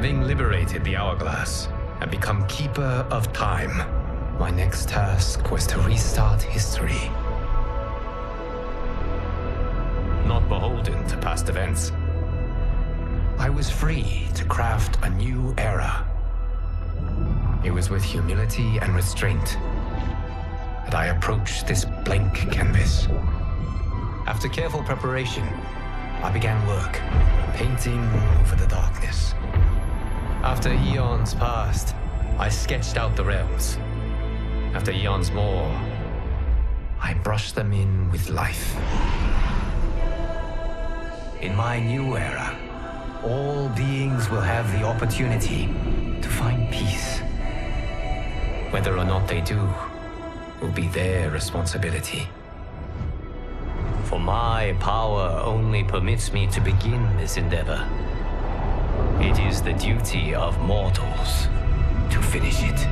Having liberated the hourglass and become Keeper of Time, my next task was to restart history. Not beholden to past events, I was free to craft a new era. It was with humility and restraint that I approached this blank canvas. After careful preparation, I began work, painting over the darkness. After eons passed, I sketched out the realms. After eons more, I brushed them in with life. In my new era, all beings will have the opportunity to find peace. Whether or not they do will be their responsibility. For my power only permits me to begin this endeavor. It is the duty of mortals to finish it.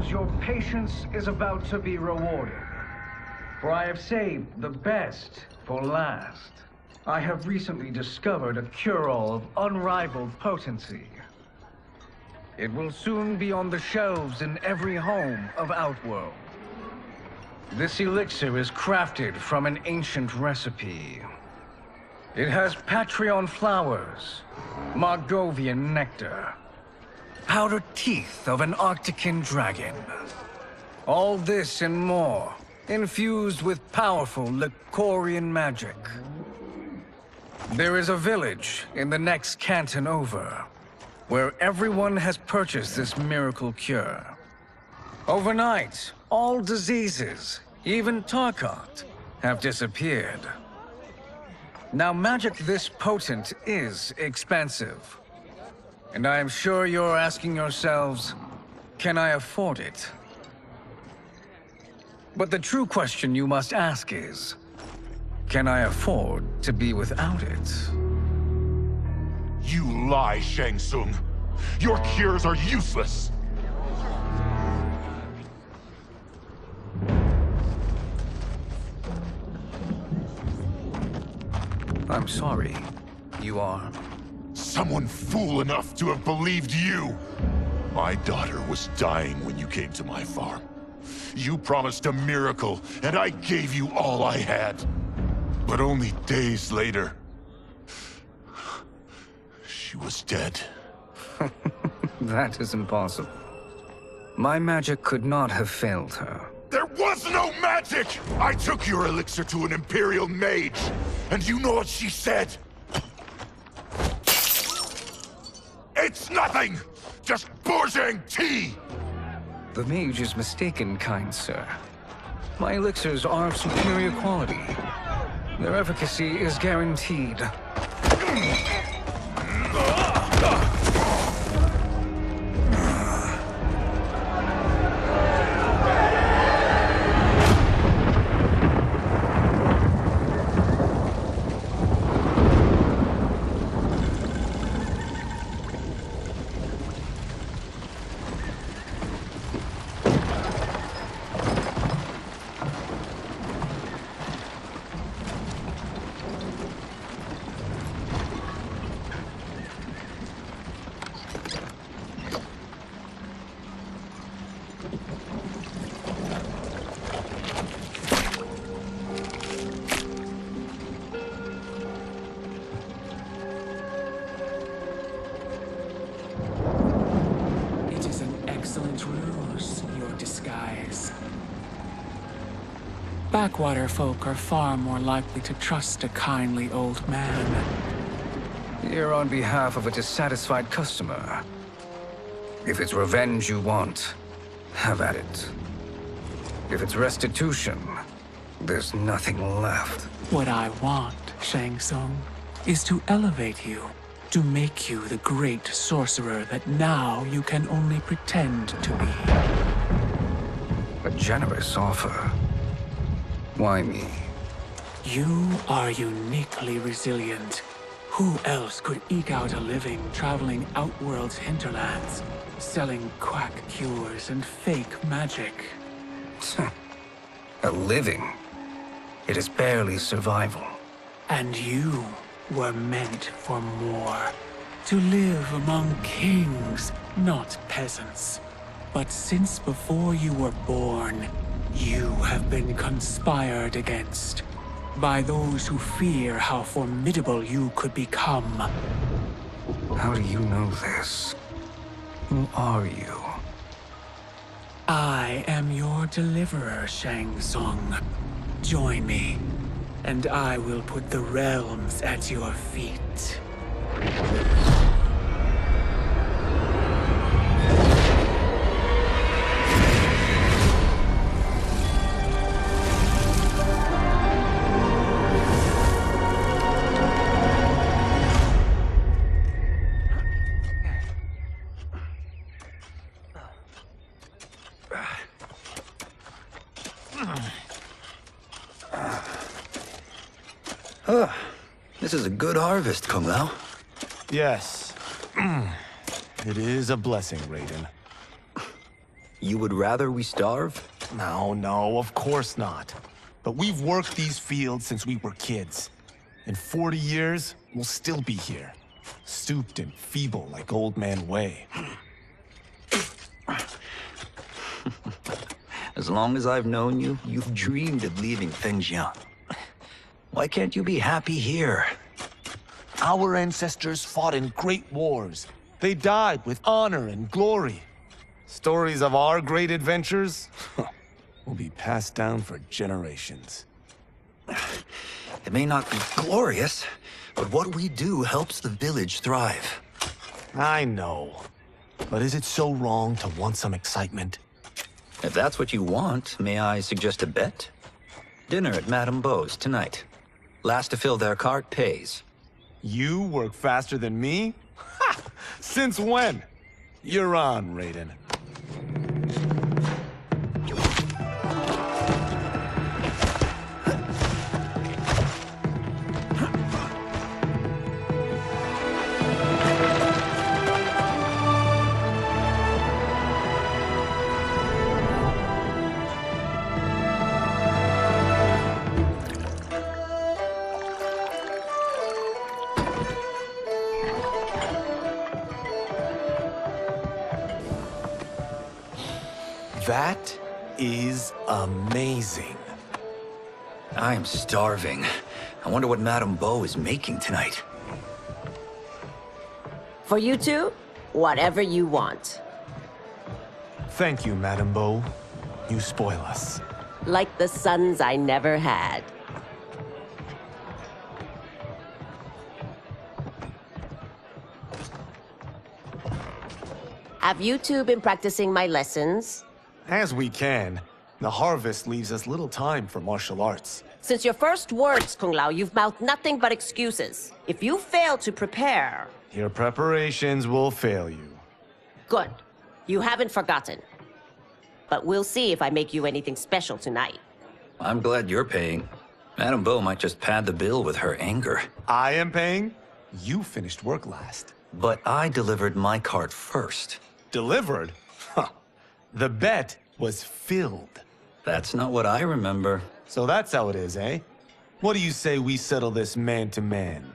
Your patience is about to be rewarded, for I have saved the best for last. I have recently discovered a cure-all of unrivaled potency. It will soon be on the shelves in every home of Outworld. This elixir is crafted from an ancient recipe. It has Patreon flowers, Margovian nectar, powdered teeth of an Arctican dragon. All this and more, infused with powerful Lycorian magic. There is a village in the next canton over, where everyone has purchased this miracle cure. Overnight, all diseases, even Tarkat, have disappeared. Now, magic this potent is expensive. And I am sure you're asking yourselves, can I afford it? But the true question you must ask is, can I afford to be without it? You lie, Shang Tsung. Your cures are useless. I'm sorry. You are? Someone fool enough to have believed you. My daughter was dying when you came to my farm. You promised a miracle, and I gave you all I had. But only days later, she was dead. That is impossible. My magic could not have failed her. There was no magic! I took your elixir to an Imperial mage, and you know what she said? It's nothing! Just Bourgeois tea! The mage is mistaken, kind sir. My elixirs are of superior quality. Their efficacy is guaranteed. Backwater folk are far more likely to trust a kindly old man. Here on behalf of a dissatisfied customer. If it's revenge you want, have at it. If it's restitution, there's nothing left. What I want, Shang Tsung, is to elevate you, to make you the great sorcerer that now you can only pretend to be. generous offer. Why me? You are uniquely resilient. Who else could eke out a living traveling Outworld's hinterlands, selling quack cures and fake magic? A living? It is barely survival. And you were meant for more. To live among kings, not peasants. But since before you were born, you have been conspired against by those who fear how formidable you could become. How do you know this? Who are you? I am your deliverer, Shang Tsung. Join me, and I will put the realms at your feet. This is a good harvest, Kung Lao. Yes. It is a blessing, Raiden. You would rather we starve? No, of course not. But we've worked these fields since we were kids. In 40 years, we'll still be here. Stooped and feeble like Old Man Wei. As long as I've known you, you've dreamed of leaving Fengjian. Why can't you be happy here? Our ancestors fought in great wars. They died with honor and glory. Stories of our great adventures will be passed down for generations. It may not be glorious, but what we do helps the village thrive. I know. But is it so wrong to want some excitement? If that's what you want, may I suggest a bet? Dinner at Madame Beau's tonight. Last to fill their cart pays. You work faster than me? Ha! Since when? You're on, Raiden. That is amazing. I am starving. I wonder what Madame Beau is making tonight. For you two, whatever you want. Thank you, Madame Beau. You spoil us. Like the sons I never had. Have you two been practicing my lessons? As we can. The harvest leaves us little time for martial arts. Since your first words, Kung Lao, you've mouthed nothing but excuses. If you fail to prepare... Your preparations will fail you. Good. You haven't forgotten. But we'll see if I make you anything special tonight. I'm glad you're paying. Madame Beau might just pad the bill with her anger. I am paying? You finished work last. But I delivered my cart first. Delivered? Huh. The bet was filled. That's not what I remember. So that's how it is, eh? What do you say we settle this man-to-man?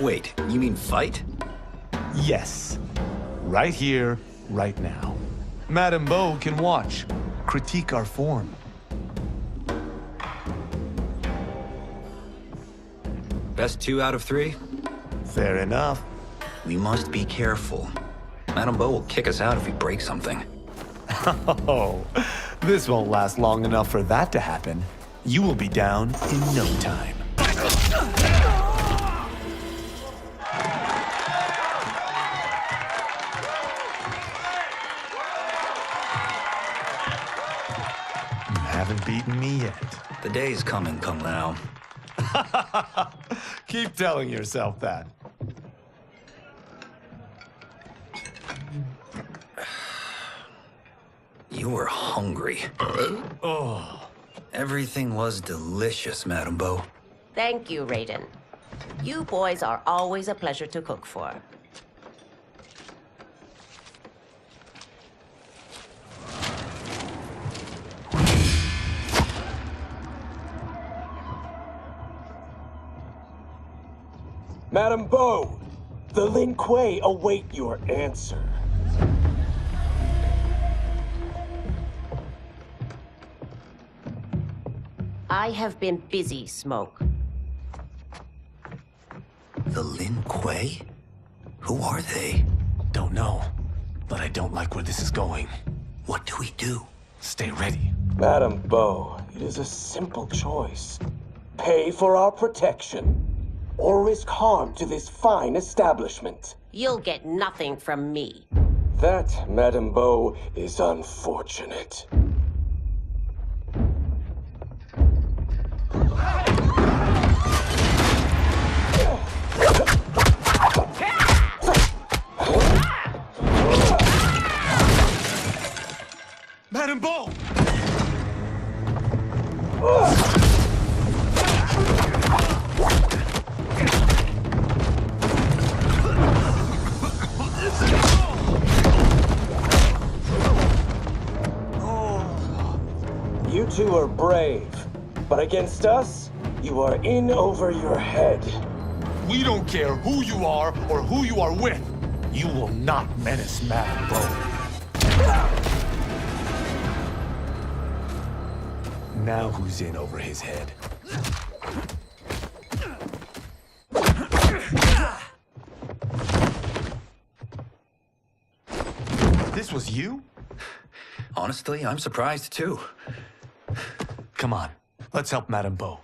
Wait, you mean fight? Yes. Right here, right now. Madame Beau can watch, critique our form. Best 2 out of 3? Fair enough. We must be careful. Madame Beau will kick us out if we break something. Oh, this won't last long enough for that to happen. You will be down in no time. You haven't beaten me yet. The day's coming, Kung Lao. Keep telling yourself that. You were hungry. Oh. Everything was delicious, Madame Bo. Thank you, Raiden. You boys are always a pleasure to cook for. Madame Bo, the Lin Kuei await your answer. I have been busy, Smoke. The Lin Kuei? Who are they? Don't know, but I don't like where this is going. What do we do? Stay ready. Madame Bo, it is a simple choice. Pay for our protection, or risk harm to this fine establishment. You'll get nothing from me. That, Madame Bo, is unfortunate. Madame Bo! You two are brave, but against us, you are in over your head. We don't care who you are or who you are with. You will not menace Madame Bo. Now who's in over his head? This was you? Honestly, I'm surprised too. Come on, let's help Madame Bo.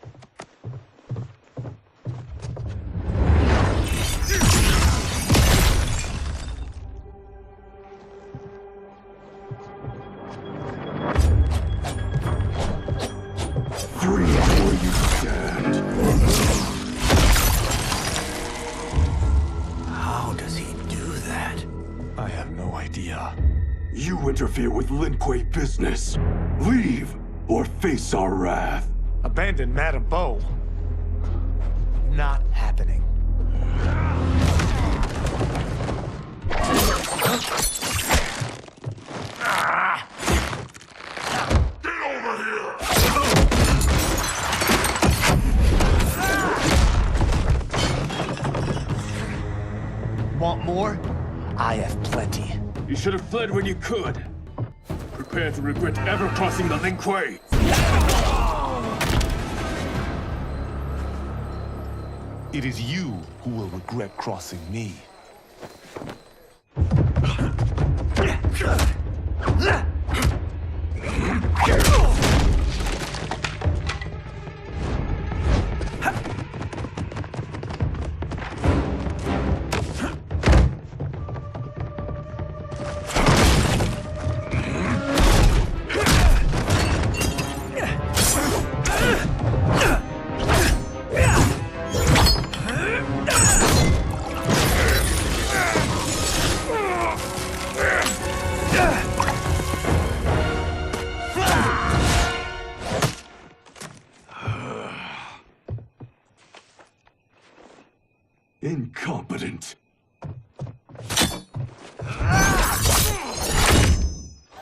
Free where you stand. How does he do that? I have no idea. You interfere with Lin Kuei business. Leave, or face our wrath. Abandon Madame Bo. Not happening. Want more? I have plenty. You should have fled when you could. Prepare to regret ever crossing the Lin Kuei. It is you who will regret crossing me. Incompetent.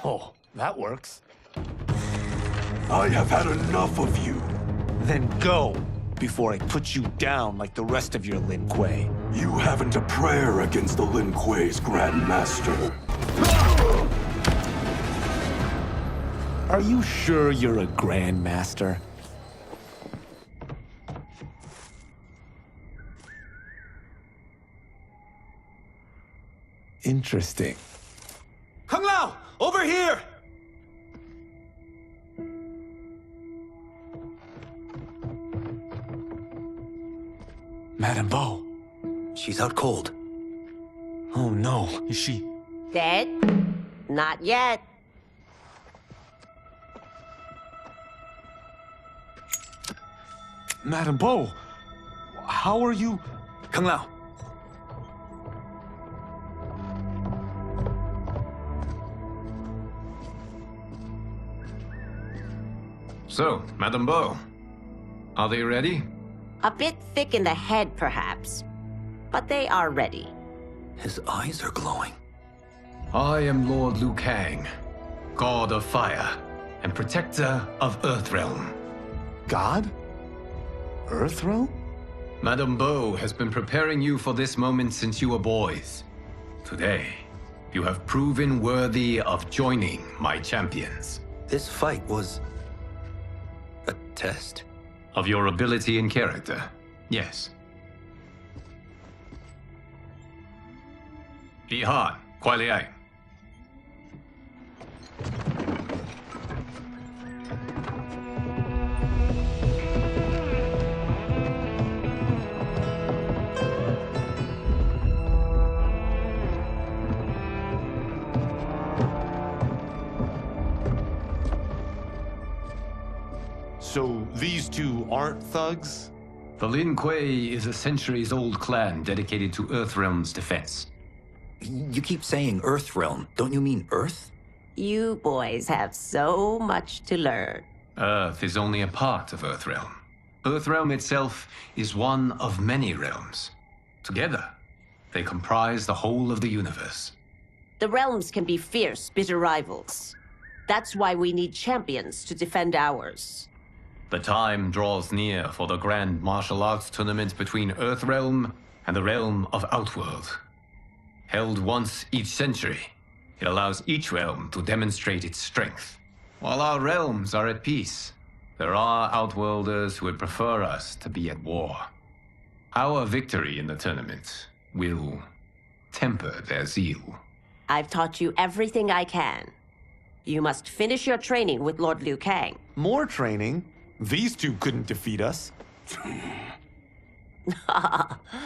Oh, that works. I have had enough of you. Then go, before I put you down like the rest of your Lin Kuei. You haven't a prayer against the Lin Kuei's Grand Master. Are you sure you're a Grand Master? Interesting. Kung Lao! Over here! Madame Bo. She's out cold. Oh no, is she... Dead? Not yet. Madame Bo, how are you... Kung Lao. So, Madame Beau, are they ready? A bit thick in the head, perhaps. But they are ready. His eyes are glowing. I am Lord Liu Kang, God of Fire and Protector of Earthrealm. God? Earthrealm? Madame Beau has been preparing you for this moment since you were boys. Today, you have proven worthy of joining my champions. This fight was a test? Of your ability and character, yes. Ihan, Kuai Liang. So these two aren't thugs? The Lin Kuei is a centuries-old clan dedicated to Earthrealm's defense. You keep saying Earthrealm. Don't you mean Earth? You boys have so much to learn. Earth is only a part of Earthrealm. Earthrealm itself is one of many realms. Together, they comprise the whole of the universe. The realms can be fierce, bitter rivals. That's why we need champions to defend ours. The time draws near for the grand martial arts tournament between Earthrealm and the realm of Outworld. Held once each century, it allows each realm to demonstrate its strength. While our realms are at peace, there are Outworlders who would prefer us to be at war. Our victory in the tournament will temper their zeal. I've taught you everything I can. You must finish your training with Lord Liu Kang. More training? These two couldn't defeat us.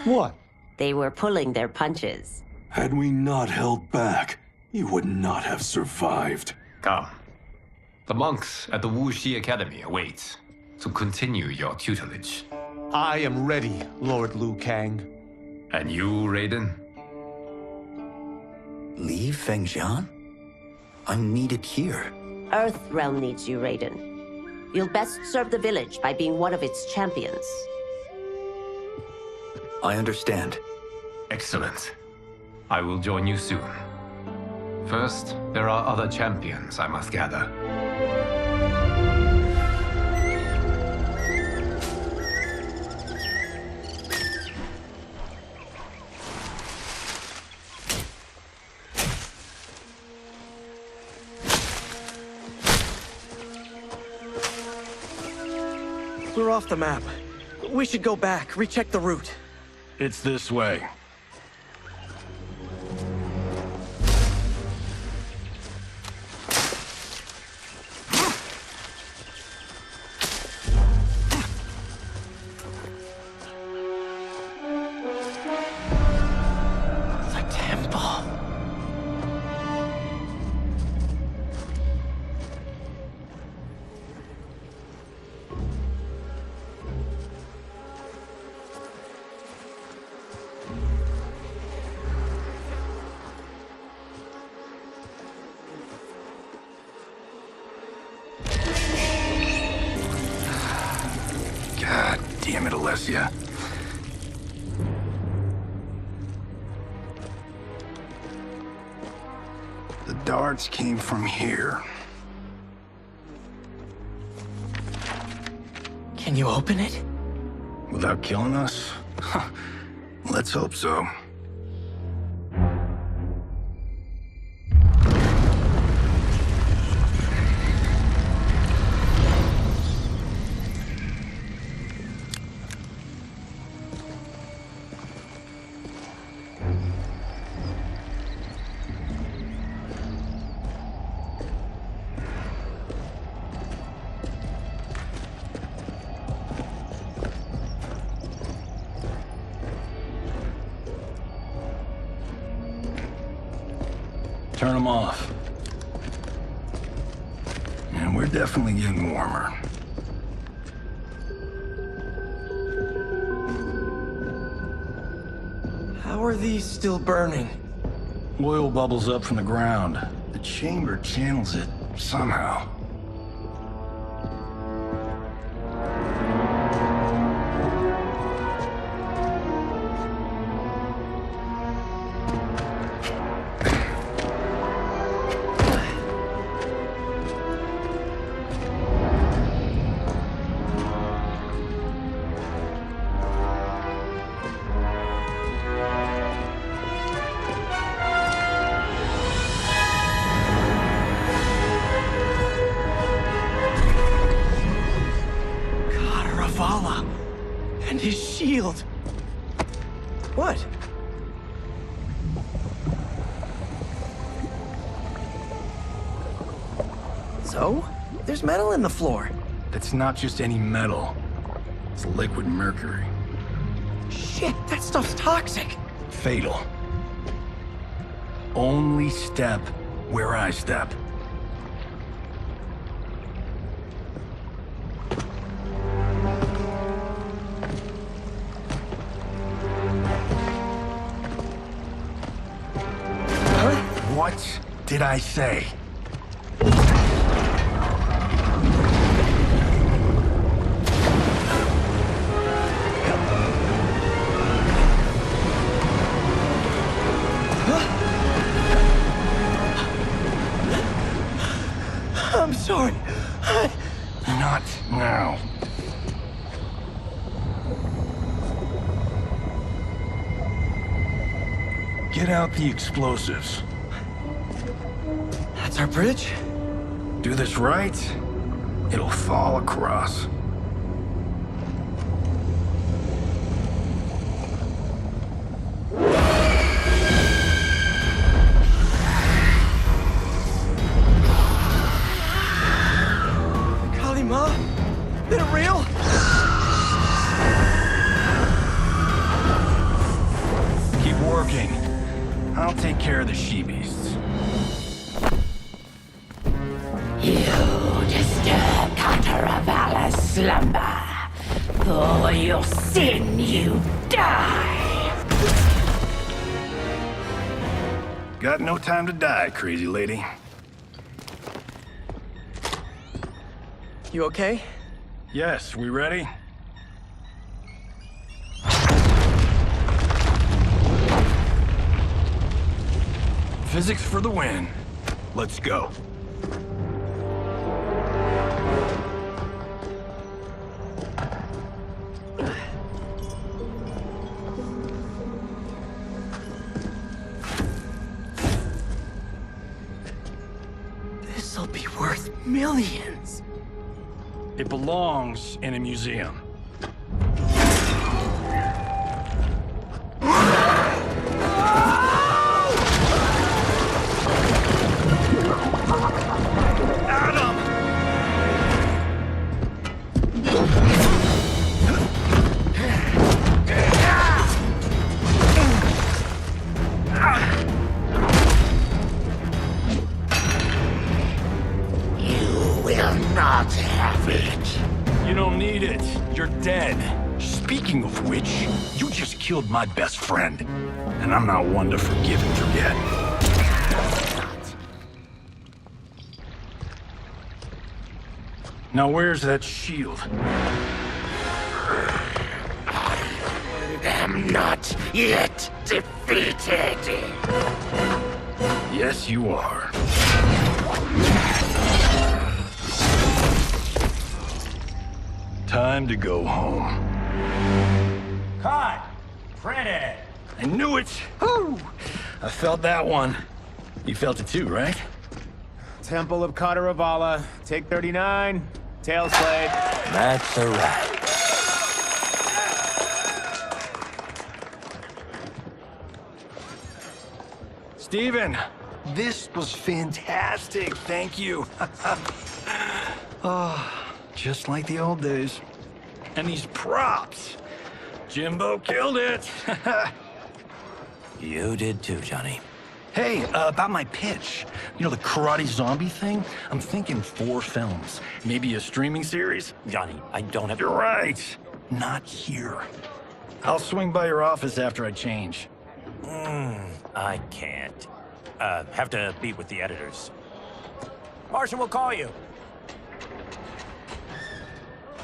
What? They were pulling their punches. Had we not held back, you would not have survived. Come. The monks at the Wuxi Academy await to continue your tutelage. I am ready, Lord Liu Kang. And you, Raiden? Leave Fengjian? I'm needed here. Earthrealm needs you, Raiden. You'll best serve the village by being one of its champions. I understand. Excellent. I will join you soon. First, there are other champions I must gather. We're off the map. We should go back, recheck the route. It's this way. The temple. God damn it, Alessia. The darts came from here. Can you open it? Without killing us? Huh. Let's hope so. Turn them off. And we're definitely getting warmer. How are these still burning? Oil bubbles up from the ground. The chamber channels it somehow. Zavala and his shield. What? So? There's metal in the floor. That's not just any metal. It's liquid mercury. Shit, that stuff's toxic. Fatal. Only step where I step. What did I say? I'm sorry. Not now. Get out the explosives. That's our bridge? Do this right, it'll fall across. Kalima? Is it real? Keep working. I'll take care of the she-beasts. You disturb Cataravalla's slumber. For your sin, you die. Got no time to die, crazy lady. You okay? Yes, we ready? Physics for the win. Let's go. This'll be worth millions. It belongs in a museum. Not have it. You don't need it. You're dead. Speaking of which, you just killed my best friend. And I'm not one to forgive and forget. Now where's that shield? I'm not yet defeated. Yes, you are. Time to go home. Cut! Print it! I knew it! Woo! I felt that one. You felt it too, right? Temple of Kataravala, take 39, tail slate. That's a wrap. Steven, this was fantastic. Thank you. Oh, just like the old days. And these props. Jimbo killed it. You did too, Johnny. Hey, about my pitch. You know, the karate zombie thing? I'm thinking 4 films. Maybe a streaming series? Johnny, I don't have... You're right. Not here. I'll swing by your office after I change. I can't. Have to meet with the editors. Martian will call you.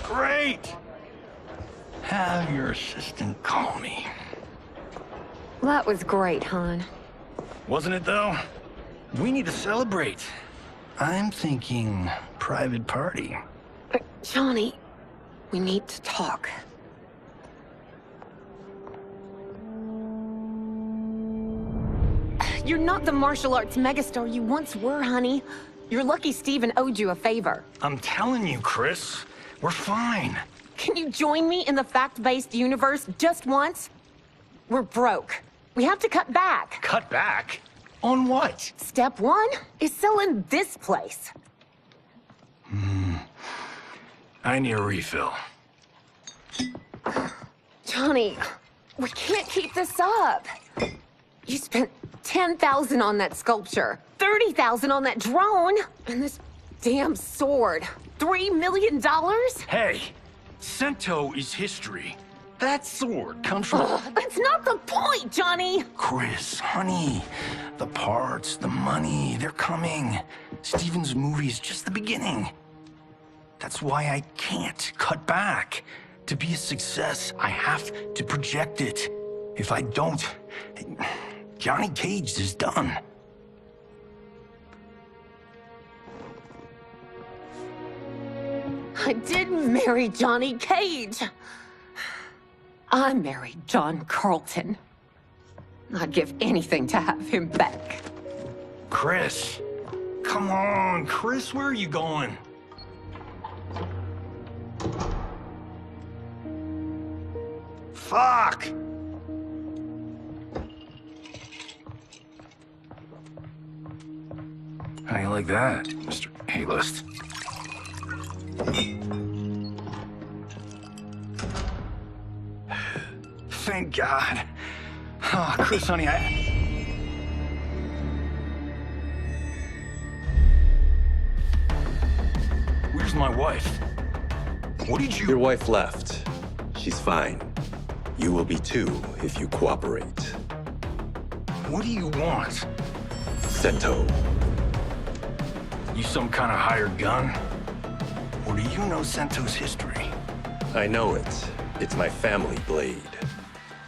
Great! Have your assistant call me. That was great, hon. Wasn't it, though? We need to celebrate. I'm thinking private party. Johnny, we need to talk. You're not the martial arts megastar you once were, honey. You're lucky Steven owed you a favor. I'm telling you, Chris. We're fine. Can you join me in the fact-based universe just once? We're broke. We have to cut back. Cut back? On what? Step one is selling this place. I need a refill. Johnny, we can't keep this up. You spent $10,000 on that sculpture, $30,000 on that drone, and this damn sword. $3 million? Hey, Sento is history. That sword comes from... That's not the point, Johnny! Chris, honey, the parts, the money, they're coming. Steven's movie is just the beginning. That's why I can't cut back. To be a success, I have to project it. If I don't, Johnny Cage is done. I didn't marry Johnny Cage. I married John Carlton. I'd give anything to have him back. Chris, come on, Chris, where are you going? Fuck! How you like that, Mr. A-list? Thank God. Oh, Chris, honey, Where's my wife? What did you... Your wife left. She's fine. You will be too, if you cooperate. What do you want? Sento. You some kind of hired gun? Or do you know Sento's history? I know it. It's my family blade.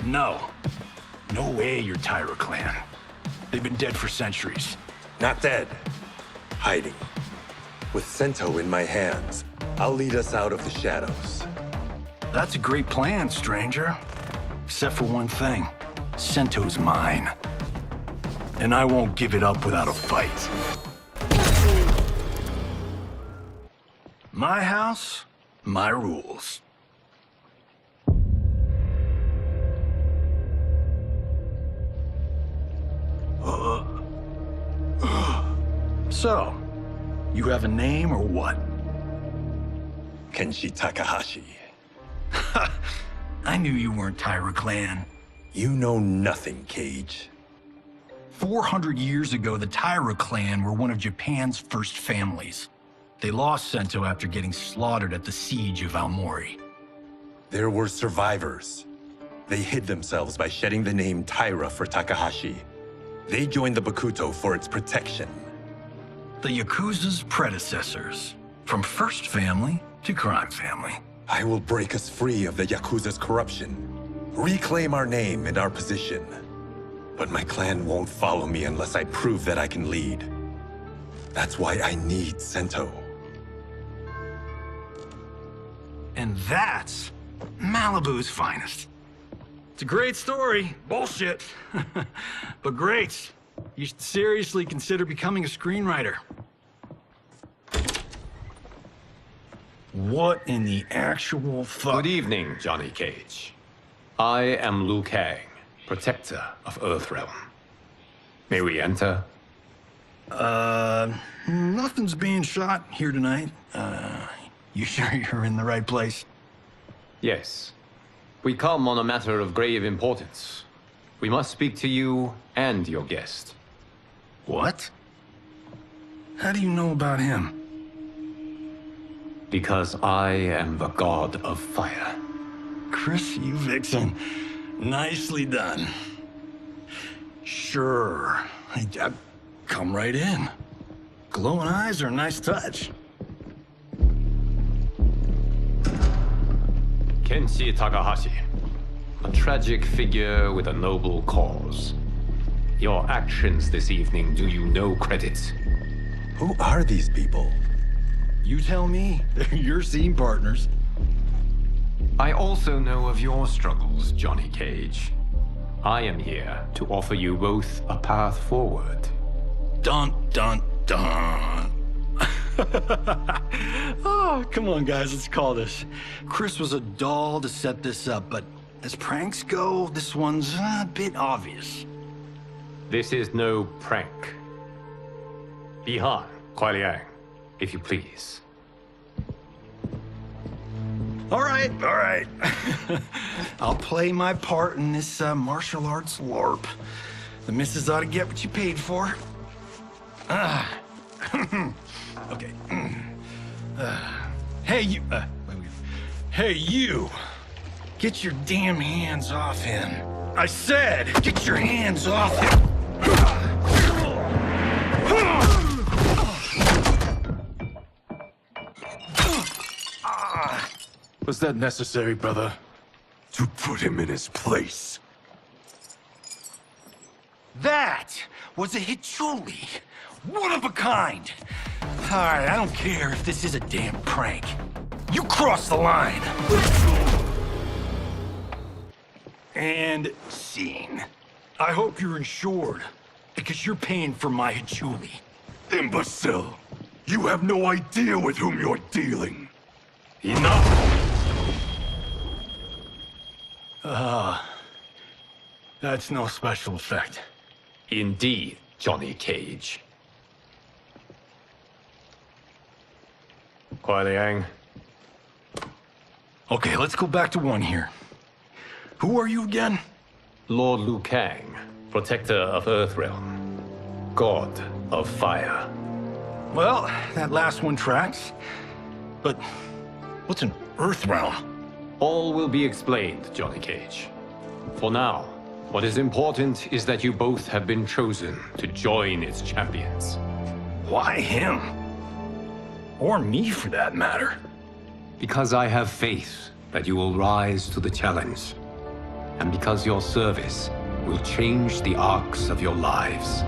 No. No way you're Tyra clan. They've been dead for centuries. Not dead. Hiding. With Sento in my hands, I'll lead us out of the shadows. That's a great plan, stranger. Except for one thing. Sento's mine. And I won't give it up without a fight. My house, my rules. So, you have a name or what? Kenshi Takahashi. I knew you weren't Tyra clan. You know nothing, Cage. 400 years ago, the Tyra clan were one of Japan's first families. They lost Sento after getting slaughtered at the siege of Aomori. There were survivors. They hid themselves by shedding the name Tyra for Takahashi. They joined the Bakuto for its protection. The Yakuza's predecessors. From first family to crime family. I will break us free of the Yakuza's corruption. Reclaim our name and our position. But my clan won't follow me unless I prove that I can lead. That's why I need Sento. And that's Malibu's finest. It's a great story. Bullshit. But great. You should seriously consider becoming a screenwriter. What in the actual fuck? Good evening, Johnny Cage. I am Liu Kang, protector of Earthrealm. May we enter? Nothing's being shot here tonight. You sure you're in the right place? Yes. We come on a matter of grave importance. We must speak to you and your guest. What? How do you know about him? Because I am the god of fire. Chris, you vixen. Nicely done. Sure. I'd come right in. Glowing eyes are a nice touch. Kenshi Takahashi. A tragic figure with a noble cause. Your actions this evening do you no credit. Who are these people? You tell me. They're your scene partners. I also know of your struggles, Johnny Cage. I am here to offer you both a path forward. Dun, dun, dun. Oh, come on, guys, let's call this. Chris was a doll to set this up, but as pranks go, this one's a bit obvious. This is no prank. Bihan, Kuai Liang, if you please. All right. I'll play my part in this martial arts LARP. The missus ought to get what you paid for. Okay. Hey, you. Hey, you. Get your damn hands off him. I said, get your hands off him. Was that necessary, brother? To put him in his place. That was a Hichuli. One of a kind. All right, I don't care if this is a damn prank. You crossed the line. And scene. I hope you're insured, because you're paying for my Hichuli. Imbecile! You have no idea with whom you're dealing. Enough! That's no special effect. Indeed, Johnny Cage. Kuai Liang. Okay, let's go back to one here. Who are you again? Lord Liu Kang, protector of Earthrealm, god of fire. Well, that last one tracks. But what's an Earthrealm? All will be explained, Johnny Cage. For now, what is important is that you both have been chosen to join its champions. Why him? Or me, for that matter. Because I have faith that you will rise to the challenge. And because your service will change the arcs of your lives.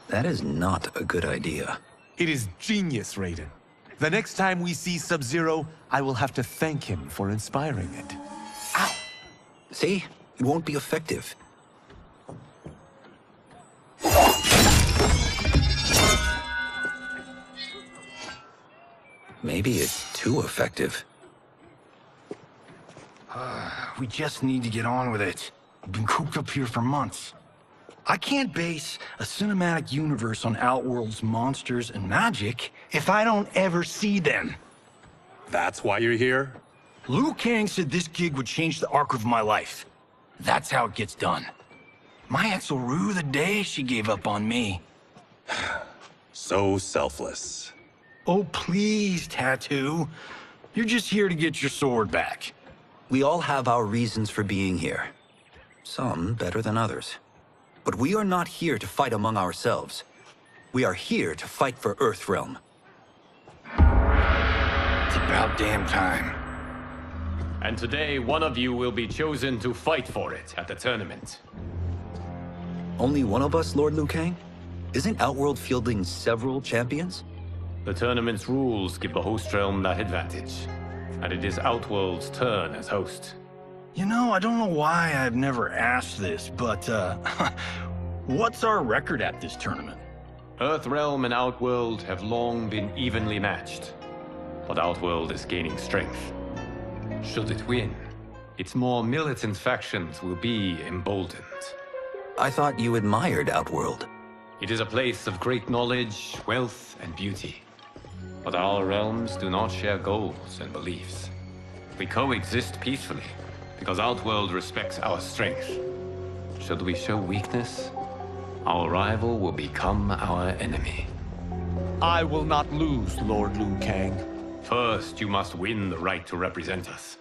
That is not a good idea. It is genius, Raiden. The next time we see Sub-Zero, I will have to thank him for inspiring it. Ow! See? It won't be effective. Maybe it's too effective. We just need to get on with it. We've been cooped up here for months. I can't base a cinematic universe on Outworld's monsters and magic if I don't ever see them. That's why you're here? Liu Kang said this gig would change the arc of my life. That's how it gets done. My ex will rue the day she gave up on me. So selfless. Oh, please, Tattoo. You're just here to get your sword back. We all have our reasons for being here. Some better than others. But we are not here to fight among ourselves. We are here to fight for Earthrealm. It's about damn time. And today, one of you will be chosen to fight for it at the tournament. Only one of us, Lord Liu Kang? Isn't Outworld fielding several champions? The tournament's rules give the host realm that advantage. And it is Outworld's turn as host. You know, I don't know why I've never asked this, but, what's our record at this tournament? Earthrealm and Outworld have long been evenly matched. But Outworld is gaining strength. Should it win, its more militant factions will be emboldened. I thought you admired Outworld. It is a place of great knowledge, wealth, and beauty. But our realms do not share goals and beliefs. We coexist peacefully, because Outworld respects our strength. Should we show weakness, our rival will become our enemy. I will not lose, Lord Liu Kang. First, you must win the right to represent us.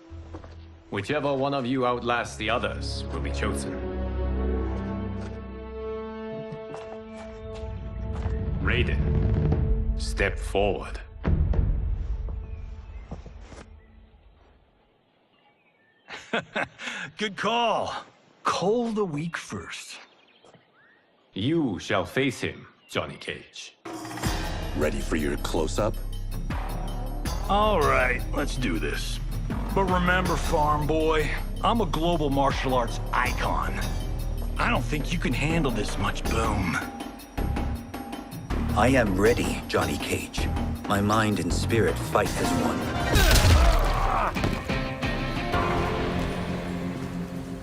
Whichever one of you outlasts the others will be chosen. Raiden, step forward. Good call. Cole the weak first. You shall face him, Johnny Cage. Ready for your close-up? All right, let's do this. But remember, farm boy, I'm a global martial arts icon. I don't think you can handle this much boom. I am ready, Johnny Cage. My mind and spirit fight as one.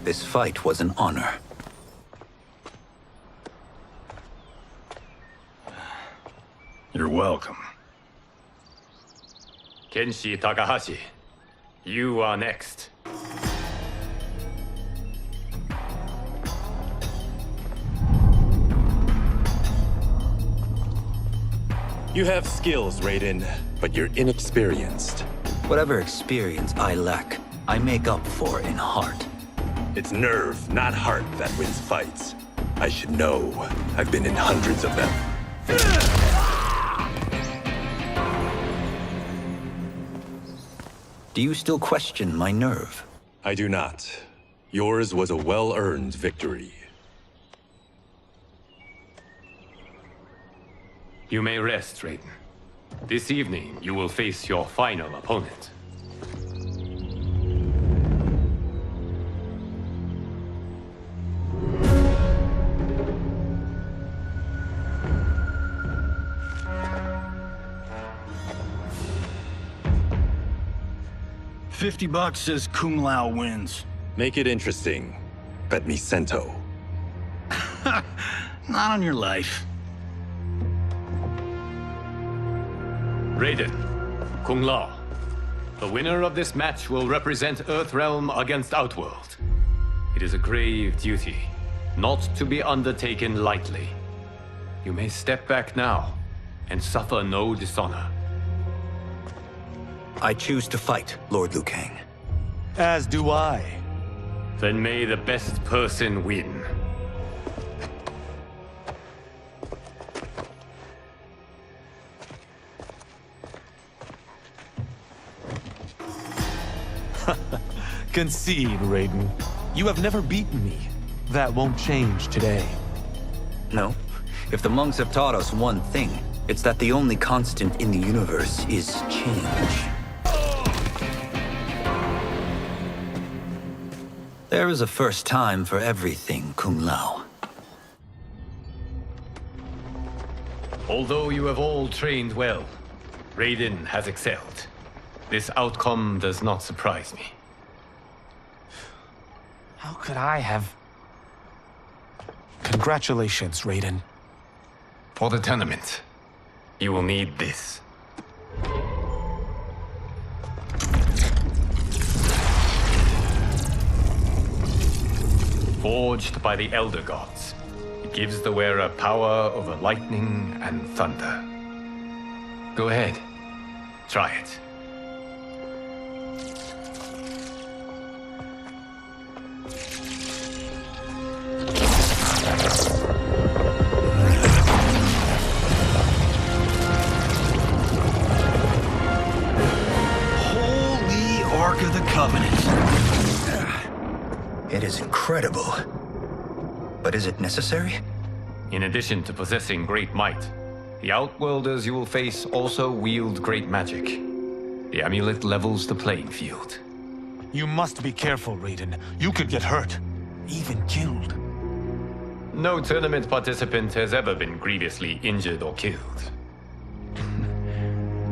This fight was an honor. You're welcome. Kenshi Takahashi, you are next. You have skills, Raiden, but you're inexperienced. Whatever experience I lack, I make up for in heart. It's nerve, not heart, that wins fights. I should know. I've been in hundreds of them. Do you still question my nerve? I do not. Yours was a well-earned victory. You may rest, Raiden. This evening, you will face your final opponent. $50 says Kung Lao wins. Make it interesting. Bet me Sento. Not on your life. Raiden, Kung Lao. The winner of this match will represent Earthrealm against Outworld. It is a grave duty, not to be undertaken lightly. You may step back now and suffer no dishonor. I choose to fight, Lord Liu Kang. As do I. Then may the best person win. Concede, Raiden. You have never beaten me. That won't change today. No. If the monks have taught us one thing, it's that the only constant in the universe is change. There is a first time for everything, Kung Lao. Although you have all trained well, Raiden has excelled. This outcome does not surprise me. How could I have... Congratulations, Raiden. For the tournament, you will need this. Forged by the Elder Gods, it gives the wearer power over lightning and thunder. Go ahead, try it. Holy Ark of the Covenant. It is incredible. But is it necessary? In addition to possessing great might, the Outworlders you will face also wield great magic. The amulet levels the playing field. You must be careful, Raiden. You could get hurt. Even killed. No tournament participant has ever been grievously injured or killed.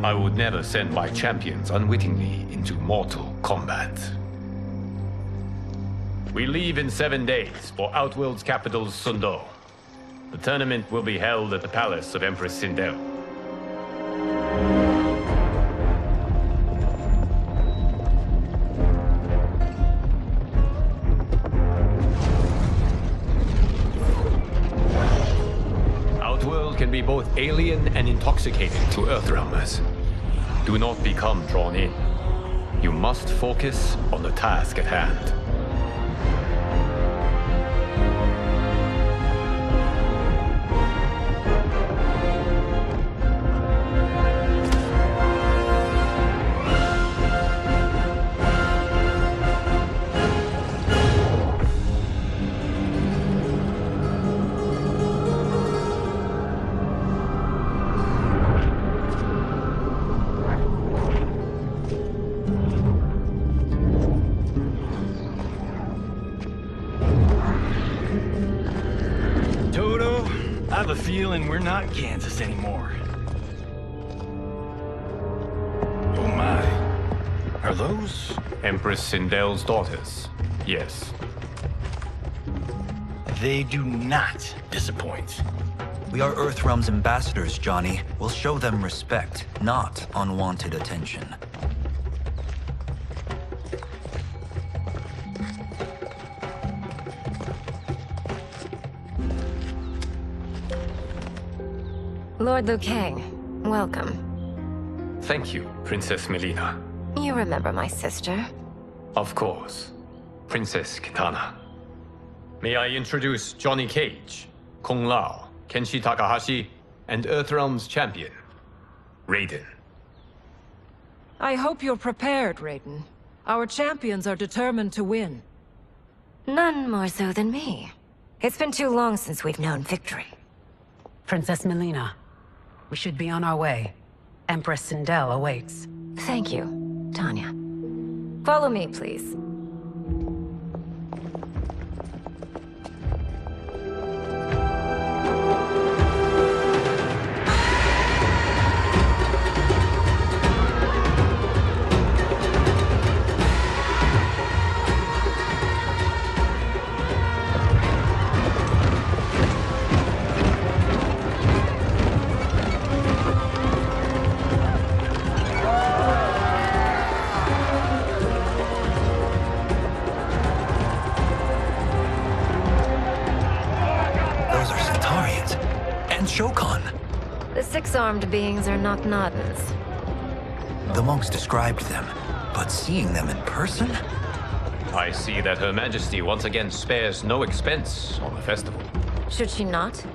I would never send my champions unwittingly into Mortal Kombat. We leave in 7 days for Outworld's capital, Sundo. The tournament will be held at the palace of Empress Sindel. alien and intoxicating to Earthrealmers. Do not become drawn in. You must focus on the task at hand. I have a feeling we're not Kansas anymore. Oh my. Are those? Empress Sindel's daughters. Yes. They do not disappoint. We are Earthrealm's ambassadors, Johnny. We'll show them respect, not unwanted attention. Lord Liu Kang, welcome. Thank you, Princess Melina. You remember my sister? Of course. Princess Kitana. May I introduce Johnny Cage, Kung Lao, Kenshi Takahashi, and Earthrealm's champion, Raiden. I hope you're prepared, Raiden. Our champions are determined to win. None more so than me. It's been too long since we've known victory. Princess Melina, we should be on our way. Empress Sindel awaits. Thank you, Tanya. Follow me, please. The six-armed beings are not Nodens. The monks described them, but seeing them in person? I see that Her Majesty once again spares no expense on the festival. Should she not?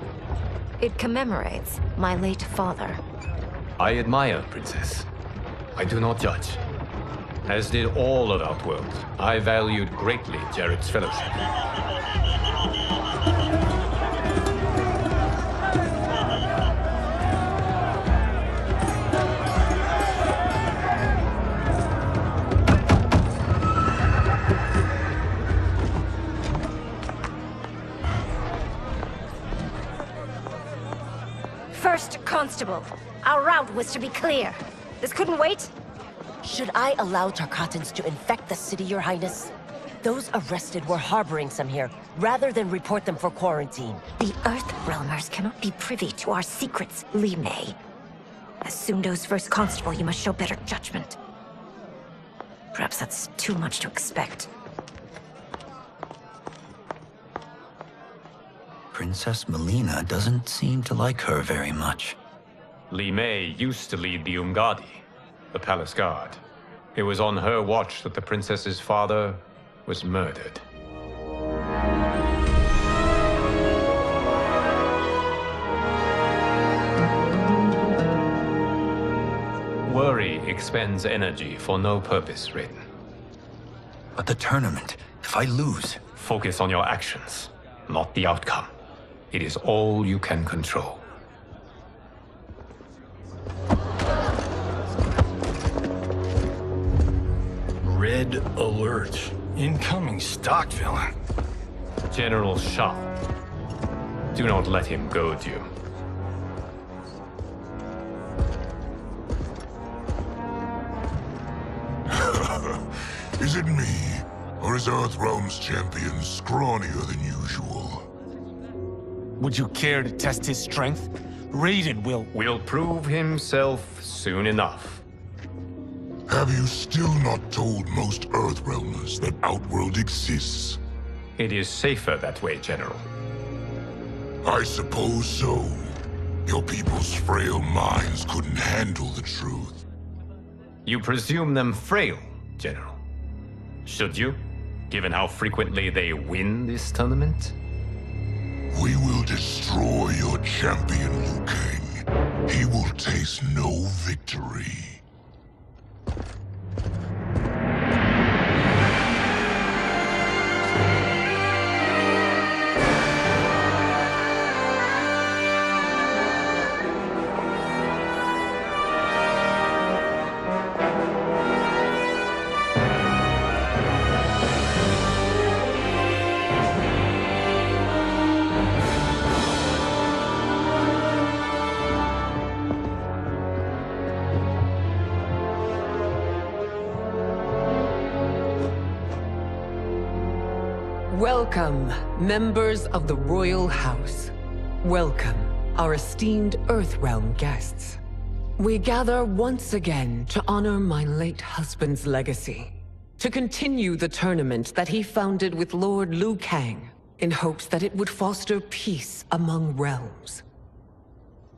It commemorates my late father. I admire, Princess. I do not judge. As did all of Outworld, I valued greatly Jared's fellowship. First Constable, our route was to be clear. This couldn't wait? Should I allow Tarkatans to infect the city, Your Highness? Those arrested were harboring some here, rather than report them for quarantine. The Earthrealmers cannot be privy to our secrets, Li Mei. As Sundo's first constable, you must show better judgment. Perhaps that's too much to expect. Princess Melina doesn't seem to like her very much. Li Mei used to lead the Umgadi, the palace guard. It was on her watch that the princess's father was murdered. Worry expends energy for no purpose, Raiden. But the tournament, if I lose... Focus on your actions, not the outcome. It is all you can control. Red alert. Incoming stock villain. General Shao. Do not let him goad you. Is it me? Or is Earthrealm's champion scrawnier than usual? Would you care to test his strength? Raiden will prove himself soon enough. Have you still not told most Earthrealmers that Outworld exists? It is safer that way, General. I suppose so. Your people's frail minds couldn't handle the truth. You presume them frail, General. Should you, given how frequently they win this tournament? We will destroy your champion, Liu Kang. He will taste no victory. Welcome, members of the Royal House. Welcome, our esteemed Earthrealm guests. We gather once again to honor my late husband's legacy, to continue the tournament that he founded with Lord Liu Kang, in hopes that it would foster peace among realms.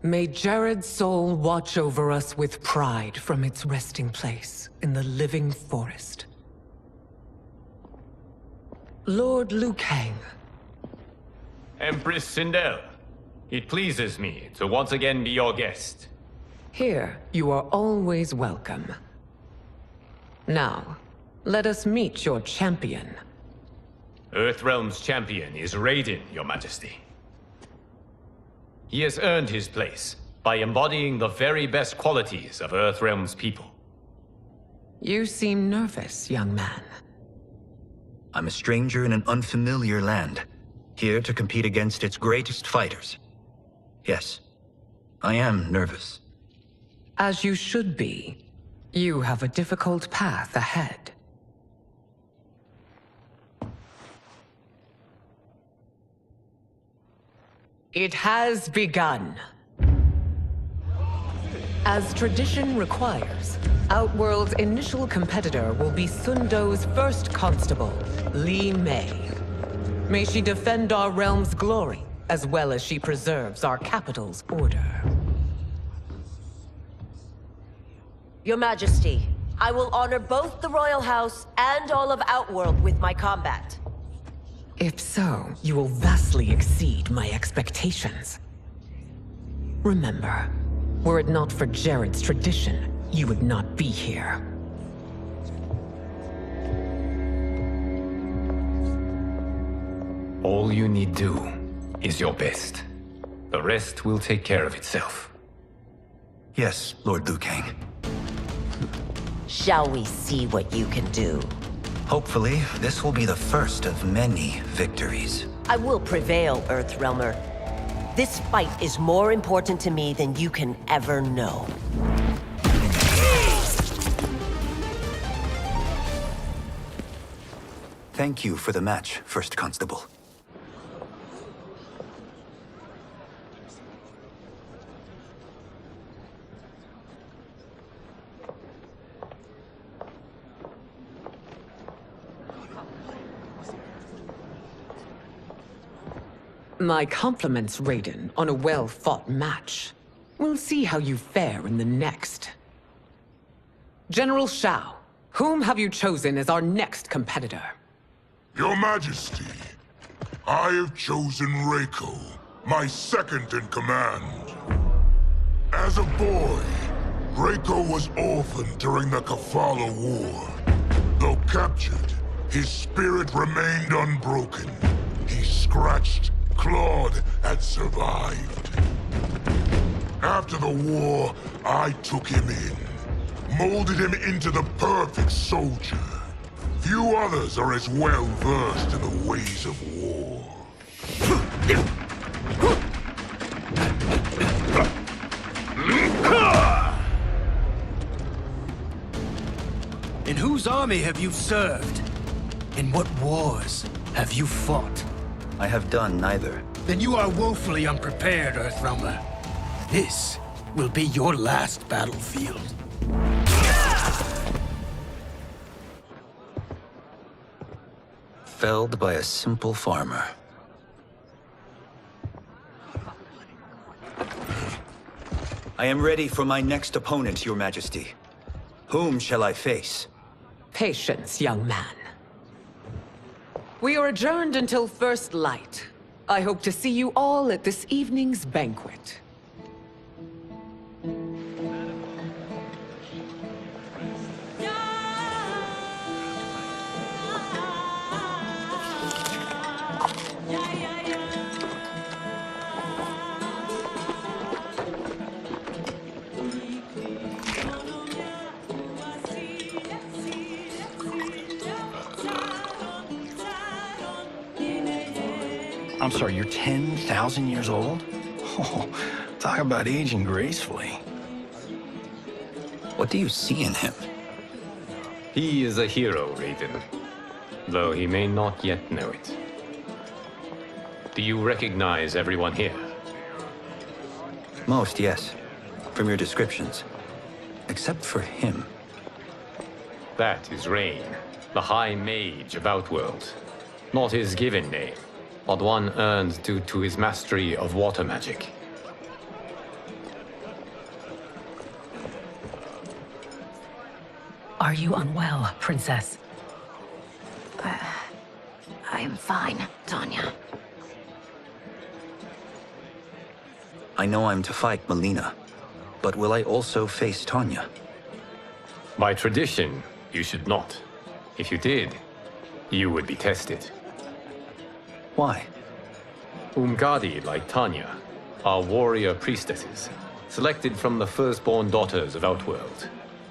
May Jared's soul watch over us with pride from its resting place in the living forest. Lord Liu Kang. Empress Sindel, it pleases me to once again be your guest. Here, you are always welcome. Now, let us meet your champion. Earthrealm's champion is Raiden, Your Majesty. He has earned his place by embodying the very best qualities of Earthrealm's people. You seem nervous, young man. I'm a stranger in an unfamiliar land, here to compete against its greatest fighters. Yes, I am nervous. As you should be. You have a difficult path ahead. It has begun. As tradition requires, Outworld's initial competitor will be Sundo's first constable, Li Mei. May she defend our realm's glory, as well as she preserves our capital's order. Your Majesty, I will honor both the Royal House and all of Outworld with my combat. If so, you will vastly exceed my expectations. Remember, were it not for Jared's tradition, you would not be here. All you need do is your best. The rest will take care of itself. Yes, Lord Liu Kang. Shall we see what you can do? Hopefully, this will be the first of many victories. I will prevail, Earthrealmer. This fight is more important to me than you can ever know. Thank you for the match, First Constable. My compliments, Raiden, on a well-fought match. We'll see how you fare in the next. General Shao, whom have you chosen as our next competitor? Your Majesty, I have chosen Reiko, my second in command. As a boy, Reiko was orphaned during the Kafala War. Though captured, his spirit remained unbroken. He scratched, clawed, and survived. After the war, I took him in, molded him into the perfect soldier. Few others are as well versed in the ways of war. In whose army have you served? In what wars have you fought? I have done neither. Then you are woefully unprepared, Earthrealmer. This will be your last battlefield. Felled by a simple farmer. I am ready for my next opponent, Your Majesty. Whom shall I face? Patience, young man. We are adjourned until first light. I hope to see you all at this evening's banquet. I'm sorry, you're 10,000 years old? Oh, talk about aging gracefully. What do you see in him? He is a hero, Raiden, though he may not yet know it. Do you recognize everyone here? Most, yes. From your descriptions. Except for him. That is Rain, the High Mage of Outworld. Not his given name, but one earned due to his mastery of water magic. Are you unwell, Princess? I am fine, Tanya. I know I'm to fight Mileena, but will I also face Tanya? By tradition, you should not. If you did, you would be tested. Why? Umgadi, like Tanya, are warrior priestesses, selected from the firstborn daughters of Outworld.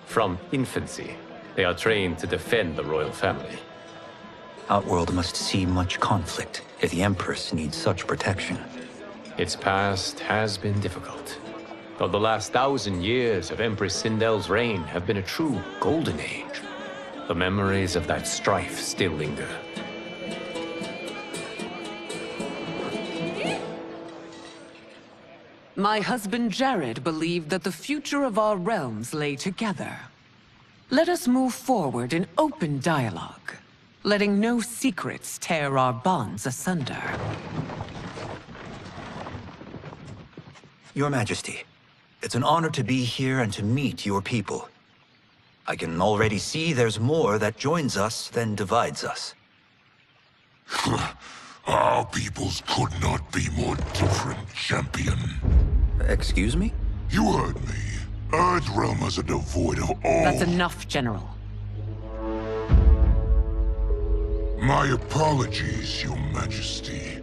From infancy, they are trained to defend the royal family. Outworld must see much conflict if the Empress needs such protection. Its past has been difficult, though the last 1,000 years of Empress Sindel's reign have been a true golden age. The memories of that strife still linger. My husband Jared believed that the future of our realms lay together. Let us move forward in open dialogue, letting no secrets tear our bonds asunder. Your Majesty, it's an honor to be here and to meet your people. I can already see there's more that joins us than divides us. Our peoples could not be more different, champion. Excuse me? You heard me. Earthrealmers are devoid of all... That's enough, General. My apologies, Your Majesty.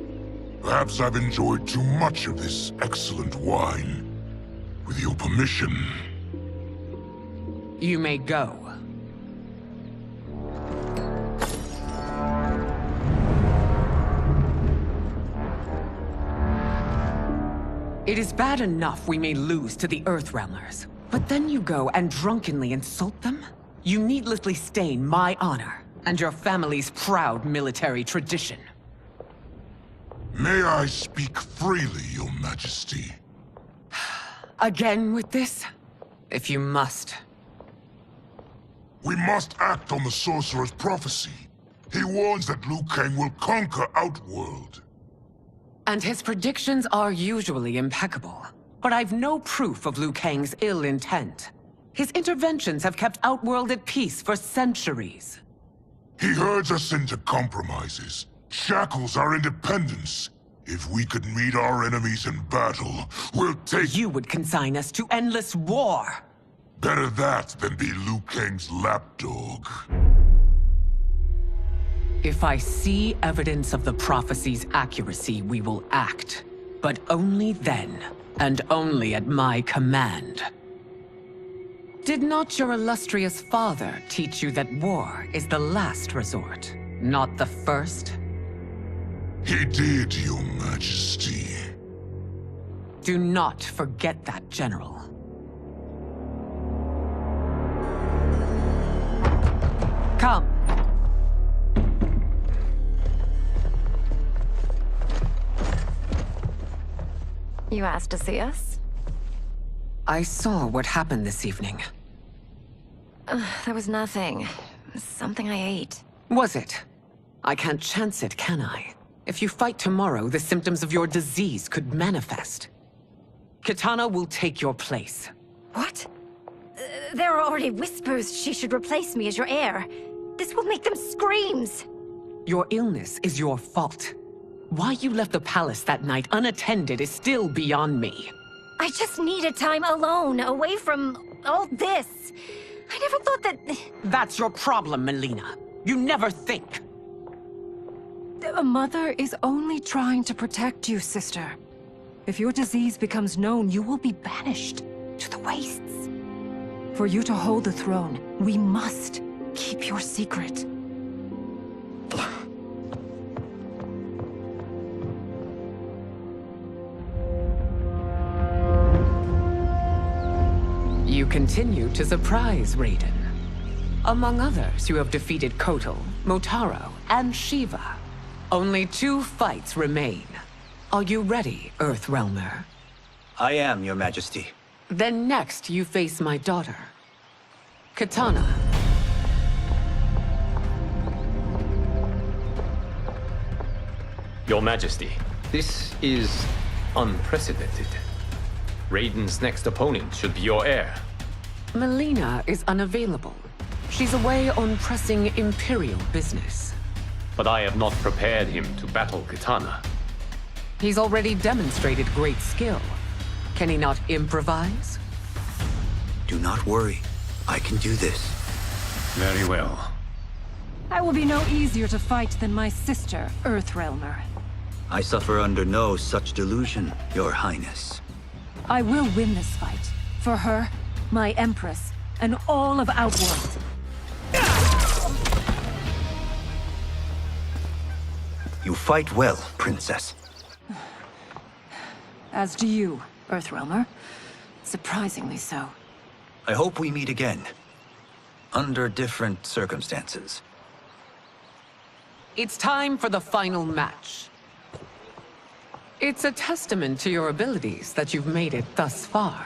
Perhaps I've enjoyed too much of this excellent wine. With your permission... You may go. It is bad enough we may lose to the Earthrealmers, but then you go and drunkenly insult them? You needlessly stain my honor and your family's proud military tradition. May I speak freely, Your Majesty? Again with this? If you must. We must act on the Sorcerer's prophecy. He warns that Liu Kang will conquer Outworld. And his predictions are usually impeccable. But I've no proof of Liu Kang's ill intent. His interventions have kept Outworld at peace for centuries. He herds us into compromises, shackles our independence. If we could meet our enemies in battle, we'll take... You would consign us to endless war! Better that than be Liu Kang's lapdog. If I see evidence of the prophecy's accuracy, we will act. But only then, and only at my command. Did not your illustrious father teach you that war is the last resort, not the first? He did, Your Majesty. Do not forget that, General. Come. You asked to see us? I saw what happened this evening. There was nothing. Something I ate. Was it? I can't chance it, can I? If you fight tomorrow, the symptoms of your disease could manifest. Kitana will take your place. What? There are already whispers she should replace me as your heir. This will make them screams. Your illness is your fault. Why you left the palace that night unattended is still beyond me. I just needed time alone, away from all this. I never thought that... That's your problem, Melina. You never think. A mother is only trying to protect you, sister. If your disease becomes known, you will be banished to the wastes. For you to hold the throne, we must keep your secret. You continue to surprise Raiden. Among others, you have defeated Kotal, Motaro, and Shiva. Only 2 fights remain. Are you ready, Earthrealmer? I am, Your Majesty. Then next, you face my daughter, Kitana. Your Majesty, this is unprecedented. Raiden's next opponent should be your heir. Melina is unavailable. She's away on pressing Imperial business. But I have not prepared him to battle Kitana. He's already demonstrated great skill. Can he not improvise? Do not worry. I can do this. Very well. I will be no easier to fight than my sister, Earthrealmer. I suffer under no such delusion, Your Highness. I will win this fight. For her, my Empress, and all of Outworld. You fight well, Princess. As do you, Earthrealmer. Surprisingly so. I hope we meet again. Under different circumstances. It's time for the final match. It's a testament to your abilities that you've made it thus far.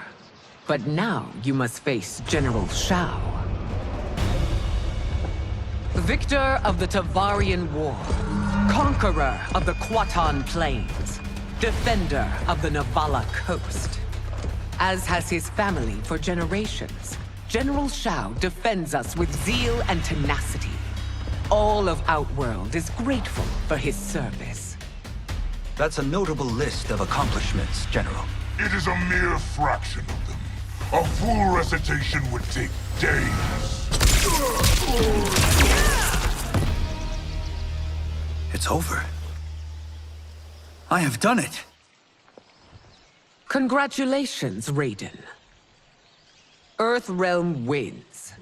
But now you must face General Shao. Victor of the Tavarian War. Conqueror of the Kwatan Plains. Defender of the Navala Coast. As has his family for generations, General Shao defends us with zeal and tenacity. All of Outworld is grateful for his service. That's a notable list of accomplishments, General. It is a mere fraction of them. A full recitation would take days. It's over. I have done it. Congratulations, Raiden. Earthrealm wins.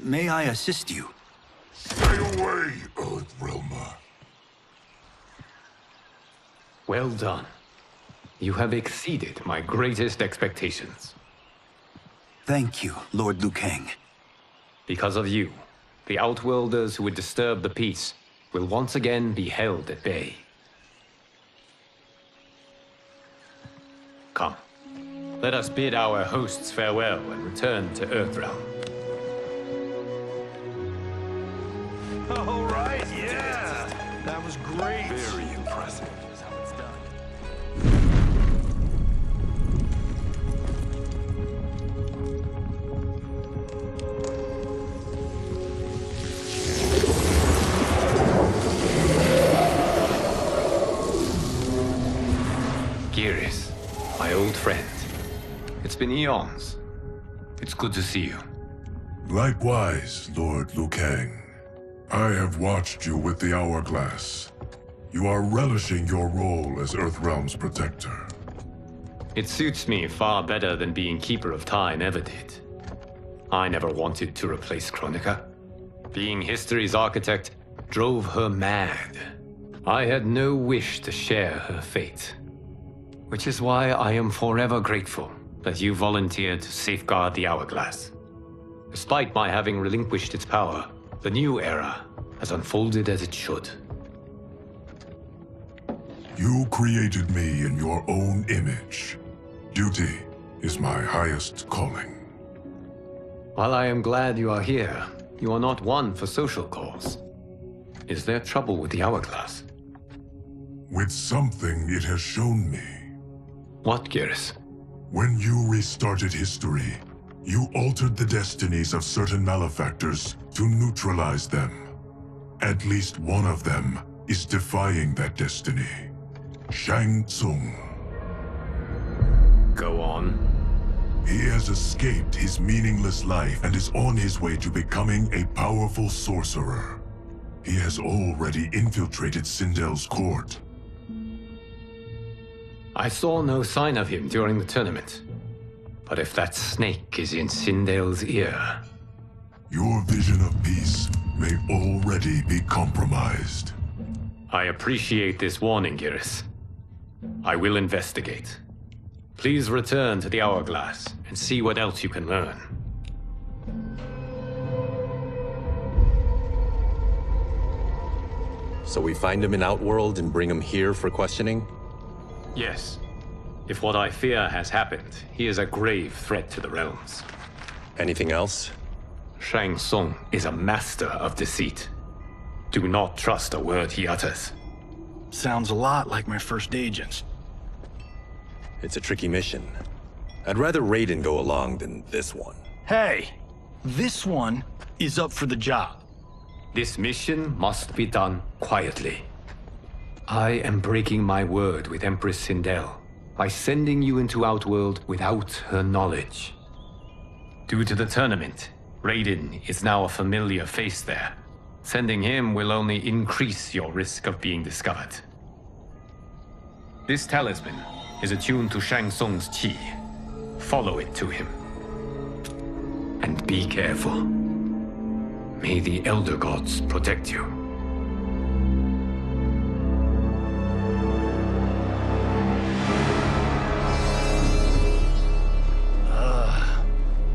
May I assist you? Stay away, Earthrealmer. Well done. You have exceeded my greatest expectations. Thank you, Lord Liu Kang. Because of you, the Outworlders who would disturb the peace will once again be held at bay. Come, let us bid our hosts farewell and return to Earthrealm. All right, yeah! That was great! Very impressive. Here's how it's done. Geras, my old friend. It's been eons. It's good to see you. Likewise, Lord Liu Kang. I have watched you with the Hourglass. You are relishing your role as Earthrealm's protector. It suits me far better than being Keeper of Time ever did. I never wanted to replace Kronika. Being history's architect drove her mad. I had no wish to share her fate. Which is why I am forever grateful that you volunteered to safeguard the Hourglass. Despite my having relinquished its power, the new era has unfolded as it should. You created me in your own image. Duty is my highest calling. While I am glad you are here, you are not one for social calls. Is there trouble with the hourglass? With something it has shown me. What, Geras? When you restarted history, you altered the destinies of certain malefactors to neutralize them. At least one of them is defying that destiny. Shang Tsung. Go on. He has escaped his meaningless life and is on his way to becoming a powerful sorcerer. He has already infiltrated Sindel's court. I saw no sign of him during the tournament. But if that snake is in Sindel's ear... Your vision of peace may already be compromised. I appreciate this warning, Geras. I will investigate. Please return to the hourglass and see what else you can learn. So we find him in Outworld and bring him here for questioning? Yes. If what I fear has happened, he is a grave threat to the realms. Anything else? Shang Tsung is a master of deceit. Do not trust a word he utters. Sounds a lot like my first agents. It's a tricky mission. I'd rather Raiden go along than this one. Hey! This one is up for the job. This mission must be done quietly. I am breaking my word with Empress Sindel by sending you into Outworld without her knowledge. Due to the tournament, Raiden is now a familiar face there. Sending him will only increase your risk of being discovered. This talisman is attuned to Shang Tsung's chi. Follow it to him. And be careful. May the Elder Gods protect you.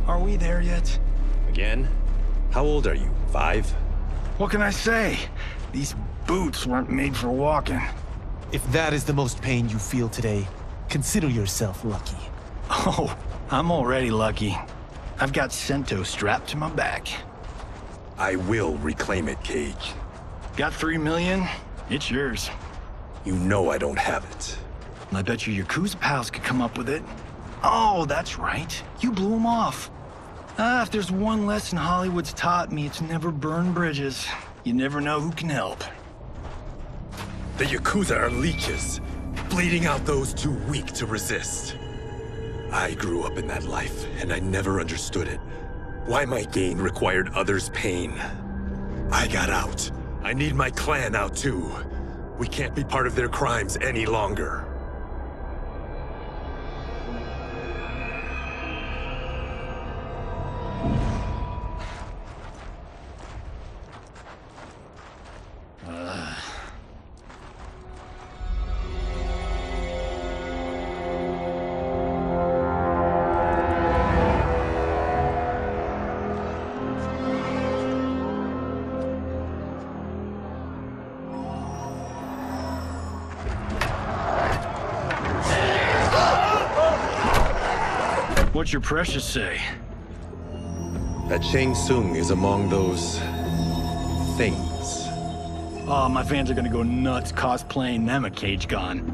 Are we there yet? Again? How old are you? 5? What can I say? These boots weren't made for walking. If that is the most pain you feel today, consider yourself lucky. Oh, I'm already lucky. I've got Sento strapped to my back. I will reclaim it, Cage. Got 3 million? It's yours. You know I don't have it. I bet your Yakuza pals could come up with it. Oh, that's right. You blew them off. If there's one lesson Hollywood's taught me, it's never burn bridges. You never know who can help. The Yakuza are leeches, bleeding out those too weak to resist. I grew up in that life, and I never understood it. Why my gain required others' pain. I got out. I need my clan out too. We can't be part of their crimes any longer. What's your precious say? That Shang Tsung is among those... things. Oh, my fans are gonna go nuts cosplaying them a Cage Gun.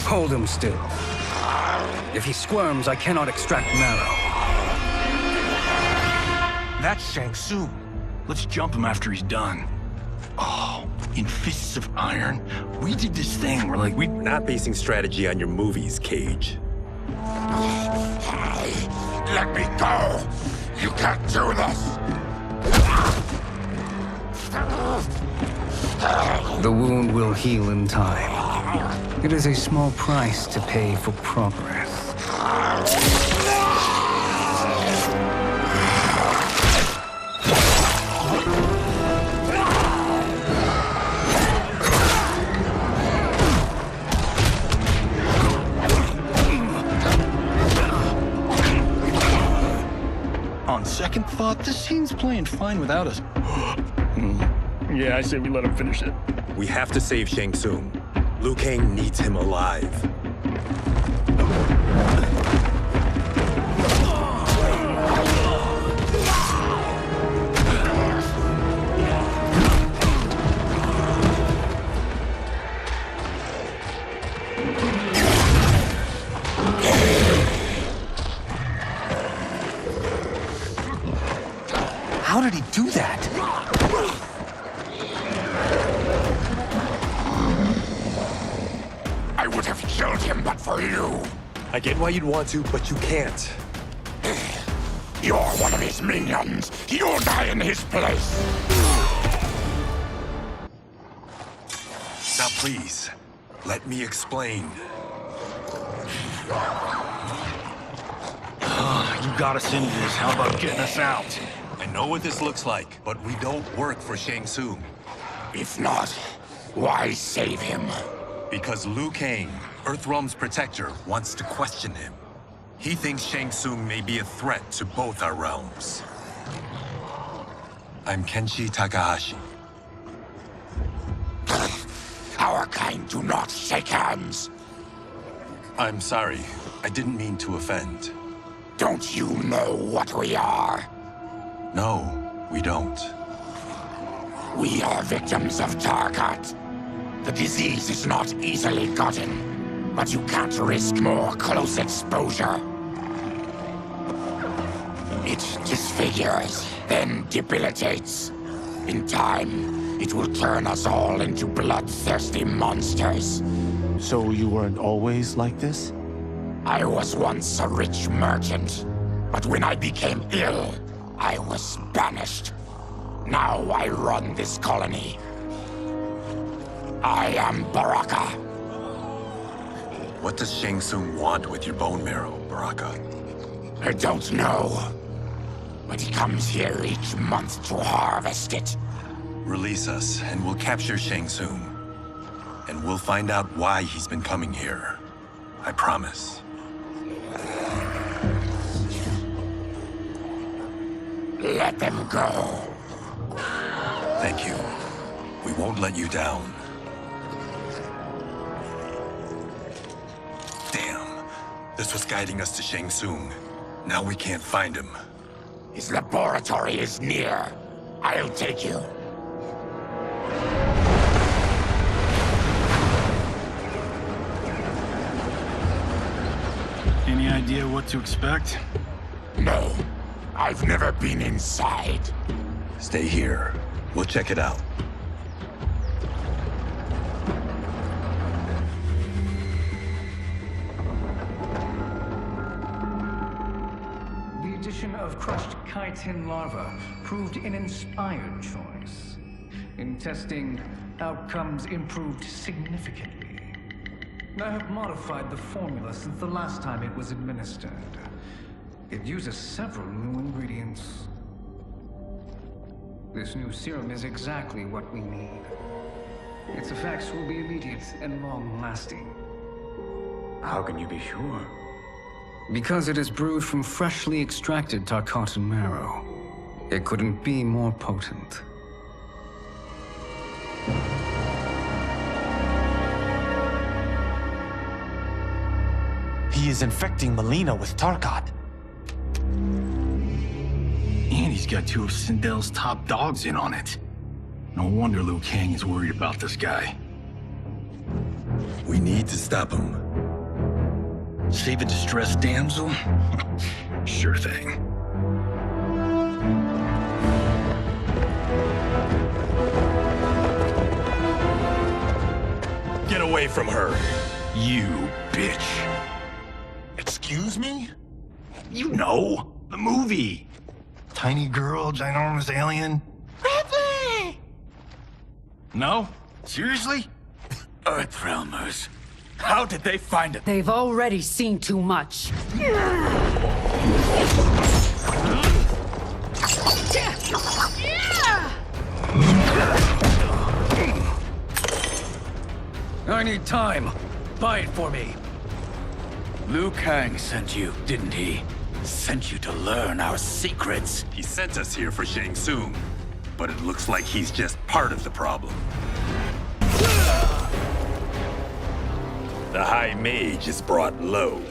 Hold him still. If he squirms, I cannot extract marrow. That's Shang Tsung. Let's jump him after he's done. Oh, in Fists of Iron, we did this thing where we're not basing strategy on your movies, Cage. Let me go! You can't do this! The wound will heal in time. It is a small price to pay for progress. On second thought, this scene's playing fine without us. Yeah, I say we let him finish it. We have to save Shang Tsung. Liu Kang needs him alive. How did he do that? I would have killed him but for you. I get why you'd want to, but you can't. You're one of his minions. You'll die in his place. Now please, let me explain. You got us into this. How about getting us out? I know what this looks like, but we don't work for Shang Tsung. If not, why save him? Because Liu Kang, Earthrealm's protector, wants to question him. He thinks Shang Tsung may be a threat to both our realms. I'm Kenshi Takahashi. Our kind do not shake hands. I'm sorry. I didn't mean to offend. Don't you know what we are? No, we don't. We are victims of Tarkat. The disease is not easily gotten, but you can't risk more close exposure. It disfigures, then debilitates. In time, it will turn us all into bloodthirsty monsters. So you weren't always like this? I was once a rich merchant, but when I became ill, I was banished. Now I run this colony. I am Baraka. What does Shang Tsung want with your bone marrow, Baraka? I don't know, but he comes here each month to harvest it. Release us, and we'll capture Shang Tsung. And we'll find out why he's been coming here. I promise. Let them go. Thank you. We won't let you down. Damn. This was guiding us to Shang Tsung. Now we can't find him. His laboratory is near. I'll take you. Any idea what to expect? No. I've never been inside. Stay here. We'll check it out. The addition of crushed chitin larva proved an inspired choice. In testing, outcomes improved significantly. I have modified the formula since the last time it was administered. It uses several new ingredients. This new serum is exactly what we need. Its effects will be immediate and long-lasting. How can you be sure? Because it is brewed from freshly extracted Tarkatan marrow. It couldn't be more potent. He is infecting Melina with Tarkat. And he's got two of Sindel's top dogs in on it. No wonder Liu Kang is worried about this guy. We need to stop him. Save a distressed damsel? Sure thing. Get away from her! You bitch. Excuse me? You know, the movie. Tiny girl, ginormous alien. Ripley! No? Seriously? Earthrealmers. How did they find it? They've already seen too much. I need time. Buy it for me. Liu Kang sent you, didn't he? Sent you to learn our secrets. He sent us here for Shang Tsung, but it looks like he's just part of the problem. The High Mage is brought low.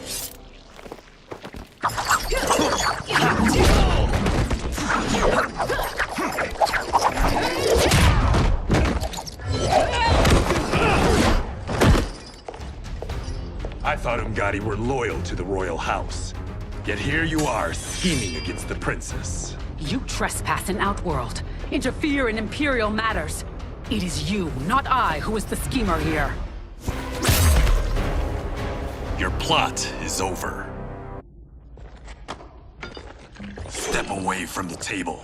I thought Umgadi were loyal to the royal house. Yet here you are, scheming against the princess. You trespass in Outworld, interfere in Imperial matters. It is you, not I, who is the schemer here. Your plot is over. Step away from the table.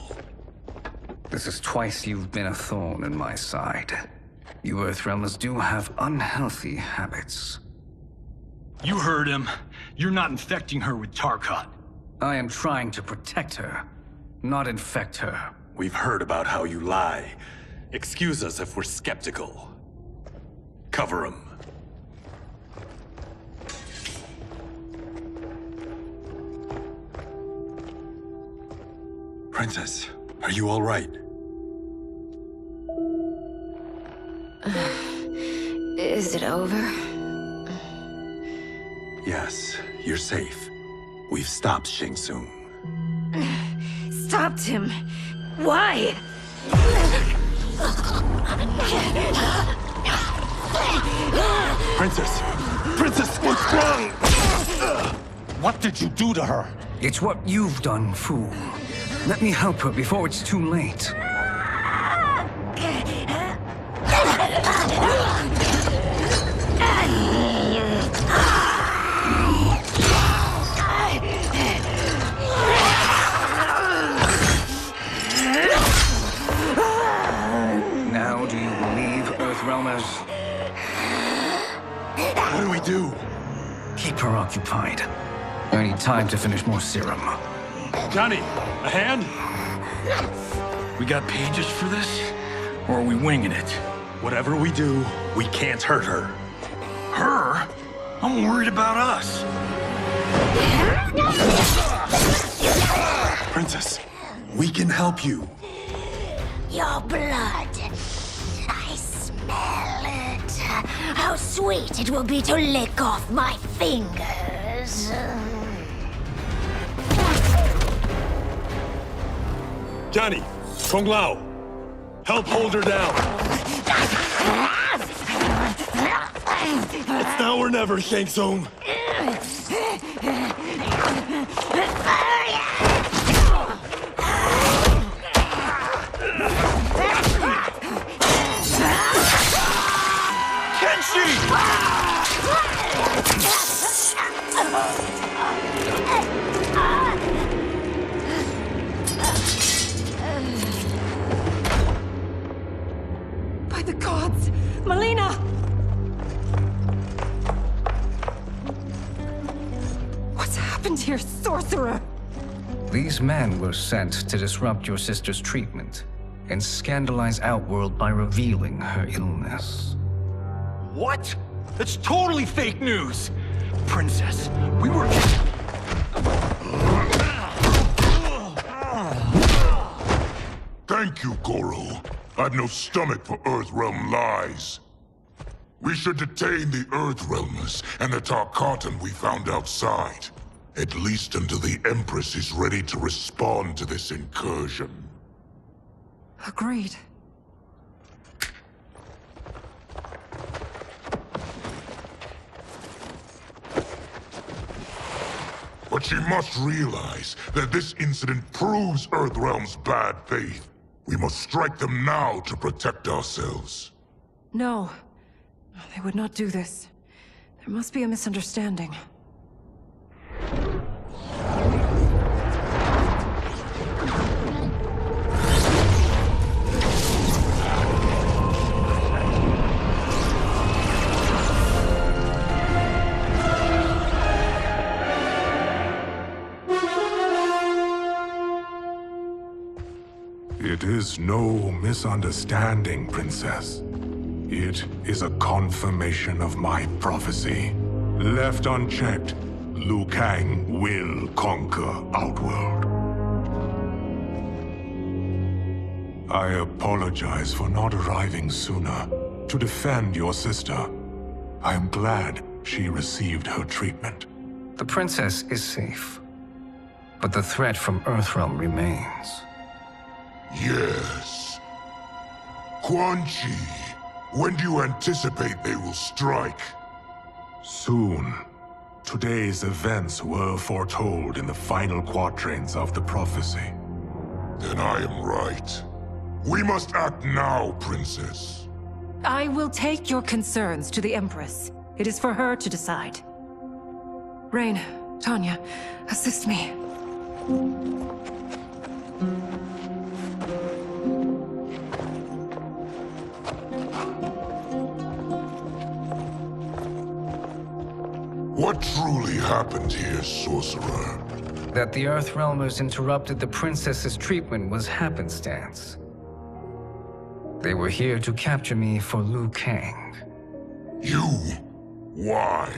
This is twice you've been a thorn in my side. You Earthrealmers do have unhealthy habits. You heard him. You're not infecting her with Tarkat. I am trying to protect her, not infect her. We've heard about how you lie. Excuse us if we're skeptical. Cover him. Princess, are you all right? Is it over? Yes, you're safe. We've stopped Shang Tsung. Stopped him? Why? Princess! Princess, what's wrong? What did you do to her? It's what you've done, fool. Let me help her before it's too late. Now do you believe, Earthrealmers? What do we do? Keep her occupied. I need time to finish more serum. Johnny, a hand? We got pages for this? Or are we winging it? Whatever we do, we can't hurt her. Her? I'm worried about us. Princess, we can help you. Your blood. I smell it. How sweet it will be to lick off my fingers. Johnny, Kung Lao, help hold her down. It's now or never, Shang Tsung. By the gods! Melina! What's happened here, sorcerer? These men were sent to disrupt your sister's treatment and scandalize Outworld by revealing her illness. What? That's totally fake news! Princess, we were... Thank you, Goro. I've no stomach for Earthrealm lies. We should detain the Earthrealmers and the Tarkatan we found outside. At least until the Empress is ready to respond to this incursion. Agreed. But she must realize that this incident proves Earthrealm's bad faith. We must strike them now to protect ourselves. No. They would not do this. There must be a misunderstanding. It is no misunderstanding, Princess. It is a confirmation of my prophecy. Left unchecked, Liu Kang will conquer Outworld. I apologize for not arriving sooner to defend your sister. I am glad she received her treatment. The princess is safe, but the threat from Earthrealm remains. Yes. Quan Chi, when do you anticipate they will strike? Soon. Today's events were foretold in the final quatrains of the prophecy. Then I am right. We must act now, Princess. I will take your concerns to the Empress. It is for her to decide. Rain, Tanya, assist me. What truly happened here, Sorcerer? That the Earthrealmers interrupted the princess's treatment was happenstance. They were here to capture me for Liu Kang. You? Why?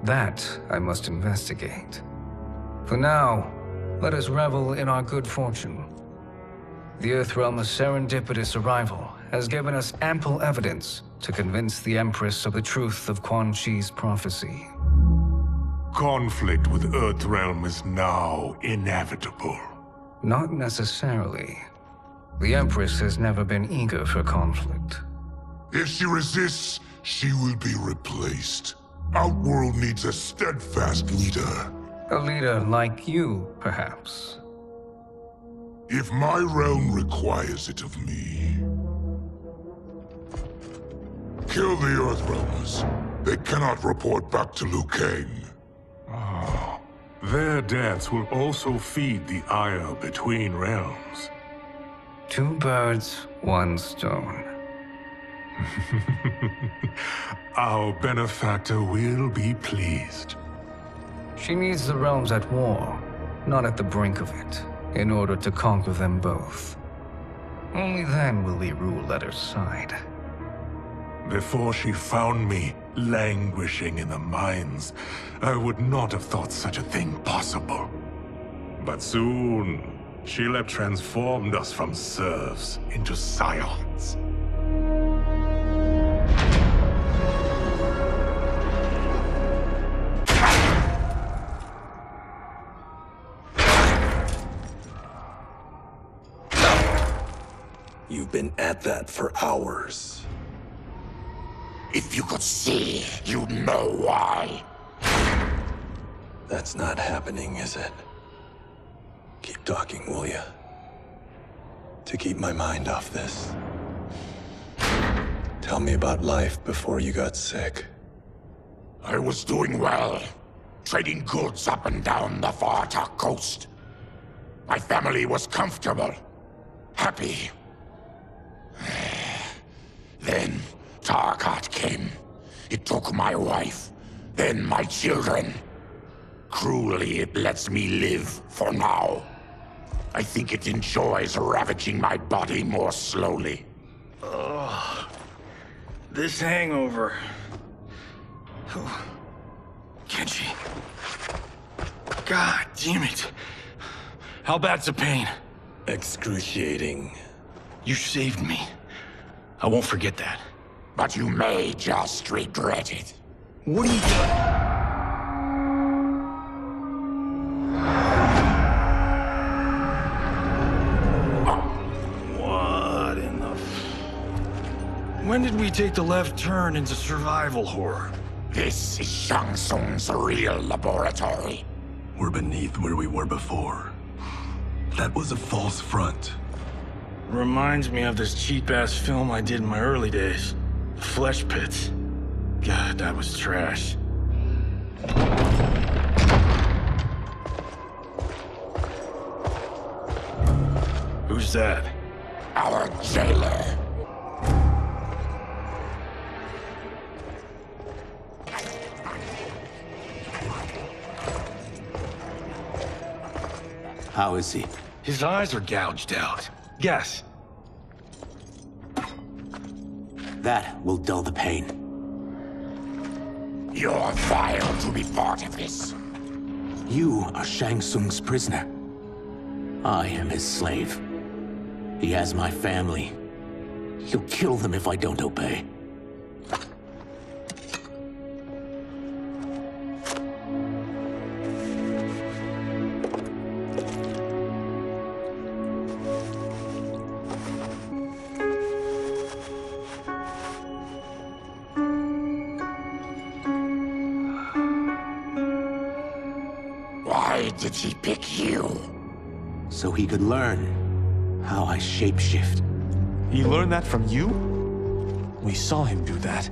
That I must investigate. For now, let us revel in our good fortune. The Earthrealm's serendipitous arrival has given us ample evidence to convince the Empress of the truth of Quan Chi's prophecy. Conflict with Earthrealm is now inevitable. Not necessarily. The Empress has never been eager for conflict. If she resists, she will be replaced. Outworld needs a steadfast leader. A leader like you, perhaps. If my realm requires it of me. Kill the Earthrealmers. They cannot report back to Liu Kang. Their deaths will also feed the ire between realms. 2 birds, 1 stone. Our benefactor will be pleased. She needs the realms at war, not at the brink of it, in order to conquer them both. Only then will we rule at her side. Before she found me languishing in the mines, I would not have thought such a thing possible. But soon, she'll have transformed us from serfs into scions. You've been at that for hours. If you could see, you'd know why. That's not happening, is it? Keep talking, will ya? To keep my mind off this. Tell me about life before you got sick. I was doing well, trading goods up and down the Varta coast. My family was comfortable, happy. Then Tarkat came. It took my wife, then my children. Cruelly, it lets me live for now. I think it enjoys ravaging my body more slowly. Ugh. This hangover. Kenji. God damn it. How bad's the pain? Excruciating. You saved me. I won't forget that. But you may just regret it. What are you doing? What in the... When did we take the left turn into survival horror? This is Shang Tsung's real laboratory. We're beneath where we were before. That was a false front. Reminds me of this cheap-ass film I did in my early days. Flesh Pits. God, that was trash. Who's that? Our jailer. How is he? His eyes are gouged out. Guess. That will dull the pain. You're vile to be part of this. You are Shang Tsung's prisoner. I am his slave. He has my family. He'll kill them if I don't obey. Why did he pick you? So he could learn how I shapeshift. He learned that from you? We saw him do that.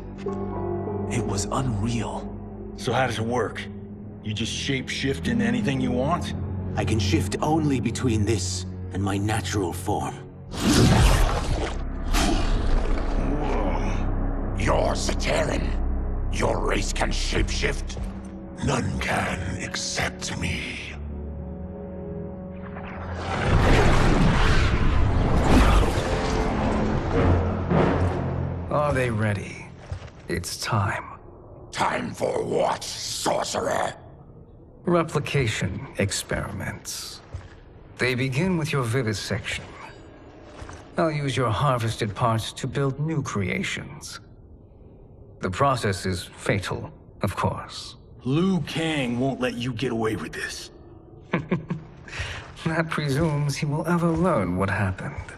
It was unreal. So how does it work? You just shape-shift into anything you want? I can shift only between this and my natural form. You're Zaterran. Your race can shapeshift. None can except me. Are they ready? It's time. Time for what, sorcerer? Replication experiments. They begin with your vivisection. I'll use your harvested parts to build new creations. The process is fatal, of course. Liu Kang won't let you get away with this. That presumes he will ever learn what happened.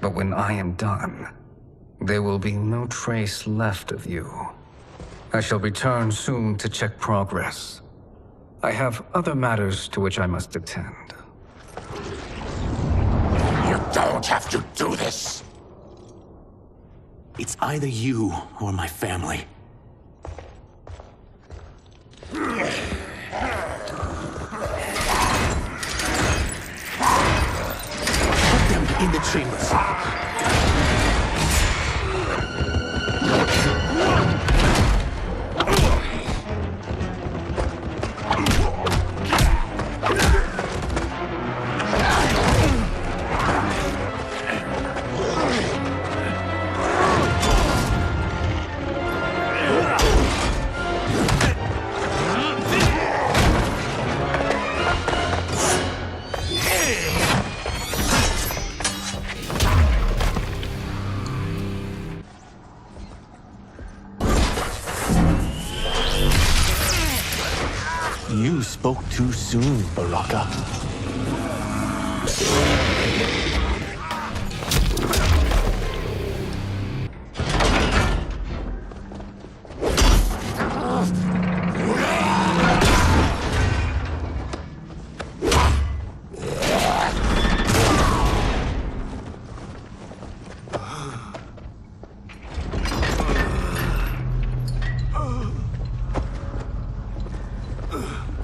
But when I am done, there will be no trace left of you. I shall return soon to check progress. I have other matters to which I must attend. You don't have to do this. It's either you or my family. Put them in the chambers. You spoke too soon, Baraka.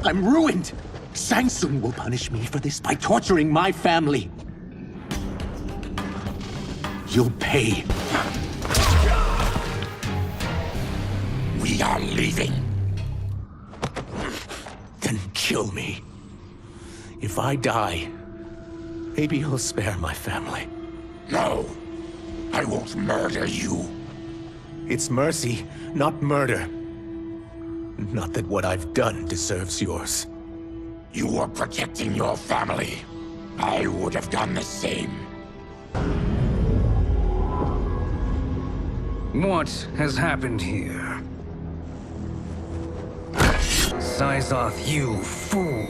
I'm ruined! Shang Tsung will punish me for this by torturing my family. You'll pay. We are leaving. Then kill me. If I die, maybe you'll spare my family. No, I won't murder you. It's mercy, not murder. Not that what I've done deserves yours. You were protecting your family. I would have done the same. What has happened here? Syzoth, you fool!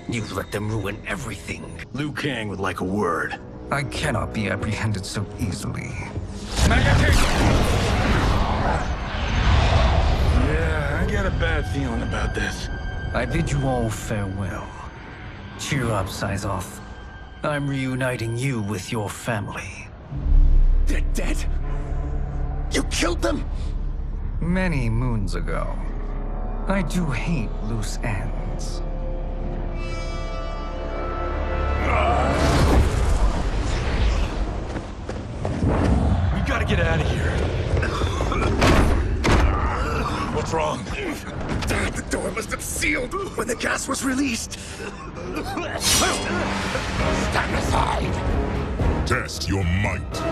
You've let them ruin everything. Liu Kang would like a word. I cannot be apprehended so easily. Yeah, I got a bad feeling about this. I bid you all farewell. Cheer up, Syzoth. I'm reuniting you with your family. They're dead? You killed them? Many moons ago. I do hate loose ends. We gotta get out of here. What's wrong? The door must have sealed when the gas was released. Stand aside. Test your might.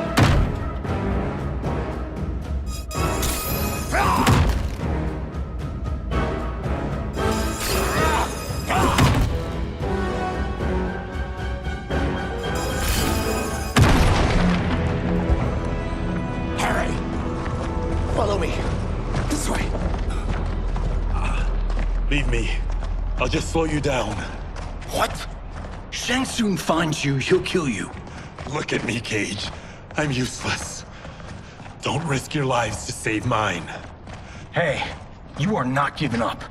I'll just slow you down. What? Shang Tsung finds you, he'll kill you. Look at me, Cage. I'm useless. Don't risk your lives to save mine. Hey, you are not giving up.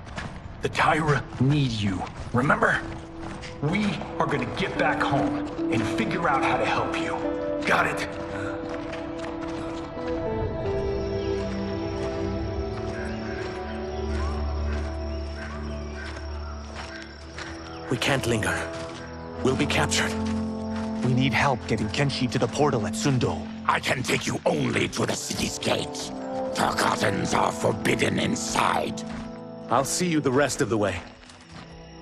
The Tyra need you, remember? We are gonna get back home and figure out how to help you. Got it? We can't linger. We'll be captured. We need help getting Kenshi to the portal at Sundo. I can take you only to the city's gate. Tarkatans are forbidden inside. I'll see you the rest of the way.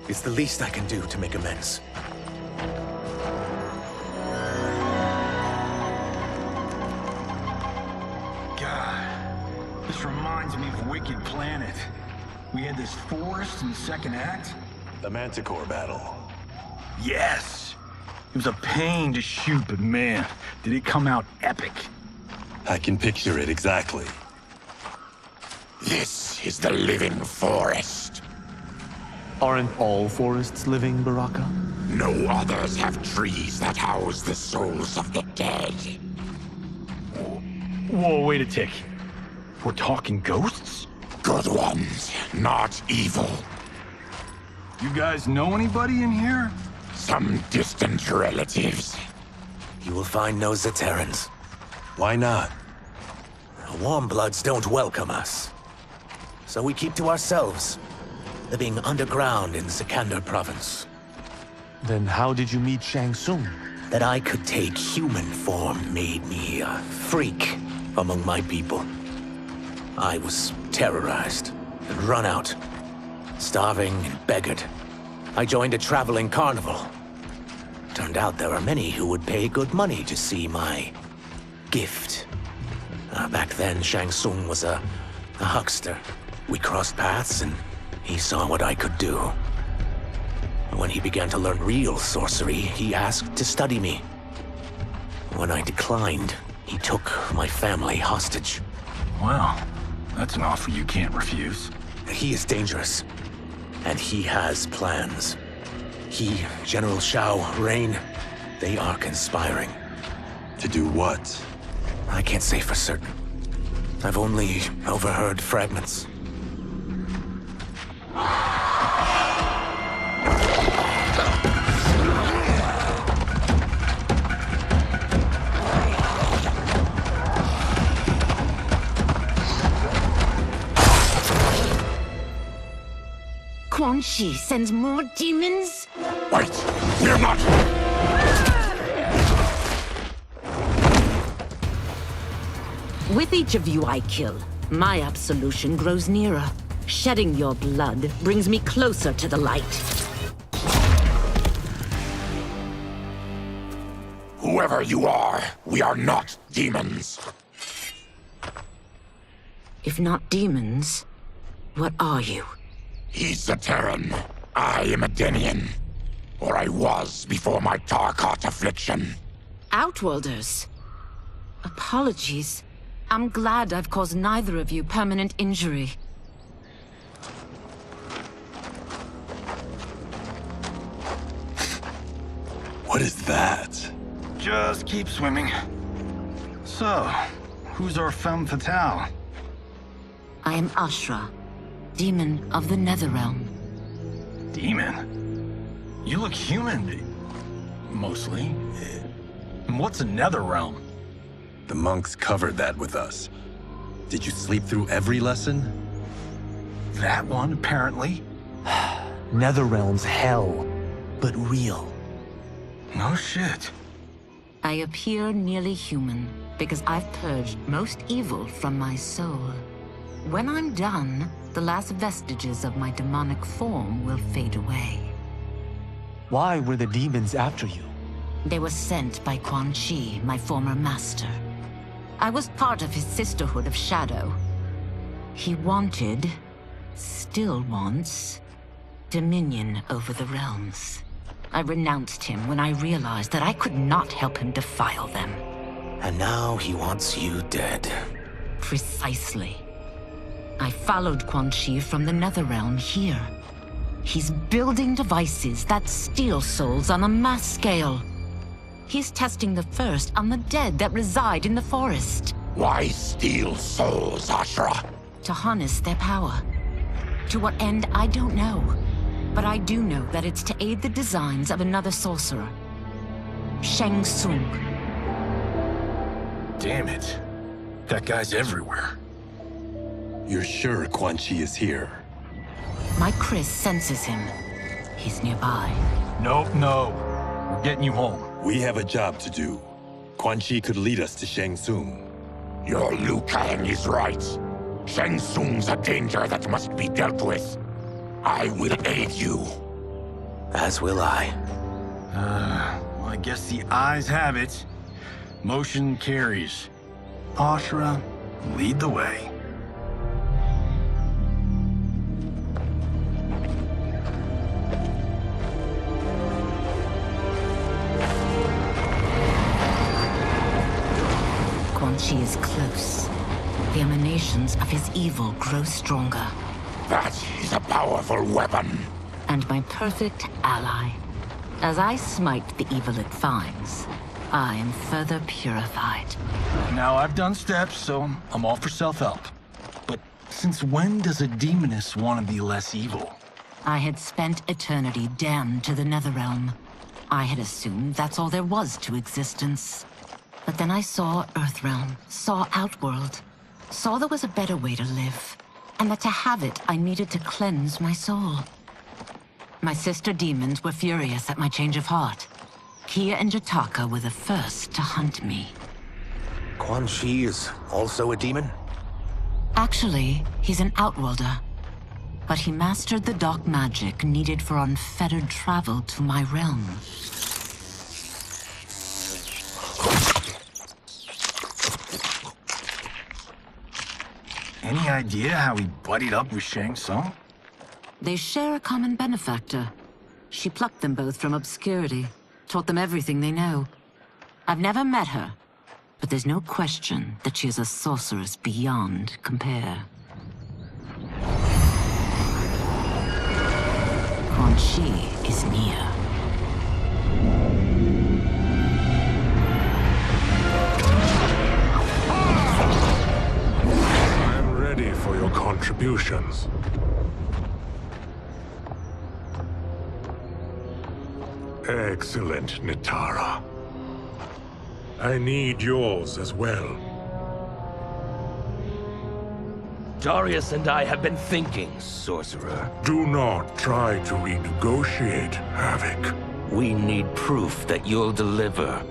It's the least I can do to make amends. God, this reminds me of Wicked Planet. We had this forest in the second act. The Manticore battle. Yes! It was a pain to shoot, but man, did it come out epic. I can picture it exactly. This is the living forest. Aren't all forests living, Baraka? No others have trees that house the souls of the dead. Whoa, wait a tick. We're talking ghosts? Good ones, not evil. You guys know anybody in here? Some distant relatives. You will find no Zaterrans. Why not? Warmbloods don't welcome us. So we keep to ourselves, living underground in Sikander province. Then how did you meet Shang Tsung? That I could take human form made me a freak among my people. I was terrorized and run out, starving and beggared. I joined a traveling carnival. Turned out there are many who would pay good money to see my gift. Back then, Shang Tsung was a huckster. We crossed paths and he saw what I could do. When he began to learn real sorcery, he asked to study me. When I declined, he took my family hostage. Wow, that's an offer you can't refuse. He is dangerous, and he has plans. He, General Shao, Rain, they are conspiring. To do what? I can't say for certain. I've only overheard fragments. Quan Chi sends more demons? Wait! We're not... With each of you I kill, my absolution grows nearer. Shedding your blood brings me closer to the light. Whoever you are, we are not demons. If not demons, what are you? He's a Terran. I am a Denian. Or I was before my Tarkat affliction. Outworlders. Apologies. I'm glad I've caused neither of you permanent injury. What is that? Just keep swimming. So, who's our femme fatale? I am Ashra, demon of the Netherrealm. Demon? You look human, mostly. And what's a Netherrealm? The monks covered that with us. Did you sleep through every lesson? That one, apparently. Netherrealm's hell, but real. No shit. I appear nearly human because I've purged most evil from my soul. When I'm done, the last vestiges of my demonic form will fade away. Why were the demons after you? They were sent by Quan Chi, my former master. I was part of his Sisterhood of Shadow. He wanted, still wants, dominion over the realms. I renounced him when I realized that I could not help him defile them. And now he wants you dead. Precisely. I followed Quan Chi from the Netherrealm here. He's building devices that steal souls on a mass scale. He's testing the first on the dead that reside in the forest. Why steal souls, Ashra? To harness their power. To what end, I don't know. But I do know that it's to aid the designs of another sorcerer. Shang Tsung. Damn it. That guy's everywhere. You're sure Quan Chi is here? My Chris senses him. He's nearby. No. We're getting you home. We have a job to do. Quan Chi could lead us to Shang Tsung. Your Liu Kang is right. Shang Tsung's a danger that must be dealt with. I will aid you. As will I. Well, I guess the eyes have it. Motion carries. Ashra, lead the way. Quan Chi is close. The emanations of his evil grow stronger. That is a powerful weapon. And my perfect ally. As I smite the evil it finds, I am further purified. Now, I've done steps, so I'm all for self-help. But since when does a demoness want to be less evil? I had spent eternity damned to the Netherrealm. I had assumed that's all there was to existence. But then I saw Earthrealm, saw Outworld, saw there was a better way to live, and that to have it, I needed to cleanse my soul. My sister demons were furious at my change of heart. Kia and Jataka were the first to hunt me. Quan Chi is also a demon? Actually, he's an Outworlder. But he mastered the dark magic needed for unfettered travel to my realm. Any idea how he buddied up with Shang Tsung? They share a common benefactor. She plucked them both from obscurity, taught them everything they know. I've never met her, but there's no question that she is a sorceress beyond compare. Quan Chi is near. I'm ready for your contributions. Excellent, Nitara. I need yours as well. Darius and I have been thinking, Sorcerer. Do not try to renegotiate, Havoc. We need proof that you'll deliver.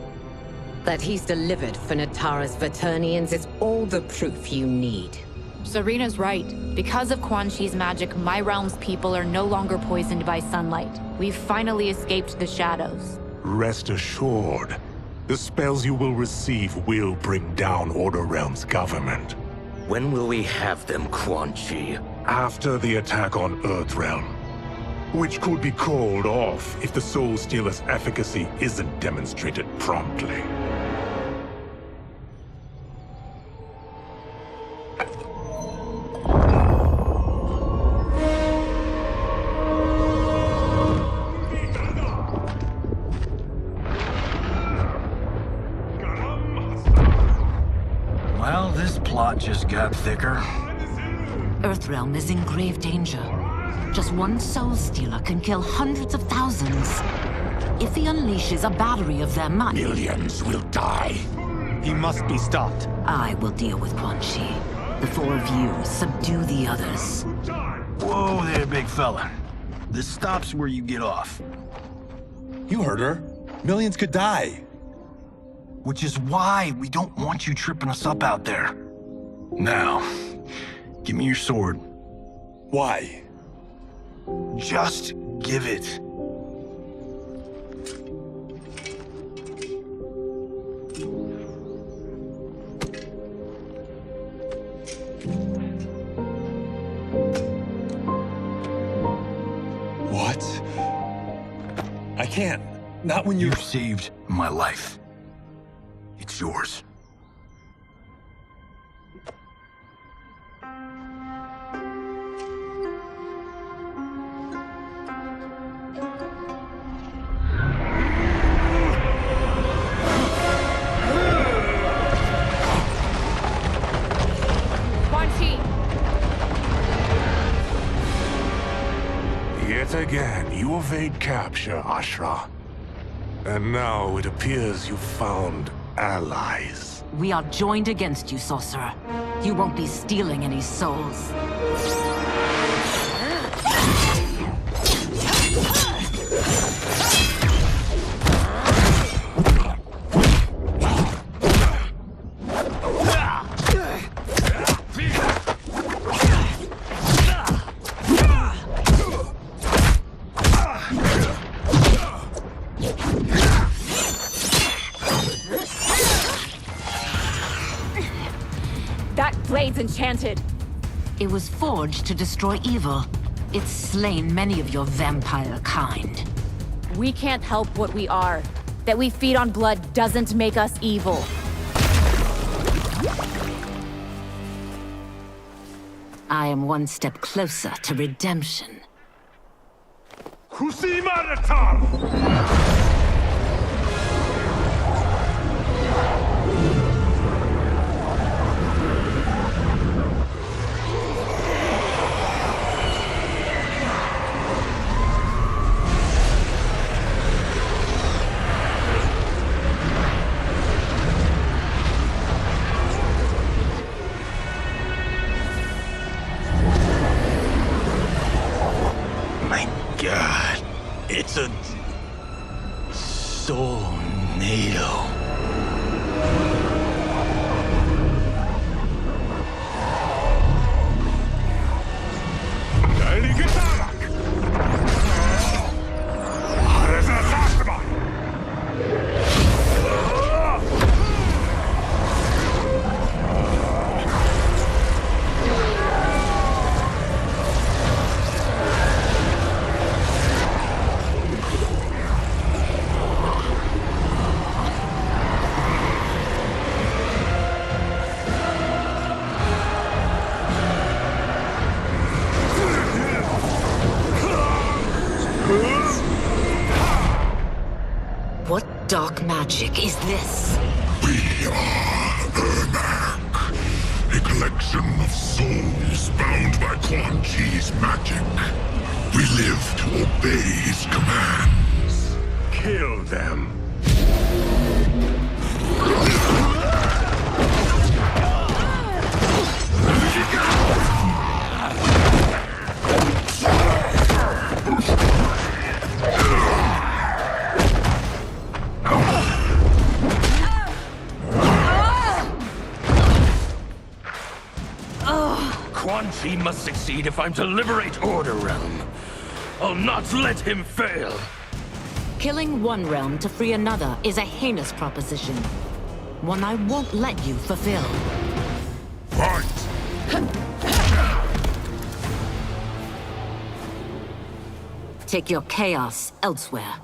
That he's delivered for Natara's Vaternians is all the proof you need. Serena's right. Because of Quan Chi's magic, my realm's people are no longer poisoned by sunlight. We've finally escaped the shadows. Rest assured, the spells you will receive will bring down Order Realm's government. When will we have them, Quan Chi? After the attack on Earthrealm, which could be called off if the Soul Stealer's efficacy isn't demonstrated promptly. Well, this plot just got thicker. Earthrealm is in grave danger. Just one Soul Stealer can kill hundreds of thousands. If he unleashes a battery of them, Millions will die. He must be stopped. I will deal with Quan Chi. The four of you subdue the others. Whoa there, big fella. This stops where you get off. You heard her. Millions could die. Which is why we don't want you tripping us up out there. Now, give me your sword. Why? Just give it. What? I can't. Not when You've saved my life. It's yours. evade capture, Ashra. And now it appears you've found allies. We are joined against you, Sorcerer. You won't be stealing any souls. Blade's enchanted. It was forged to destroy evil. It's slain many of your vampire kind. We can't help what we are. That we feed on blood doesn't make us evil. I am one step closer to redemption. God, it's a soul-nado. What dark magic is this? We are Ernak, a collection of souls bound by Quan Chi's magic. We live to obey his commands. Kill them. Quan Chi must succeed if I'm to liberate Order Realm. I'll not let him fail. Killing one realm to free another is a heinous proposition. One I won't let you fulfill. Fight! Take your chaos elsewhere.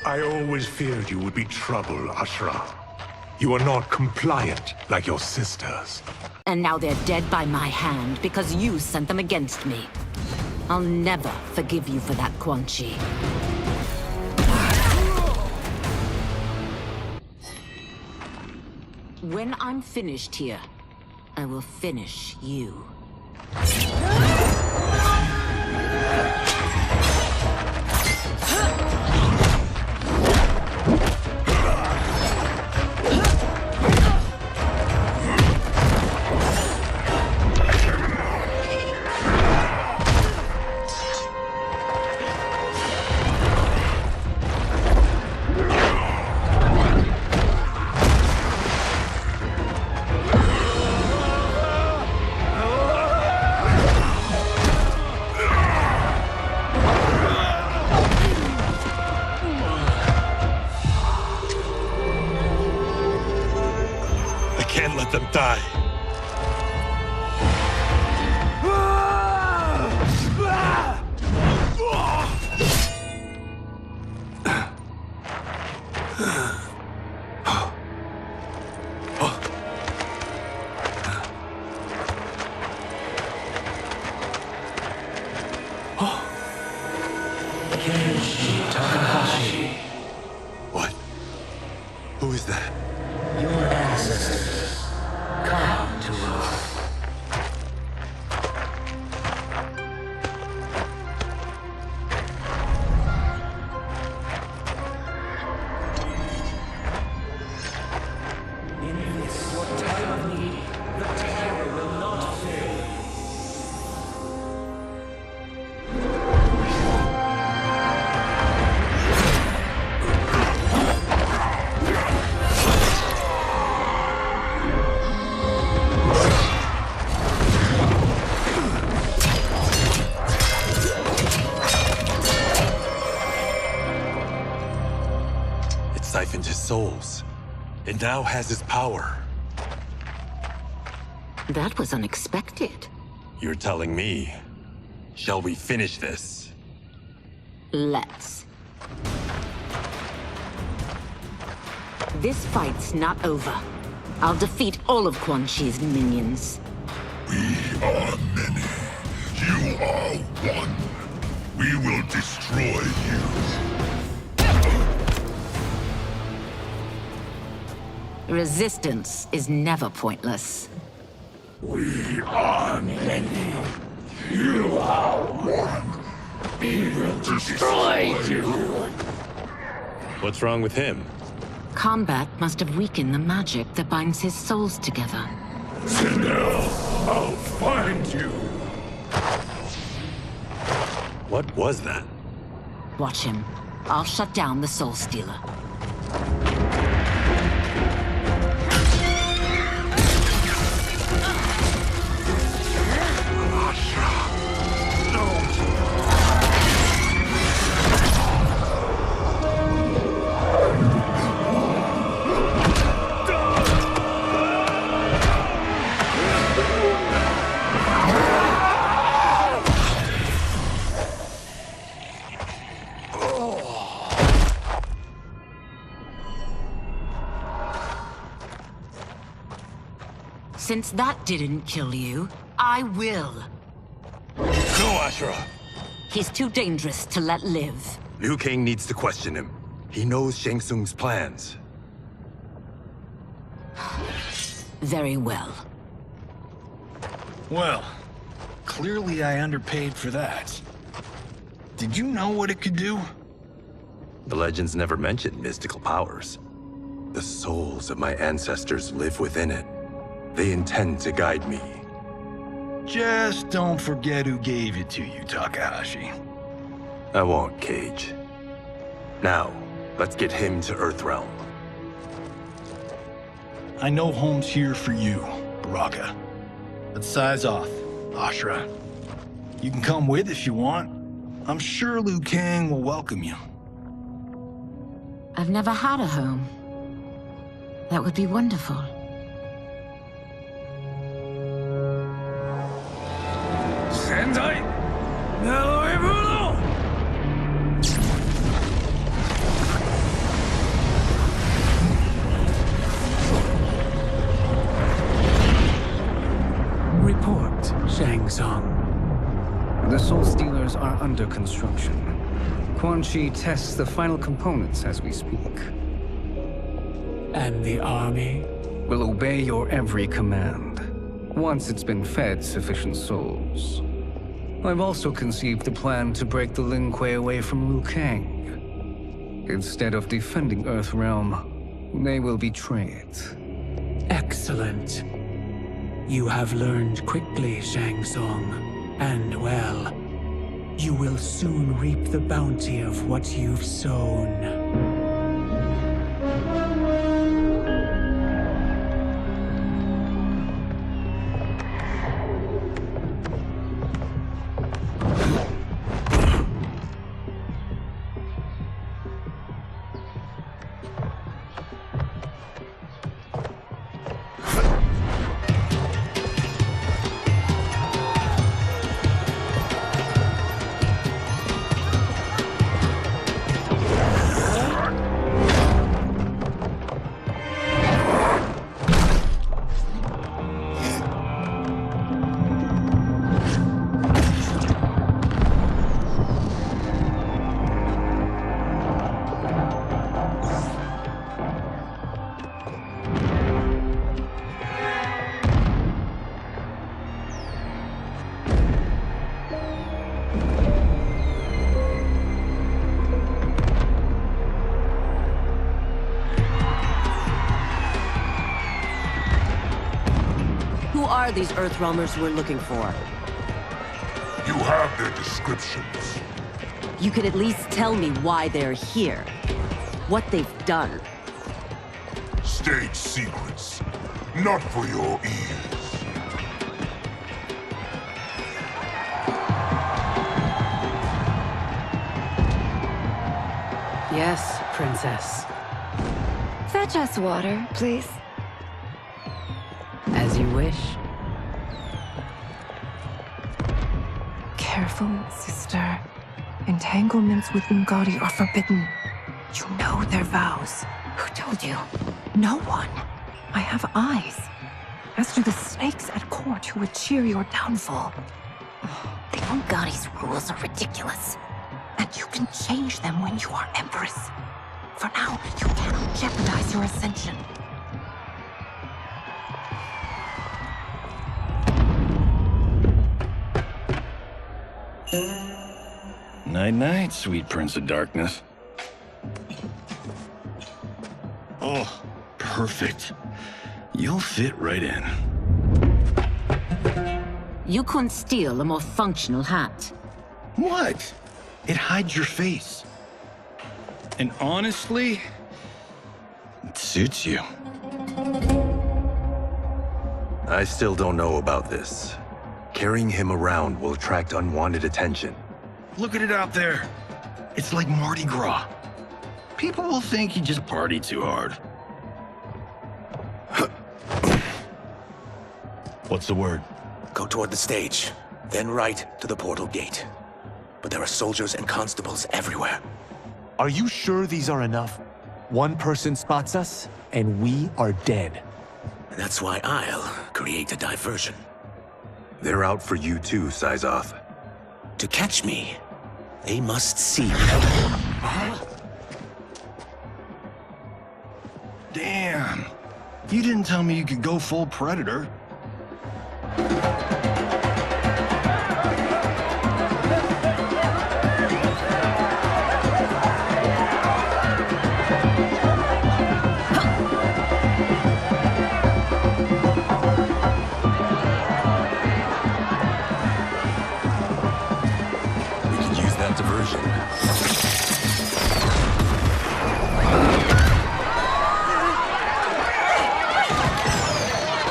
I always feared you would be trouble, Ashra. You are not compliant like your sisters. And now they're dead by my hand because you sent them against me. I'll never forgive you for that, Quan Chi. When I'm finished here, I will finish you. Can't let them die. What? Who is that? Your ancestors. Come to us. siphoned his souls. It now has his power. That was unexpected. You're telling me. Shall we finish this? Let's. This fight's not over. I'll defeat all of Quan Chi's minions. We are many. You are one. We will destroy you. Resistance is never pointless. We are many. You are one. We will destroy you. What's wrong with him? Combat must have weakened the magic that binds his souls together. Now, I'll find you. What was that? Watch him. I'll shut down the Soul Stealer. Since that didn't kill you, I will. No, Ashura! He's too dangerous to let live. Liu Kang needs to question him. He knows Shang Tsung's plans. Very well. Well, clearly I underpaid for that. Did you know what it could do? The legends never mentioned mystical powers. The souls of my ancestors live within it. They intend to guide me. Just don't forget who gave it to you, Takahashi. I won't, Cage. Now, let's get him to Earthrealm. I know home's here for you, Baraka. Let's size off, Ashura. You can come with if you want. I'm sure Liu Kang will welcome you. I've never had a home. That would be wonderful. Sendai! Hello, Report, Shang Tsung. The Soul Stealers are under construction. Quan Chi tests the final components as we speak. And the army? Will obey your every command, once it's been fed sufficient souls. I've also conceived a plan to break the Lin Kuei away from Liu Kang. Instead of defending Earthrealm, they will betray it. Excellent. You have learned quickly, Shang Tsung, and well. You will soon reap the bounty of what you've sown. Who are these Earthrealmers we're looking for? You have their descriptions. You can at least tell me why they're here. What they've done. State secrets. Not for your ears. Yes, Princess. Fetch us water, please. As you wish. Careful, sister. Entanglements with Ungadi are forbidden. You know their vows. Who told you? No one. I have eyes. As do the snakes at court who would cheer your downfall. The Ungadi's rules are ridiculous. And you can change them when you are Empress. For now, you cannot jeopardize your ascension. Night-night, sweet Prince of Darkness. Oh, perfect. You'll fit right in. You couldn't steal a more functional hat. What? It hides your face. And honestly, it suits you. I still don't know about this. Carrying him around will attract unwanted attention. Look at it out there. It's like Mardi Gras. People will think you just party too hard. What's the word? Go toward the stage, then right to the portal gate. But there are soldiers and constables everywhere. Are you sure these are enough? One person spots us, and we are dead. And that's why I'll create a diversion. They're out for you too, Syzoth. To catch me, they must see me. Damn. You didn't tell me you could go full Predator.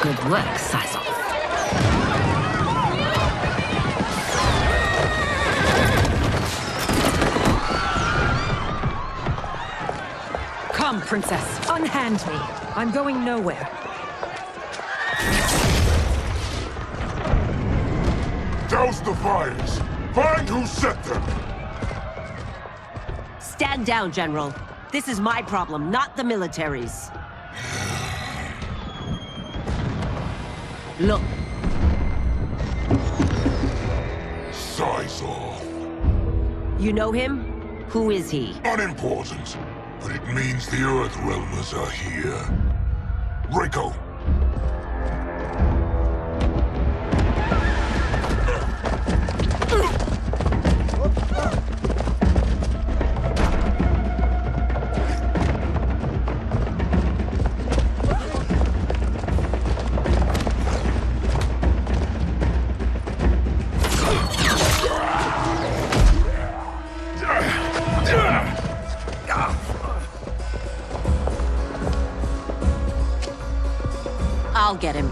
Good work, Syzoth. Come, Princess. Unhand me. I'm going nowhere. Douse the fires! Find who set them! Stand down, General. This is my problem, not the military's. Look. Syzoth. You know him? Who is he? Unimportant, but it means the Earthrealmers are here. Rico. I'll get him.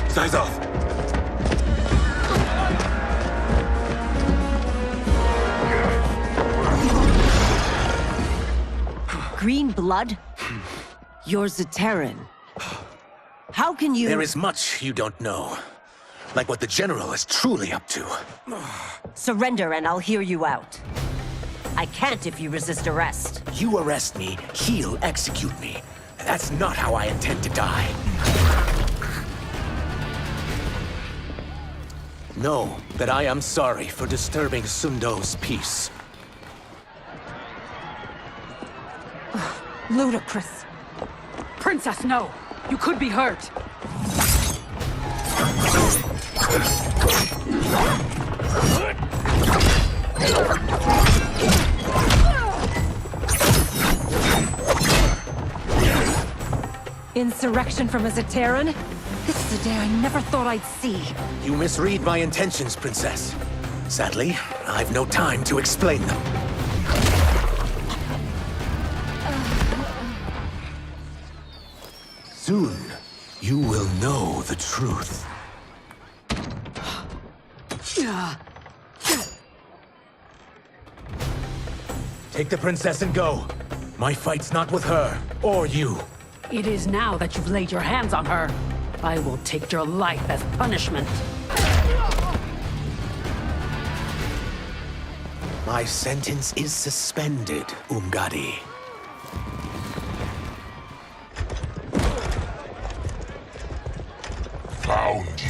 Syzoth! Green blood? You're Zaterran. How can you— There is much you don't know. Like what the General is truly up to. Surrender and I'll hear you out. I can't if you resist arrest. You arrest me, he'll execute me. That's not how I intend to die. Know that I am sorry for disturbing Sundo's peace. Ludicrous. Princess, no! You could be hurt! Insurrection from a Zaterran? This is a day I never thought I'd see. You misread my intentions, Princess. Sadly, I've no time to explain them. Soon, you will know the truth. Take the princess and go. My fight's not with her, or you. It is now that you've laid your hands on her. I will take your life as punishment. My sentence is suspended, Umgadi. Found you.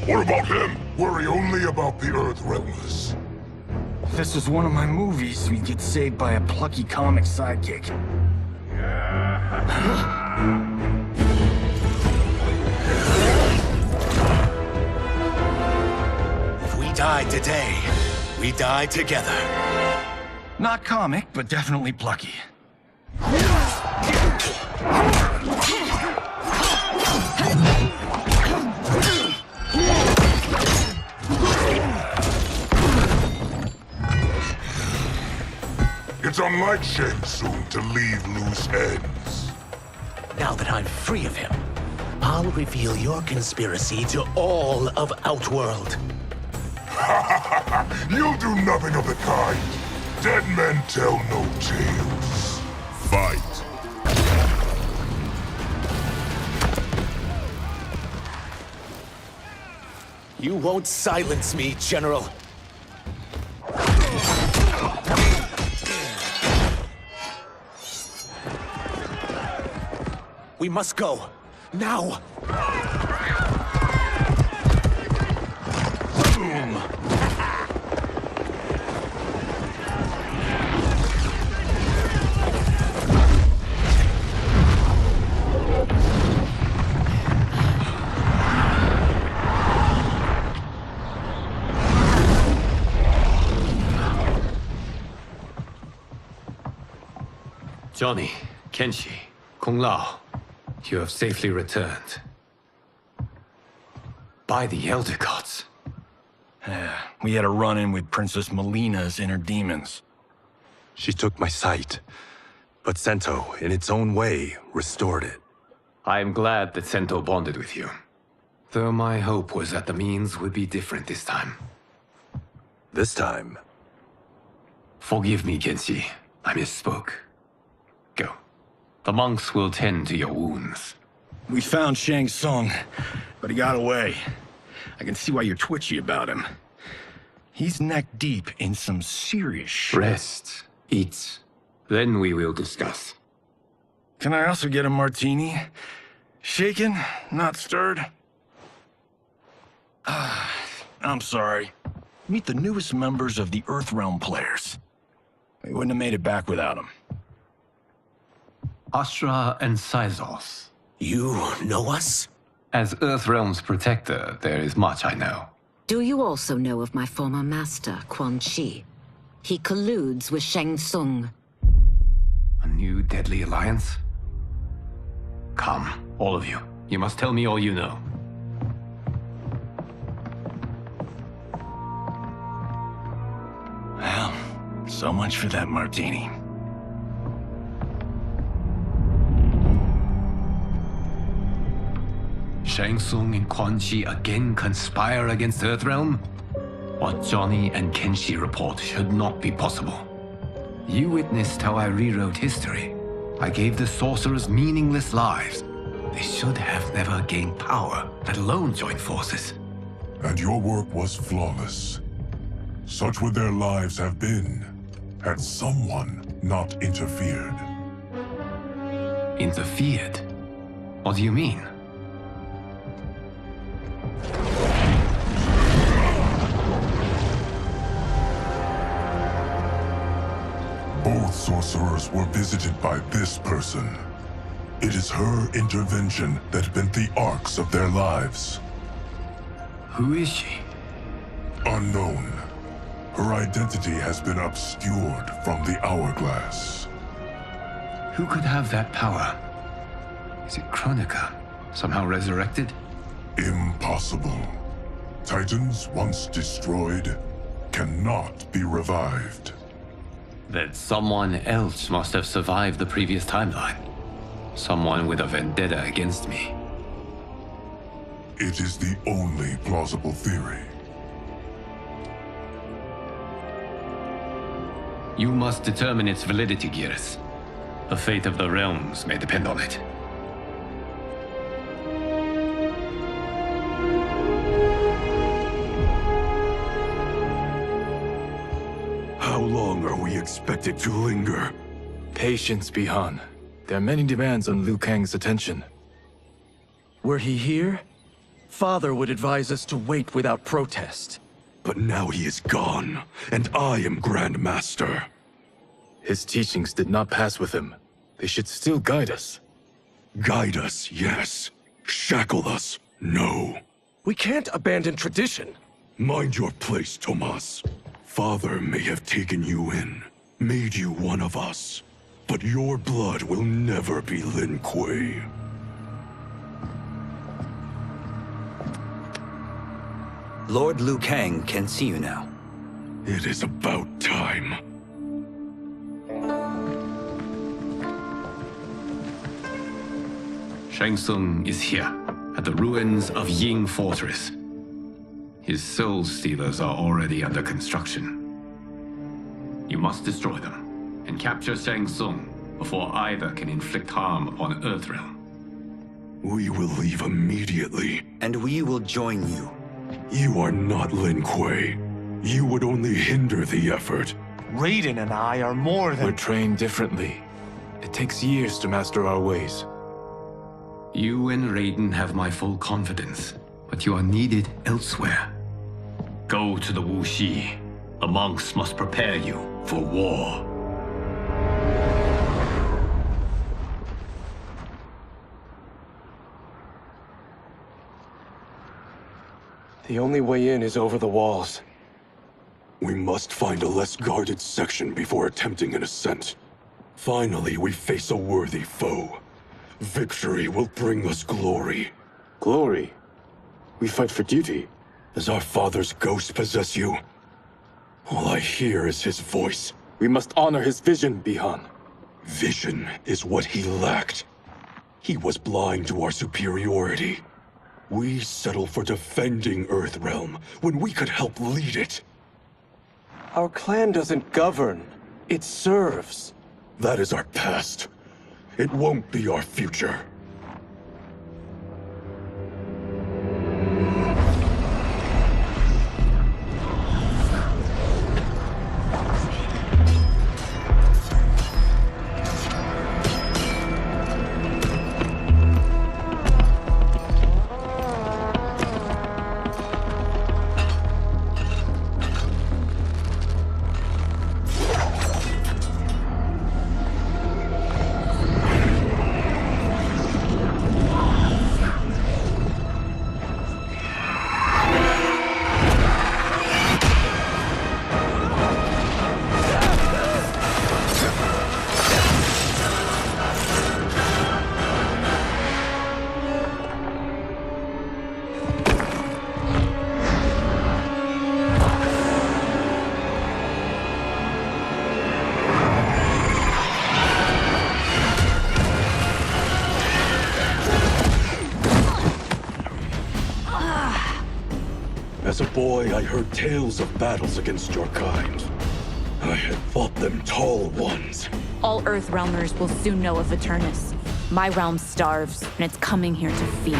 What about him? Worry only about the Earthrealmers. If this was one of my movies, we'd get saved by a plucky comic sidekick. If we die today, we die together. Not comic, but definitely plucky. It's unlike Shang Tsung to leave loose ends. Now that I'm free of him, I'll reveal your conspiracy to all of Outworld. You'll do nothing of the kind. Dead men tell no tales. Fight. You won't silence me, General. We must go. Now! Boom! Johnny, Kenshi, Kung Lao, you have safely returned. By the Elder Gods. We had a run-in with Princess Melina's inner demons. She took my sight, but Sento, in its own way, restored it. I am glad that Sento bonded with you. Though my hope was that the means would be different this time. This time? Forgive me, Kenshi. I misspoke. Go. The monks will tend to your wounds. We found Shang Tsung, but he got away. I can see why you're twitchy about him. He's neck deep in some serious shit. Rest. Eat. Then we will discuss. Can I also get a martini? Shaken, not stirred? I'm sorry. Meet the newest members of the Earthrealm players. We wouldn't have made it back without them. Astra and Sizos. You know us? As Earthrealm's protector, there is much I know. Do you also know of my former master, Quan Chi? He colludes with Shang Tsung. A new deadly alliance? Come, all of you. You must tell me all you know. Well, so much for that martini. Shang Tsung and Quan Chi again conspire against Earthrealm? What Johnny and Kenshi report should not be possible. You witnessed how I rewrote history. I gave the sorcerers meaningless lives. They should have never gained power, let alone join forces. And your work was flawless. Such would their lives have been, had someone not interfered. Interfered? What do you mean? Both sorcerers were visited by this person. It is her intervention that bent the arcs of their lives. Who is she? Unknown. Her identity has been obscured from the hourglass. Who could have that power? Is it Kronika? Somehow resurrected? Impossible. Titans once destroyed cannot be revived. Then someone else must have survived the previous timeline. Someone with a vendetta against me. It is the only plausible theory. You must determine its validity, Geras. The fate of the realms may depend on it. How long are we expected to linger? Patience, Bihan. There are many demands on Liu Kang's attention. Were he here, Father would advise us to wait without protest. But now he is gone, and I am Grand Master. His teachings did not pass with him. They should still guide us. Guide us, yes. Shackle us, no. We can't abandon tradition. Mind your place, Tomas. Father may have taken you in, made you one of us. But your blood will never be Lin Kuei. Lord Liu Kang can see you now. It is about time. Shang Tsung is here, at the ruins of Ying Fortress. His soul stealers are already under construction. You must destroy them, and capture Shang Tsung before either can inflict harm upon Earthrealm. We will leave immediately. And we will join you. You are not Lin Kuei. You would only hinder the effort. Raiden and I are more than... We're trained differently. It takes years to master our ways. You and Raiden have my full confidence, but you are needed elsewhere. Go to the Wuxi. The monks must prepare you for war. The only way in is over the walls. We must find a less guarded section before attempting an ascent. Finally, we face a worthy foe. Victory will bring us glory. Glory? We fight for duty. Does our father's ghost possess you? All I hear is his voice. We must honor his vision, Bihan. Vision is what he lacked. He was blind to our superiority. We settle for defending Earthrealm when we could help lead it. Our clan doesn't govern. It serves. That is our past. It won't be our future. As a boy, I heard tales of battles against your kind. I had fought them tall ones. All Earthrealmers will soon know of Eternus. My realm starves, and it's coming here to feed.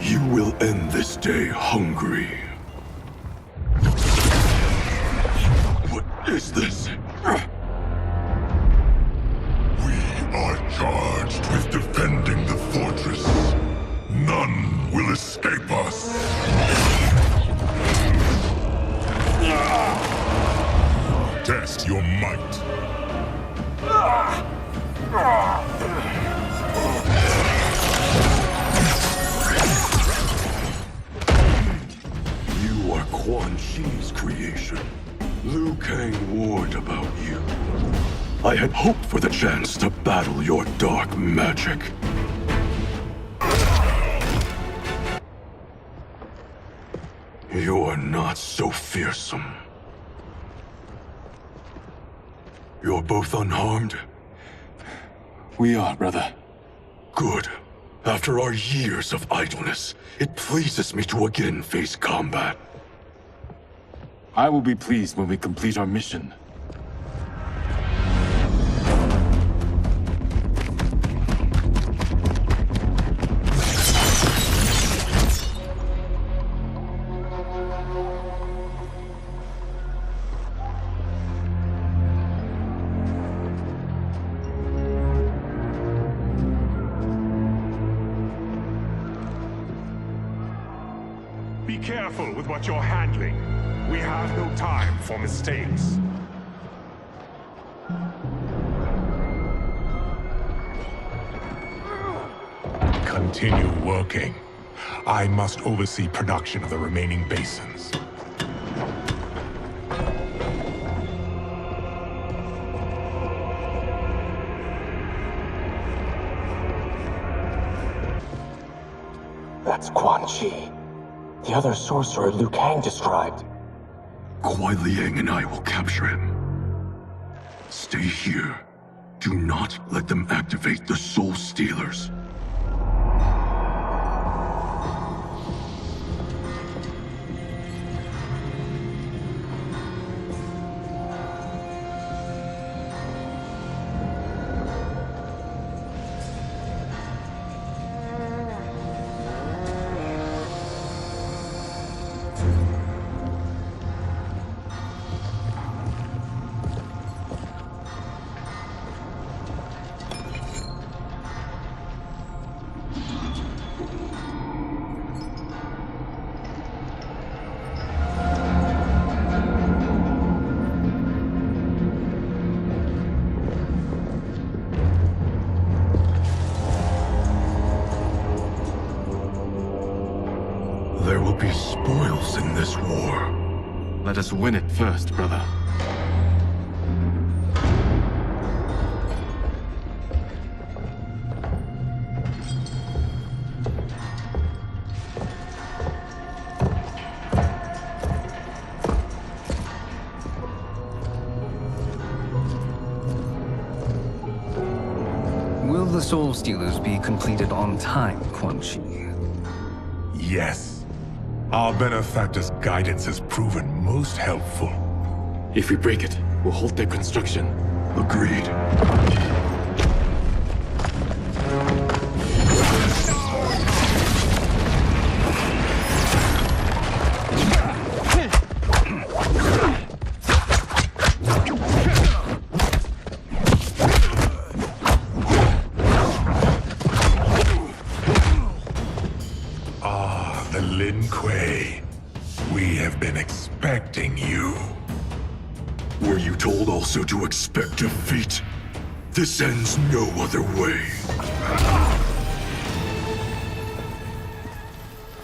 You will end this day hungry. What is this? We are charged with defending the fortress. None will escape us. Test your might. Shi's creation. Liu Kang warned about you. I had hoped for the chance to battle your dark magic. You're not so fearsome. You're both unharmed? We are, brother. Good. After our years of idleness, it pleases me to again face combat. I will be pleased when we complete our mission. Be careful with what you're handling. We have no time for mistakes. Continue working. I must oversee production of the remaining basins. That's Quan Chi. The other sorcerer Liu Kang described. Kuai Liang and I will capture him. Stay here. Do not let them activate the Soul Stealers. There will be spoils in this war. Let us win it first, brother. Will the Soul Stealers be completed on time, Quan Chi? Yes. Our benefactor's guidance has proven most helpful. If we break it, we'll halt their construction. Agreed. Lin Kuei, we have been expecting you. Were you told also to expect defeat? This ends no other way.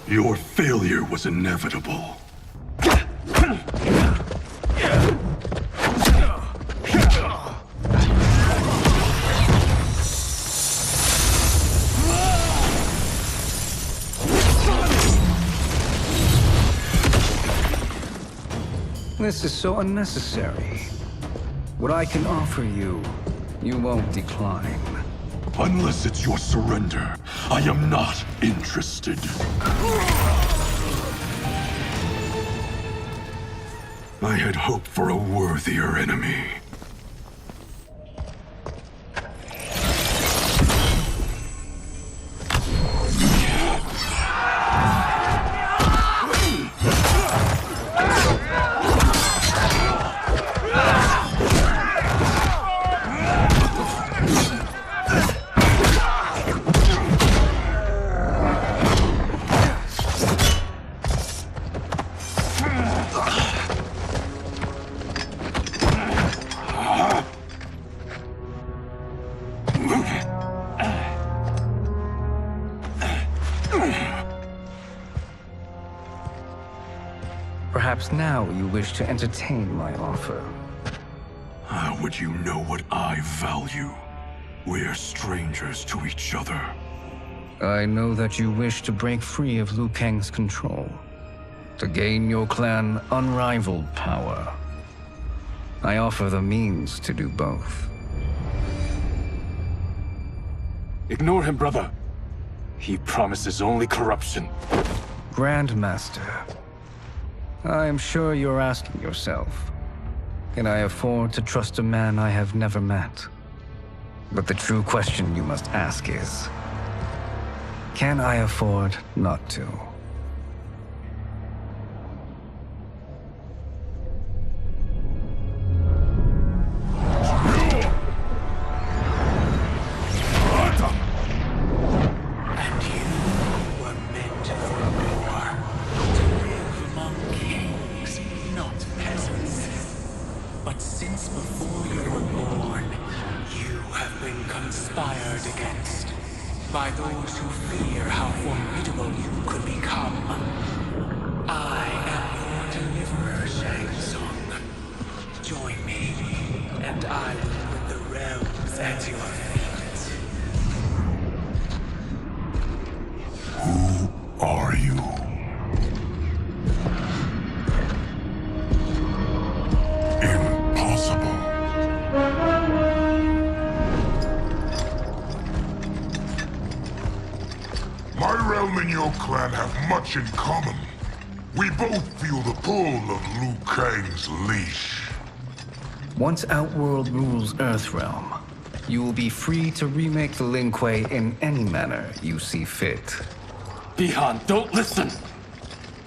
Your failure was inevitable. This is so unnecessary. What I can offer you, you won't decline. Unless it's your surrender, I am not interested. I had hoped for a worthier enemy. perhaps now you wish to entertain my offer. How would you know what I value? We're strangers to each other. I know that you wish to break free of Liu Kang's control, to gain your clan unrivaled power. I offer the means to do both. Ignore him, brother. He promises only corruption. Grandmaster, I am sure you're asking yourself, can I afford to trust a man I have never met? But the true question you must ask is, can I afford not to? By those who fear how formidable you could become. I am your deliverer, Shang Tsung. Join me, and I will put the realms at your feet. Who are you? Impossible. My realm and your clan have much in common. We both feel the pull of Liu Kang's leash. Once Outworld rules Earthrealm, you will be free to remake the Lin Kuei in any manner you see fit. Bihan, don't listen!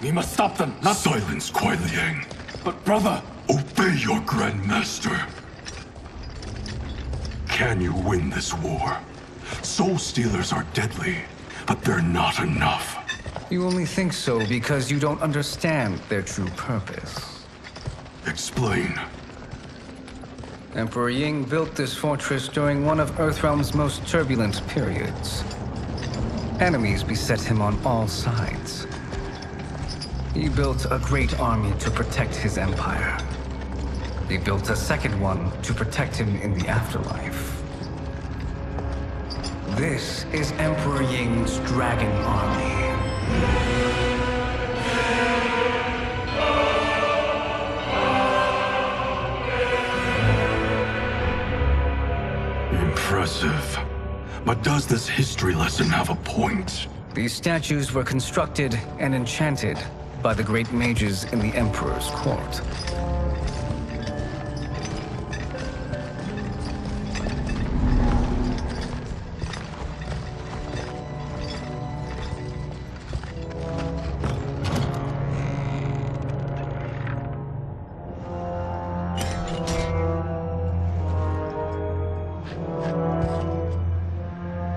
We must stop them, not— Silence, Kuai Liang. But brother— Obey your Grandmaster. Can you win this war? Soul Stealers are deadly, but they're not enough. You only think so because you don't understand their true purpose. Explain. Emperor Ying built this fortress during one of Earthrealm's most turbulent periods. Enemies beset him on all sides. He built a great army to protect his empire. He built a second one to protect him in the afterlife. This is Emperor Ying's Dragon Army. Impressive. But does this history lesson have a point? These statues were constructed and enchanted by the great mages in the Emperor's court.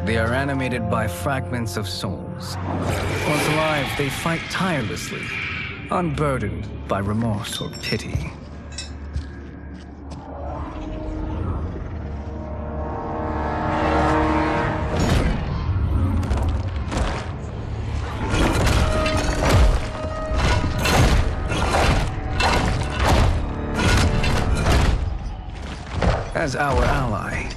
They are animated by fragments of souls. Once alive, they fight tirelessly, unburdened by remorse or pity. As our ally,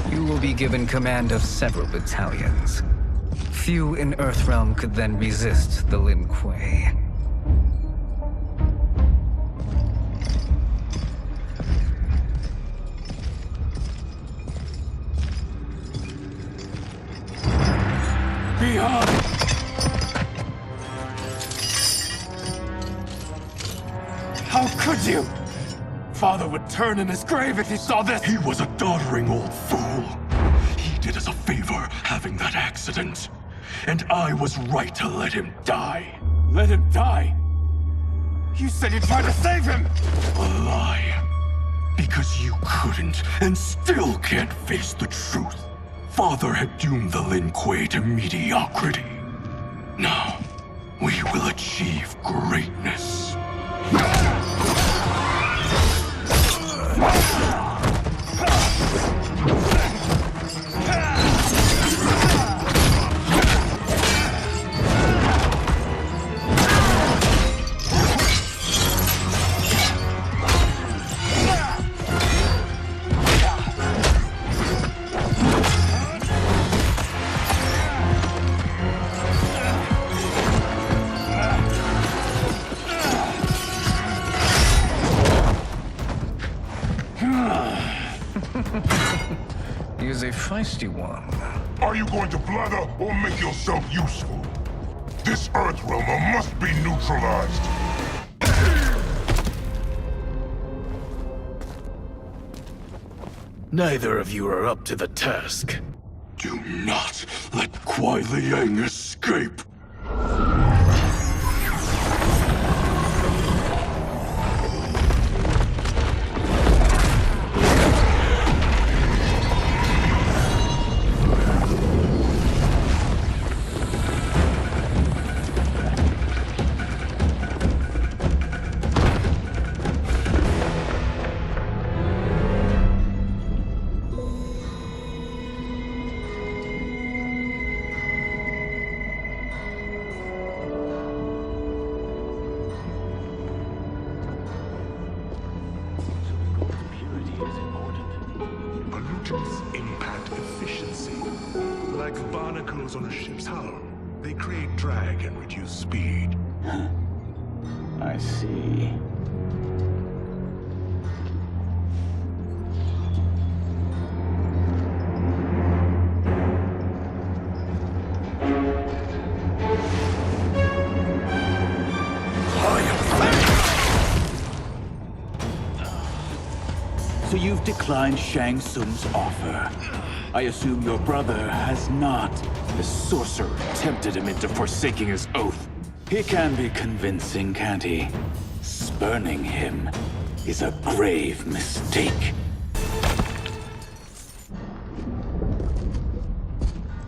you will be given command of several battalions. Few in Earthrealm could then resist the Lin Kuei. Behind! How could you? Father would turn in his grave if he saw this! He was a doddering old fool. He did us a favor having that accident. And I was right to let him die. Let him die? You said you tried to save him! A lie. Because you couldn't and still can't face the truth. Father had doomed the Lin Kuei to mediocrity. Now, we will achieve greatness. feisty one. Are you going to blather or make yourself useful? This Earthrealmer must be neutralized. Neither of you are up to the task. Do not let Kuai Liang escape! Pollutants impact efficiency. Like barnacles on a ship's hull. They create drag and reduce speed. I see. So you've declined Shang Tsung's offer. I assume your brother has not. The sorcerer tempted him into forsaking his oath. He can be convincing, can't he? Spurning him is a grave mistake.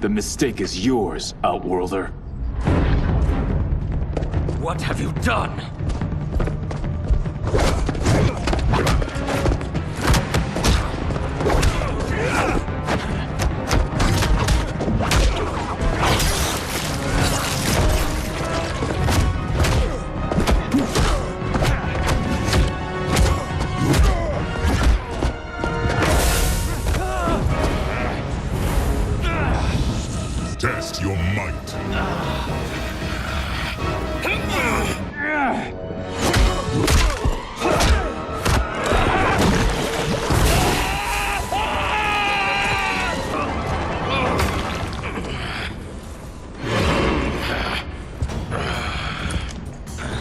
The mistake is yours, Outworlder. What have you done? Test your might.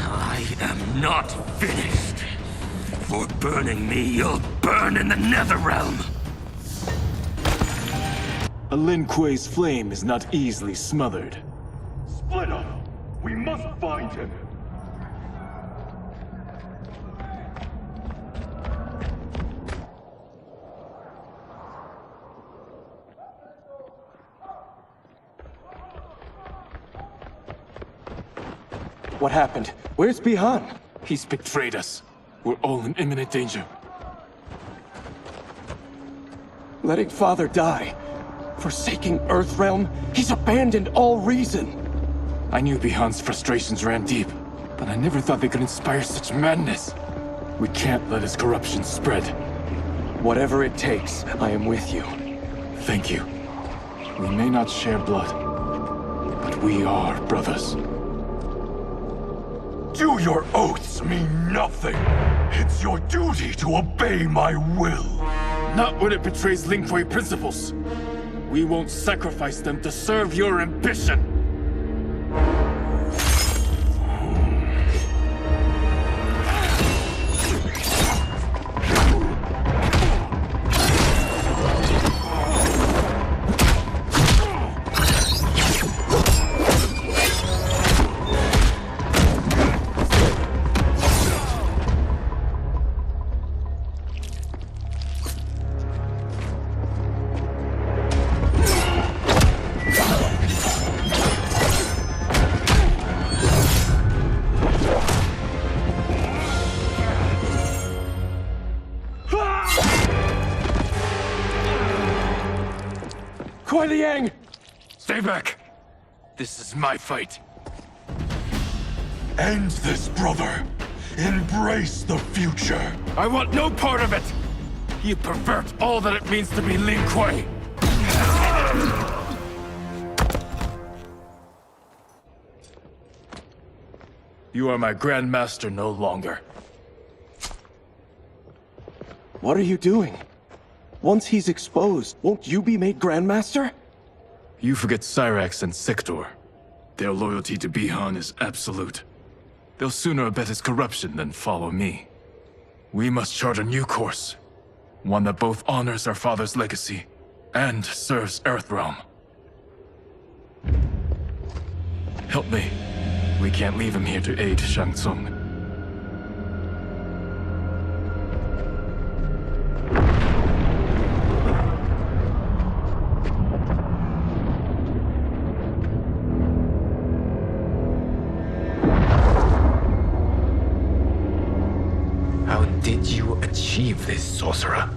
I am not finished. For burning me, you'll burn in the Netherrealm. A Lin Kuei's flame is not easily smothered. Split up! We must find him! What happened? Where's Bihan? He's betrayed us. We're all in imminent danger. Letting Father die. Forsaking Earthrealm, he's abandoned all reason. I knew Bihan's frustrations ran deep, but I never thought they could inspire such madness. We can't let his corruption spread. Whatever it takes, I am with you. Thank you. We may not share blood, but we are brothers. Do your oaths mean nothing? It's your duty to obey my will. Not when it betrays Lin Kuei principles. We won't sacrifice them to serve your ambition! Kuai Liang! Stay back! This is my fight. End this, brother! Embrace the future! I want no part of it! You pervert all that it means to be Lin Kuei! You are my Grand Master no longer. What are you doing? Once he's exposed, won't you be made Grandmaster? You forget Cyrax and Sector. Their loyalty to Bihan is absolute. They'll sooner abet his corruption than follow me. We must chart a new course. One that both honors our father's legacy and serves Earthrealm. Help me. We can't leave him here to aid Shang Tsung. How did you achieve this, sorcerer?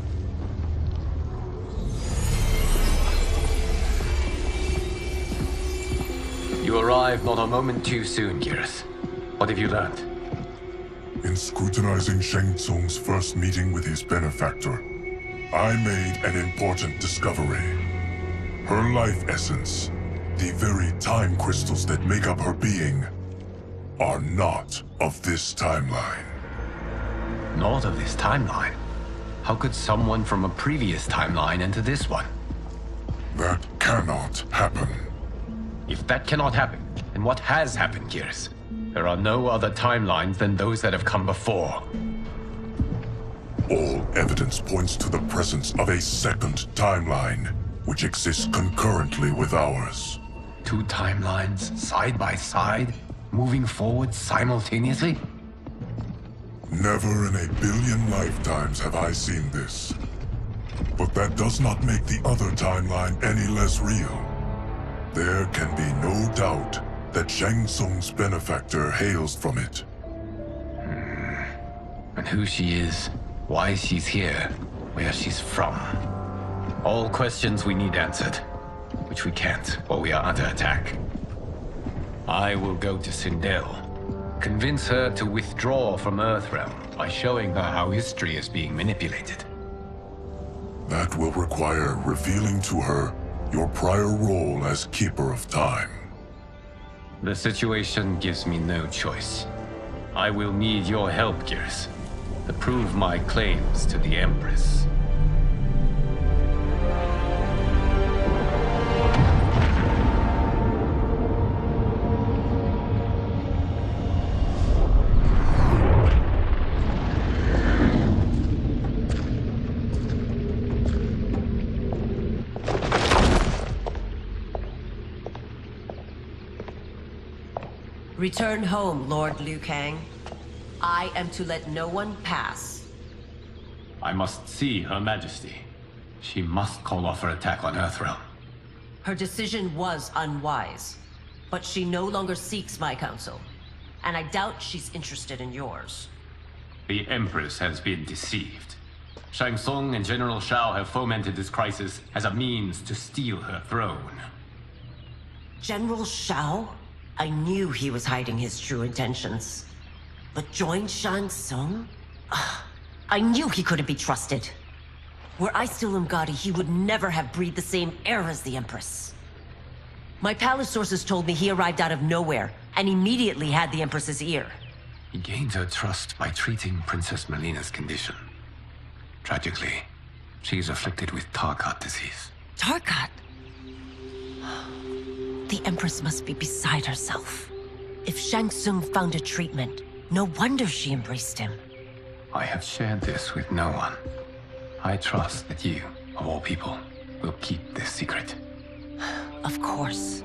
You arrived not a moment too soon, Geras. What have you learned? In scrutinizing Shang Tsung's first meeting with his benefactor, I made an important discovery. Her life essence, the very time crystals that make up her being, are not of this timeline. Not of this timeline? How could someone from a previous timeline enter this one? That cannot happen. If that cannot happen, then what has happened, Geras? There are no other timelines than those that have come before. All evidence points to the presence of a second timeline, which exists concurrently with ours. Two timelines, side by side, moving forward simultaneously? Never in a billion lifetimes have I seen this. But that does not make the other timeline any less real. There can be no doubt that Shang Tsung's benefactor hails from it. And who she is, why she's here, where she's from. All questions we need answered, which we can't while we are under attack. I will go to Sindel. Convince her to withdraw from Earthrealm by showing her how history is being manipulated. That will require revealing to her your prior role as Keeper of Time. The situation gives me no choice. I will need your help, Geras, to prove my claims to the Empress. Return home, Lord Liu Kang. I am to let no one pass. I must see Her Majesty. She must call off her attack on Earthrealm. Her decision was unwise, but she no longer seeks my counsel, and I doubt she's interested in yours. The Empress has been deceived. Shang Tsung and General Shao have fomented this crisis as a means to steal her throne. General Shao? I knew he was hiding his true intentions. But join Shang Tsung? I knew he couldn't be trusted. Were I still Umgadi, he would never have breathed the same air as the Empress. My palace sources told me he arrived out of nowhere, and immediately had the Empress's ear. He gained her trust by treating Princess Melina's condition. Tragically, she is afflicted with Tarkat disease. Tarkat? The Empress must be beside herself. If Shang Tsung found a treatment, no wonder she embraced him. I have shared this with no one. I trust that you, of all people, will keep this secret. Of course.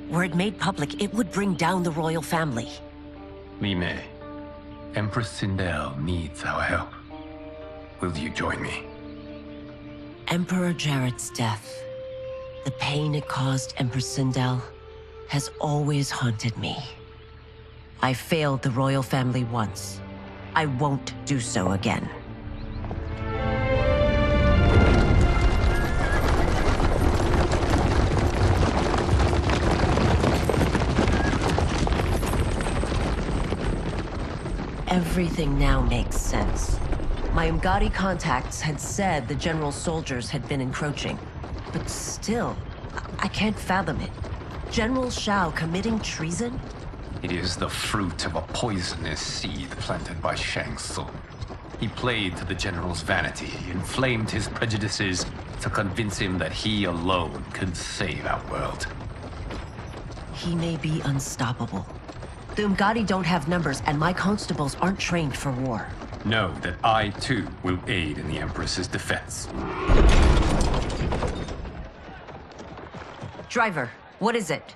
Were it made public, it would bring down the royal family. Li Mei, Empress Sindel needs our help. Will you join me? Emperor Jarrett's death, the pain it caused Empress Sindel, has always haunted me. I failed the royal family once. I won't do so again. Everything now makes sense. My Umgadi contacts had said the general soldiers had been encroaching. But still, I can't fathom it. General Shao committing treason? It is the fruit of a poisonous seed planted by Shang Tsung. He played to the General's vanity, inflamed his prejudices to convince him that he alone could save our world. He may be unstoppable. The Umgadi don't have numbers, and my constables aren't trained for war. Know that I, too, will aid in the Empress's defense. Driver, what is it?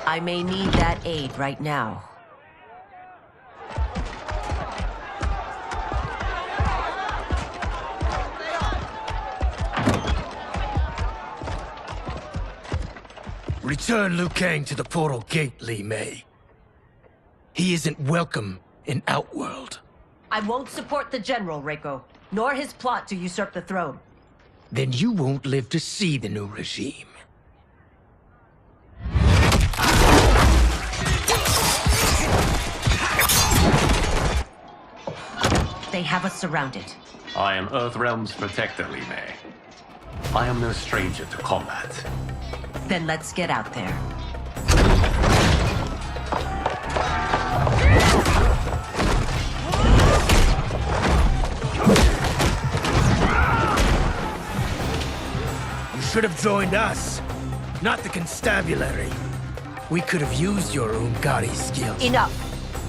I may need that aid right now. Return Liu Kang to the portal gate, Li Mei. He isn't welcome in Outworld. I won't support the General, Reiko, nor his plot to usurp the throne. Then you won't live to see the new regime. They have us surrounded. I am Earthrealm's protector, Li Mei. I am no stranger to combat. Then let's get out there. You should have joined us, not the constabulary. We could have used your Umgadi skills. Enough!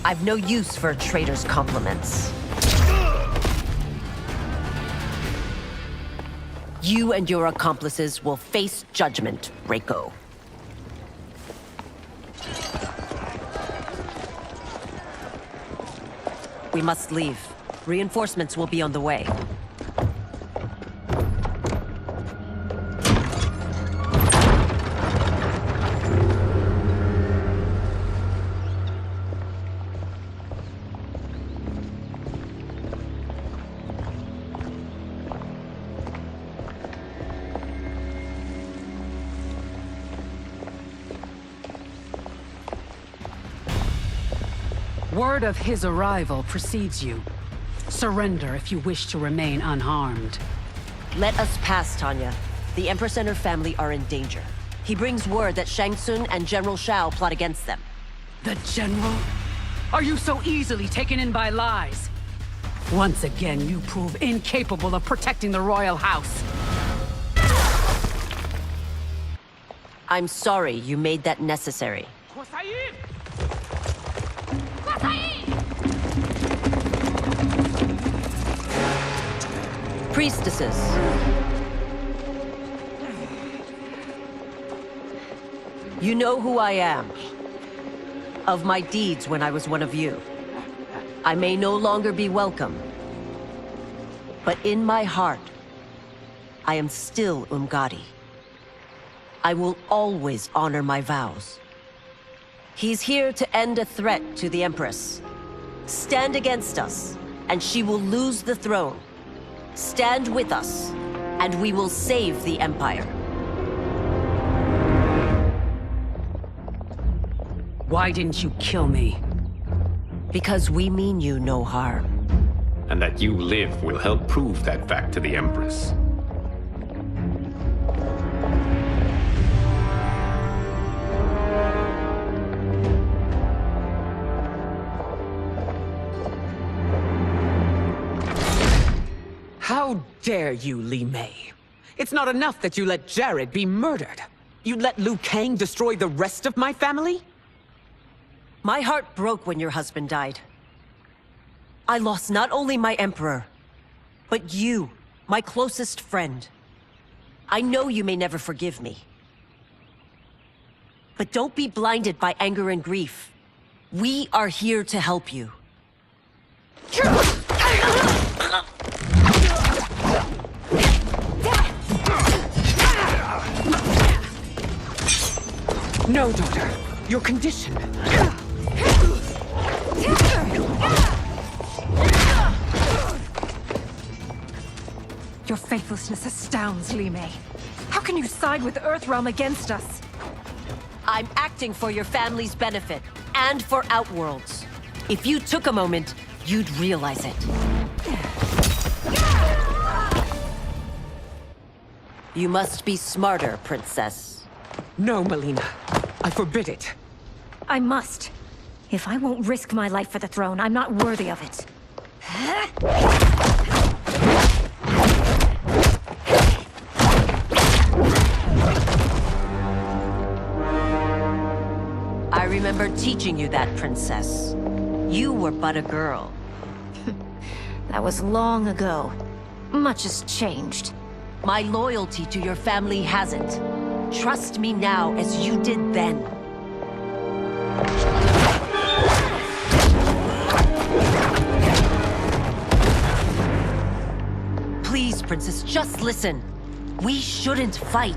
I've no use for a traitor's compliments. You and your accomplices will face judgment, Reiko. We must leave. Reinforcements will be on the way. Word of his arrival precedes you. Surrender if you wish to remain unharmed. Let us pass, Tanya. The Empress and her family are in danger. He brings word that Shang Tsung and General Shao plot against them. The General? Are you so easily taken in by lies? Once again, you prove incapable of protecting the royal house. I'm sorry you made that necessary. Priestesses. You know who I am. Of my deeds when I was one of you. I may no longer be welcome. But in my heart, I am still Umgadi. I will always honor my vows. He's here to end a threat to the Empress. Stand against us, and she will lose the throne. Stand with us, and we will save the Empire. Why didn't you kill me? Because we mean you no harm. And that you live will help prove that fact to the Empress. How dare you, Li Mei? It's not enough that you let Jared be murdered. You'd let Liu Kang destroy the rest of my family? My heart broke when your husband died. I lost not only my Emperor, but you, my closest friend. I know you may never forgive me. But don't be blinded by anger and grief. We are here to help you. No, daughter. Your condition. Your faithlessness astounds, Li Mei. How can you side with Earthrealm against us? I'm acting for your family's benefit, and for Outworld's. If you took a moment, you'd realize it. You must be smarter, Princess. No, Melina. I forbid it. I must. If I won't risk my life for the throne, I'm not worthy of it. I remember teaching you that, Princess. You were but a girl. That was long ago. Much has changed. My loyalty to your family hasn't. Trust me now as you did then. Please, Princess, just listen. We shouldn't fight.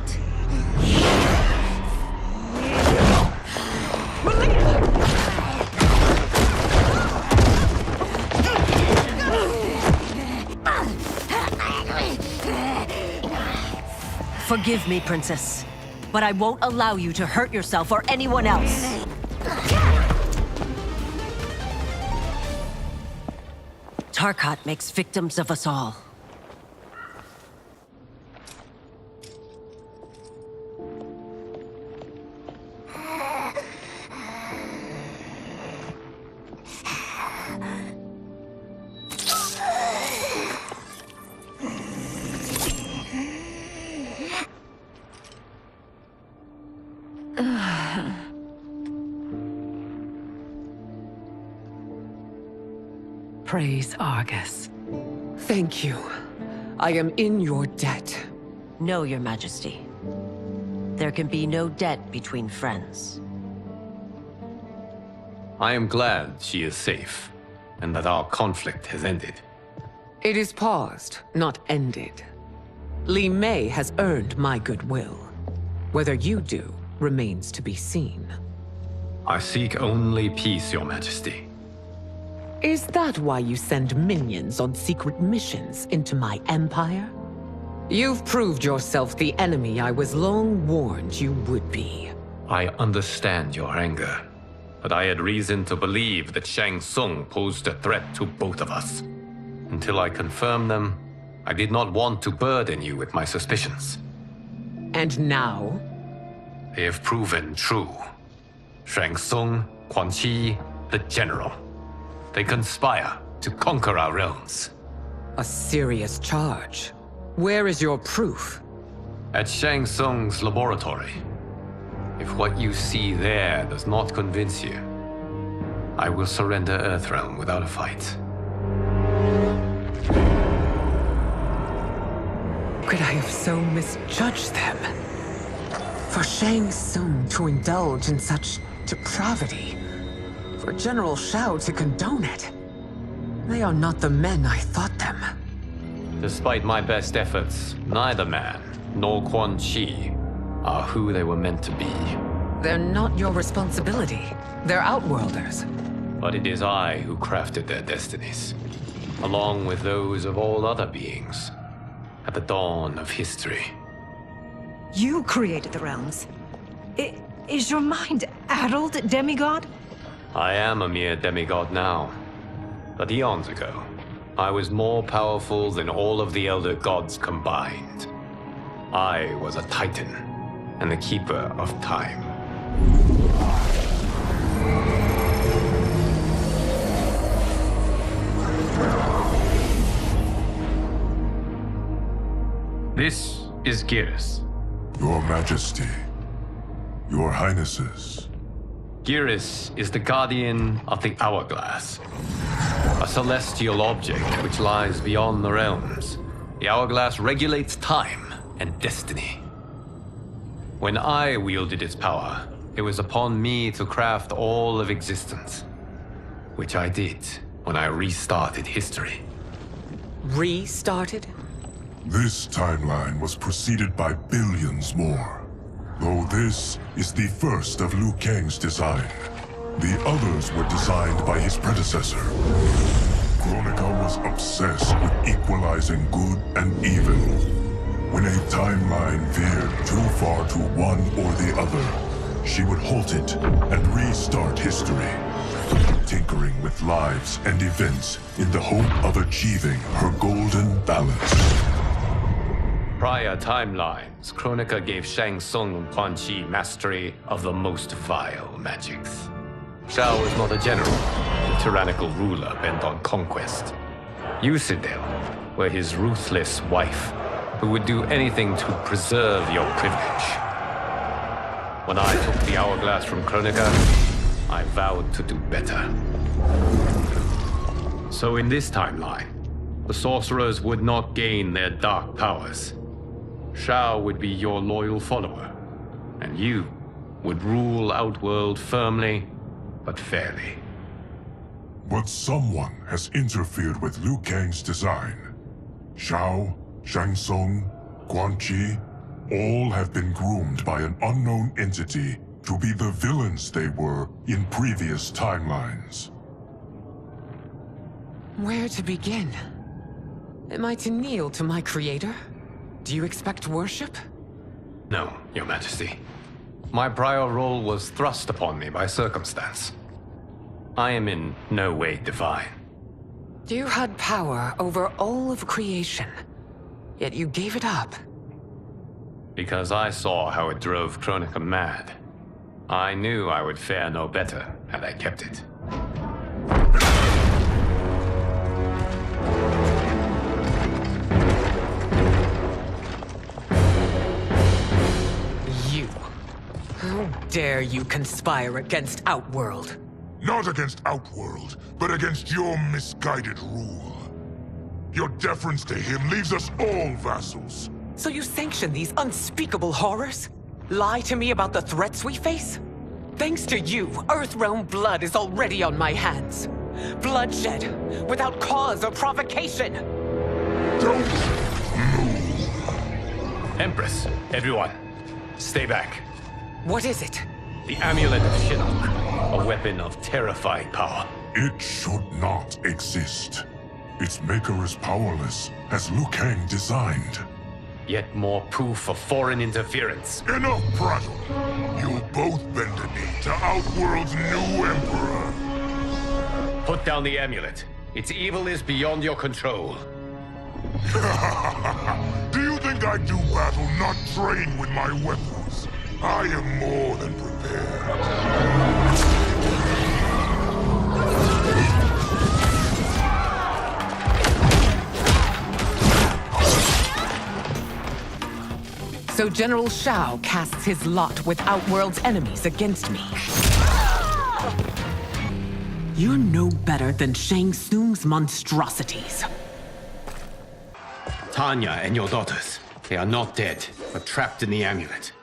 Forgive me, Princess, but I won't allow you to hurt yourself or anyone else. Tarkat makes victims of us all. Praise Argus. Thank you. I am in your debt. No, Your Majesty. There can be no debt between friends. I am glad she is safe, and that our conflict has ended. It is paused, not ended. Li Mei has earned my goodwill. Whether you do remains to be seen. I seek only peace, Your Majesty. Is that why you send minions on secret missions into my empire? You've proved yourself the enemy I was long warned you would be. I understand your anger, but I had reason to believe that Shang Tsung posed a threat to both of us. Until I confirmed them, I did not want to burden you with my suspicions. And now? They have proven true. Shang Tsung, Quan Chi, the General. They conspire to conquer our realms. A serious charge. Where is your proof? At Shang Tsung's laboratory. If what you see there does not convince you, I will surrender Earthrealm without a fight. Could I have so misjudged them? For Shang Tsung to indulge in such depravity, for General Shao to condone it, they are not the men I thought them. Despite my best efforts, neither man nor Quan Chi are who they were meant to be. They're not your responsibility. They're Outworlders. But it is I who crafted their destinies, along with those of all other beings, at the dawn of history. You created the realms. Is your mind addled, demigod? I am a mere demigod now, but eons ago, I was more powerful than all of the Elder Gods combined. I was a Titan, and the Keeper of Time. This is Geras. Your Majesty, Your Highnesses. Geras is the guardian of the Hourglass, a celestial object which lies beyond the realms. The Hourglass regulates time and destiny. When I wielded its power, it was upon me to craft all of existence, which I did when I restarted history. Restarted? This timeline was preceded by billions more. Though this is the first of Liu Kang's design, the others were designed by his predecessor. Kronika was obsessed with equalizing good and evil. When a timeline veered too far to one or the other, she would halt it and restart history, tinkering with lives and events in the hope of achieving her golden balance. Prior timelines, Kronika gave Shang Tsung and Quan Chi mastery of the most vile magics. Shao was not a general, a tyrannical ruler bent on conquest. You, Citadel, were his ruthless wife, who would do anything to preserve your privilege. When I took the hourglass from Kronika, I vowed to do better. So in this timeline, the sorcerers would not gain their dark powers. Shao would be your loyal follower, and you would rule Outworld firmly, but fairly. But someone has interfered with Liu Kang's design. Shao, Shang Tsung, Quan Chi, all have been groomed by an unknown entity to be the villains they were in previous timelines. Where to begin? Am I to kneel to my creator? Do you expect worship? No, Your Majesty. My prior role was thrust upon me by circumstance. I am in no way divine. You had power over all of creation, yet you gave it up. Because I saw how it drove Kronika mad. I knew I would fare no better had I kept it. You. How dare you conspire against Outworld? Not against Outworld, but against your misguided rule. Your deference to him leaves us all vassals. So you sanction these unspeakable horrors? Lie to me about the threats we face? Thanks to you, Earthrealm blood is already on my hands. Bloodshed, without cause or provocation. Don't move. Empress, everyone, stay back. What is it? The Amulet of Shinnok, a weapon of terrifying power. It should not exist. Its maker is powerless, as Liu Kang designed. Yet more proof of foreign interference. Enough prattle. You'll both bend a knee to Outworld's new emperor. Put down the amulet. Its evil is beyond your control. Do you think I do battle not trained with my weapons? I am more than prepared. So General Shao casts his lot with Outworld's enemies against me. You're no better than Shang Tsung's monstrosities. Tanya and your daughters, they are not dead, but trapped in the amulet.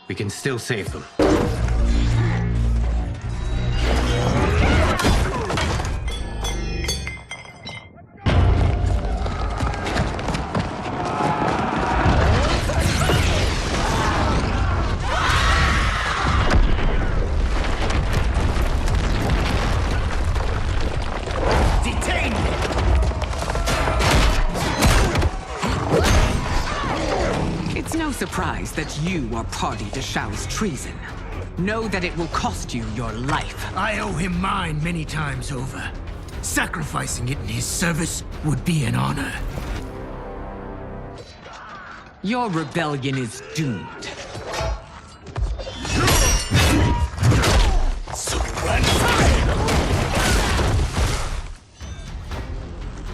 We can still save them. Surprised that you are party to Shao's treason. Know that it will cost you your life. I owe him mine many times over. Sacrificing it in his service would be an honor. Your rebellion is doomed.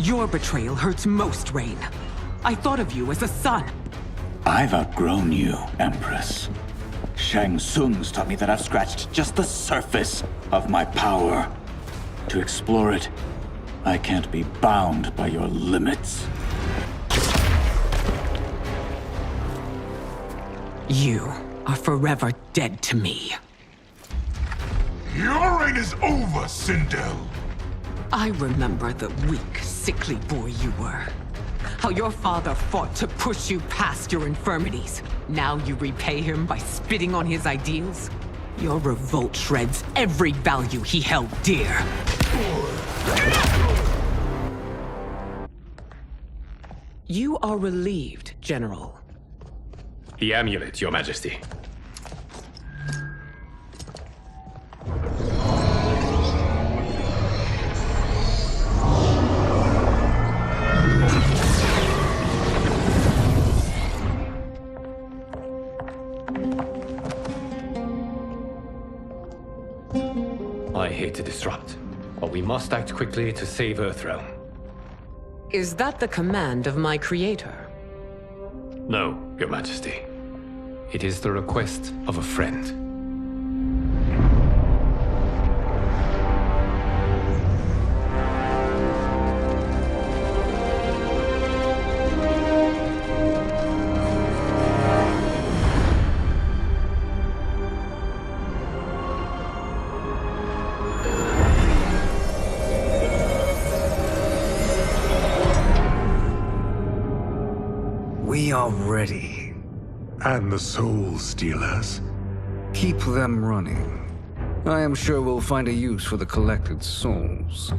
Your betrayal hurts most, Rain. I thought of you as a son. I've outgrown you, Empress. Shang Tsung's taught me that I've scratched just the surface of my power. To explore it, I can't be bound by your limits. You are forever dead to me. Your reign is over, Sindel. I remember the weak, sickly boy you were. How your father fought to push you past your infirmities. Now you repay him by spitting on his ideals? Your revolt shreds every value he held dear. You are relieved, General. The amulet, Your Majesty. I here to disrupt, but we must act quickly to save Earthrealm. Is that the command of my creator? No, Your Majesty. It is the request of a friend. We are ready. And the Soul Stealers? Keep them running. I am sure we'll find a use for the collected souls.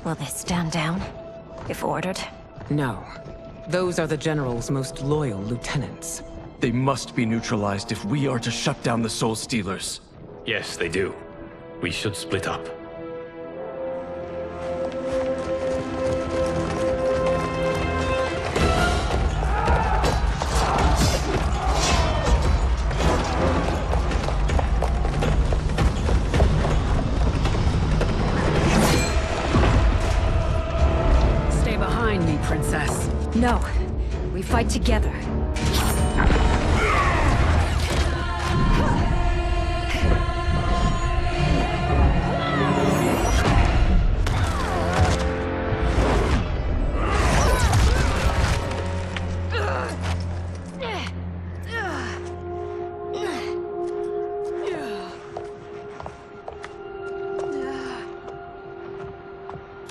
Will they stand down, if ordered? No. Those are the General's most loyal lieutenants. They must be neutralized if we are to shut down the Soul Stealers. Yes, they do. We should split up. Princess. No. We fight together.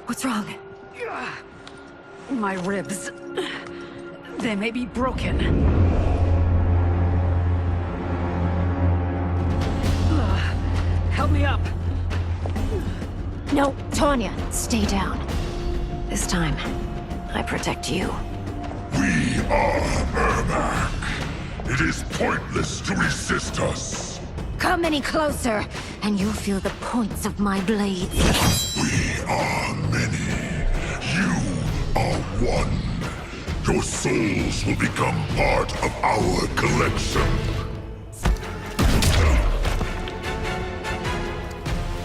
What's wrong? My ribs. They may be broken. Help me up. No, Tanya, stay down. This time, I protect you. We are Ermac. It is pointless to resist us. Come any closer, and you'll feel the points of my blades. We are many. You are one. Your souls will become part of our collection.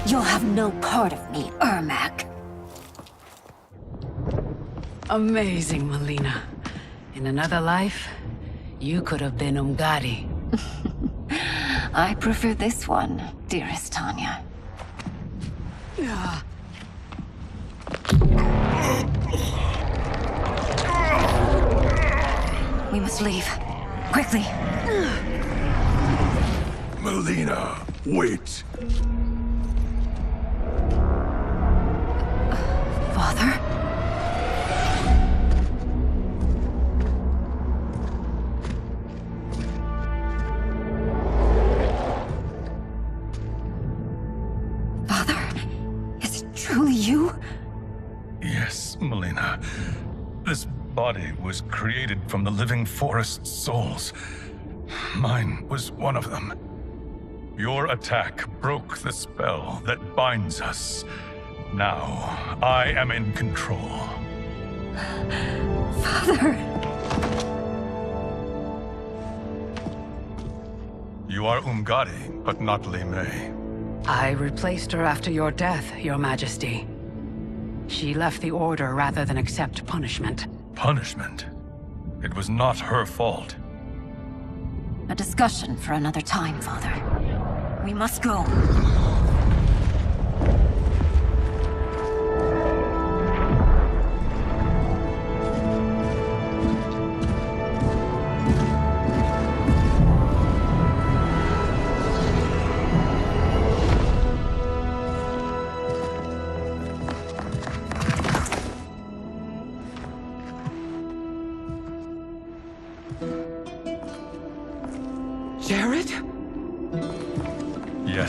You'll have no part of me, Ermac. Amazing, Melina. In another life, you could have been Umgadi. I prefer this one, dearest Tanya. We must leave. Quickly. Melina, wait. Father? Father? Is it truly you? Yes, Melina. This body was created from the living forest's souls. Mine was one of them. Your attack broke the spell that binds us. Now, I am in control. Father! You are Umgadi, but not Li Mei. I replaced her after your death, Your Majesty. She left the Order rather than accept punishment. Punishment? It was not her fault. A discussion for another time, Father. We must go.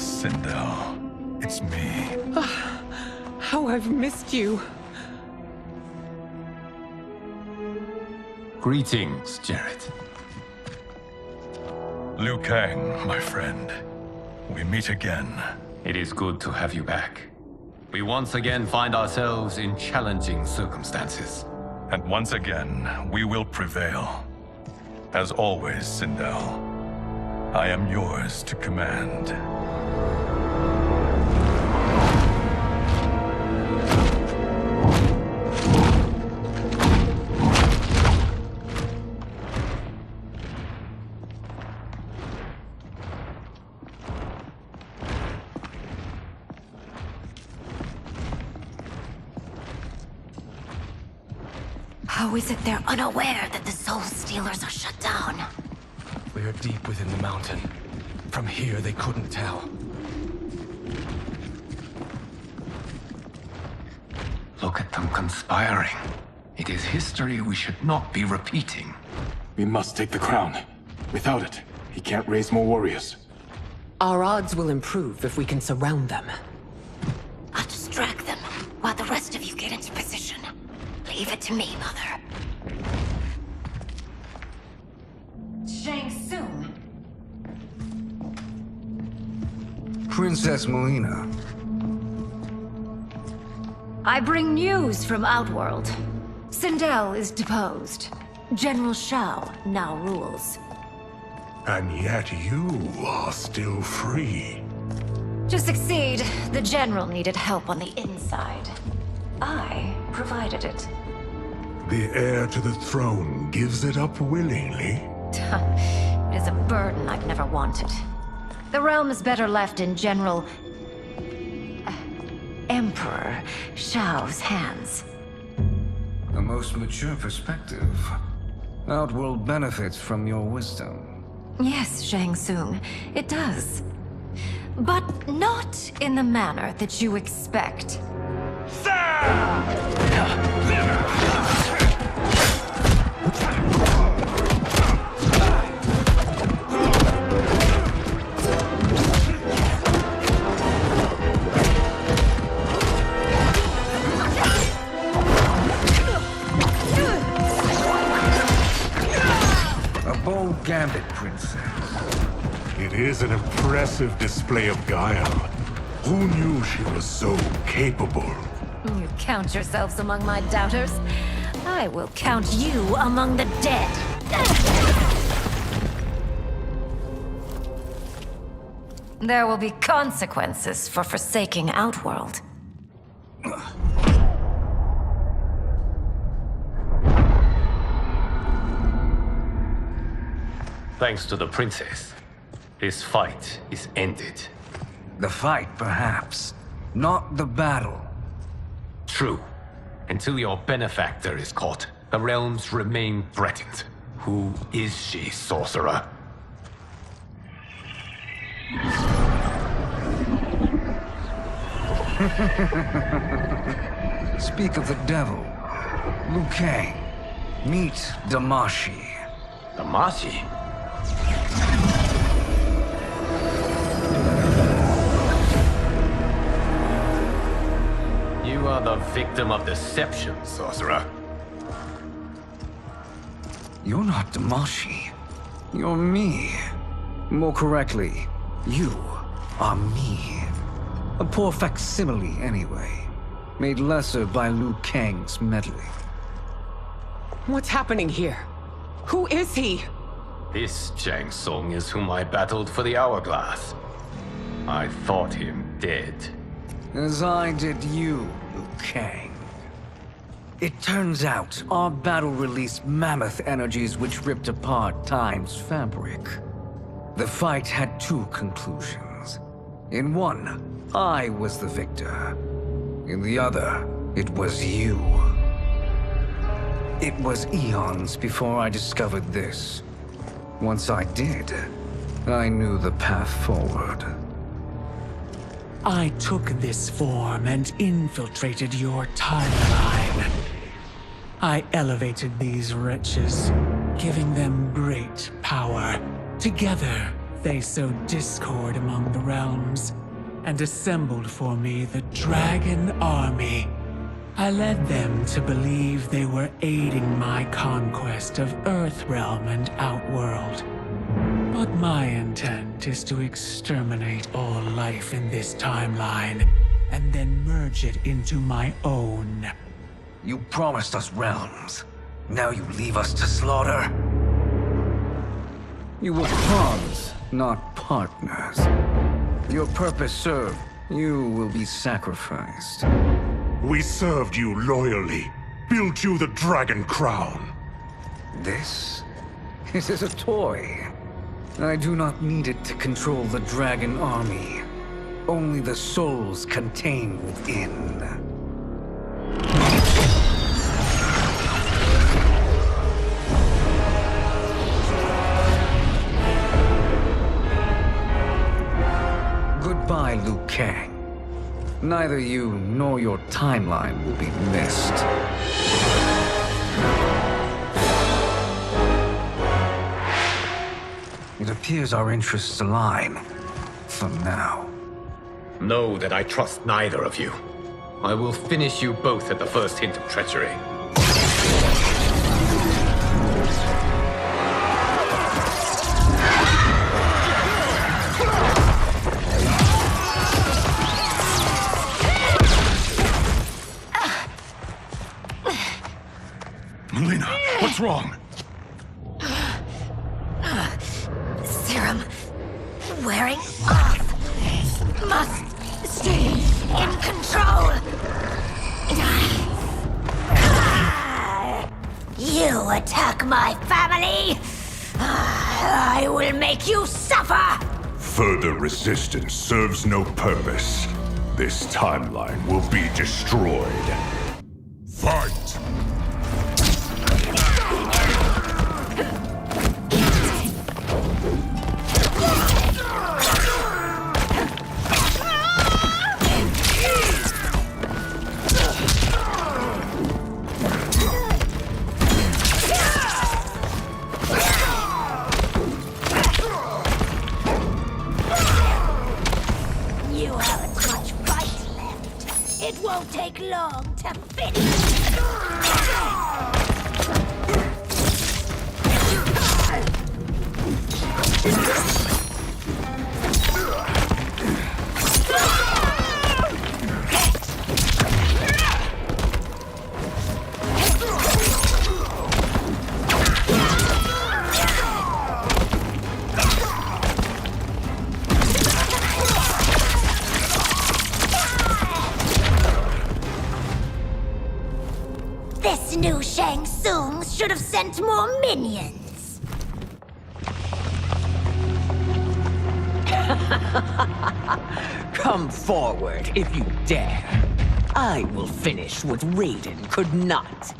Yes, Sindel. It's me. How I've missed you. Greetings, Jarrett. Liu Kang, my friend. We meet again. It is good to have you back. We once again find ourselves in challenging circumstances. And once again, we will prevail. As always, Sindel, I am yours to command. How is it they're unaware that the Soul Stealers are shut down? We are deep within the mountain. From here, they couldn't tell. Look at them conspiring. It is history we should not be repeating. We must take the crown. Without it, he can't raise more warriors. Our odds will improve if we can surround them. I'll distract them while the rest of you get into position. Leave it to me, Mother. Shang Tsung. Princess Melina. I bring news from Outworld. Sindel is deposed. General Shao now rules. And yet you are still free. To succeed, the General needed help on the inside. I provided it. The heir to the throne gives it up willingly. It is a burden I've never wanted. The realm is better left in General... Emperor Shao's hands. A most mature perspective. Outworld benefits from your wisdom. Yes, Shang Tsung, it does. But not in the manner that you expect. A bold gambit, Princess. It is an impressive display of guile. Who knew she was so capable? You count yourselves among my doubters. I will count you among the dead. There will be consequences for forsaking Outworld. Thanks to the princess, this fight is ended. The fight, perhaps. Not the battle. True. Until your benefactor is caught, the realms remain threatened. Who is she, sorcerer? Speak of the devil. Liu Kang. Meet Damashi. Damashi? You are the victim of deception, sorcerer. You're not Damashi. You're me. More correctly, you are me. A poor facsimile, anyway. Made lesser by Liu Kang's meddling. What's happening here? Who is he? This Shang Tsung is whom I battled for the Hourglass. I thought him dead. As I did you, Liu Kang. It turns out our battle released mammoth energies which ripped apart time's fabric. The fight had two conclusions. In one, I was the victor. In the other, it was you. It was eons before I discovered this. Once I did, I knew the path forward. I took this form and infiltrated your timeline. I elevated these wretches, giving them great power. Together, They sowed discord among the realms and assembled for me the Dragon Army. I led them to believe they were aiding my conquest of Earthrealm and Outworld. But my intent is to exterminate all life in this timeline and then merge it into my own. You promised us realms. Now you leave us to slaughter? You were pawns, not partners. Your purpose served. You will be sacrificed. We served you loyally, built you the Dragon Crown. This is a toy. I do not need it to control the Dragon Army. Only the souls contained within. Goodbye, Liu Kang. Neither you nor your timeline will be missed. It appears our interests align. For now. Know that I trust neither of you. I will finish you both at the first hint of treachery. Melina, what's wrong? Serum wearing off. Must stay in control. You attack my family, I will make you suffer. Further resistance serves no purpose. This timeline will be destroyed. Fight! Take long to finish. This new Shang Tsung should have sent more minions. Come forward if you dare. I will finish what Raiden could not.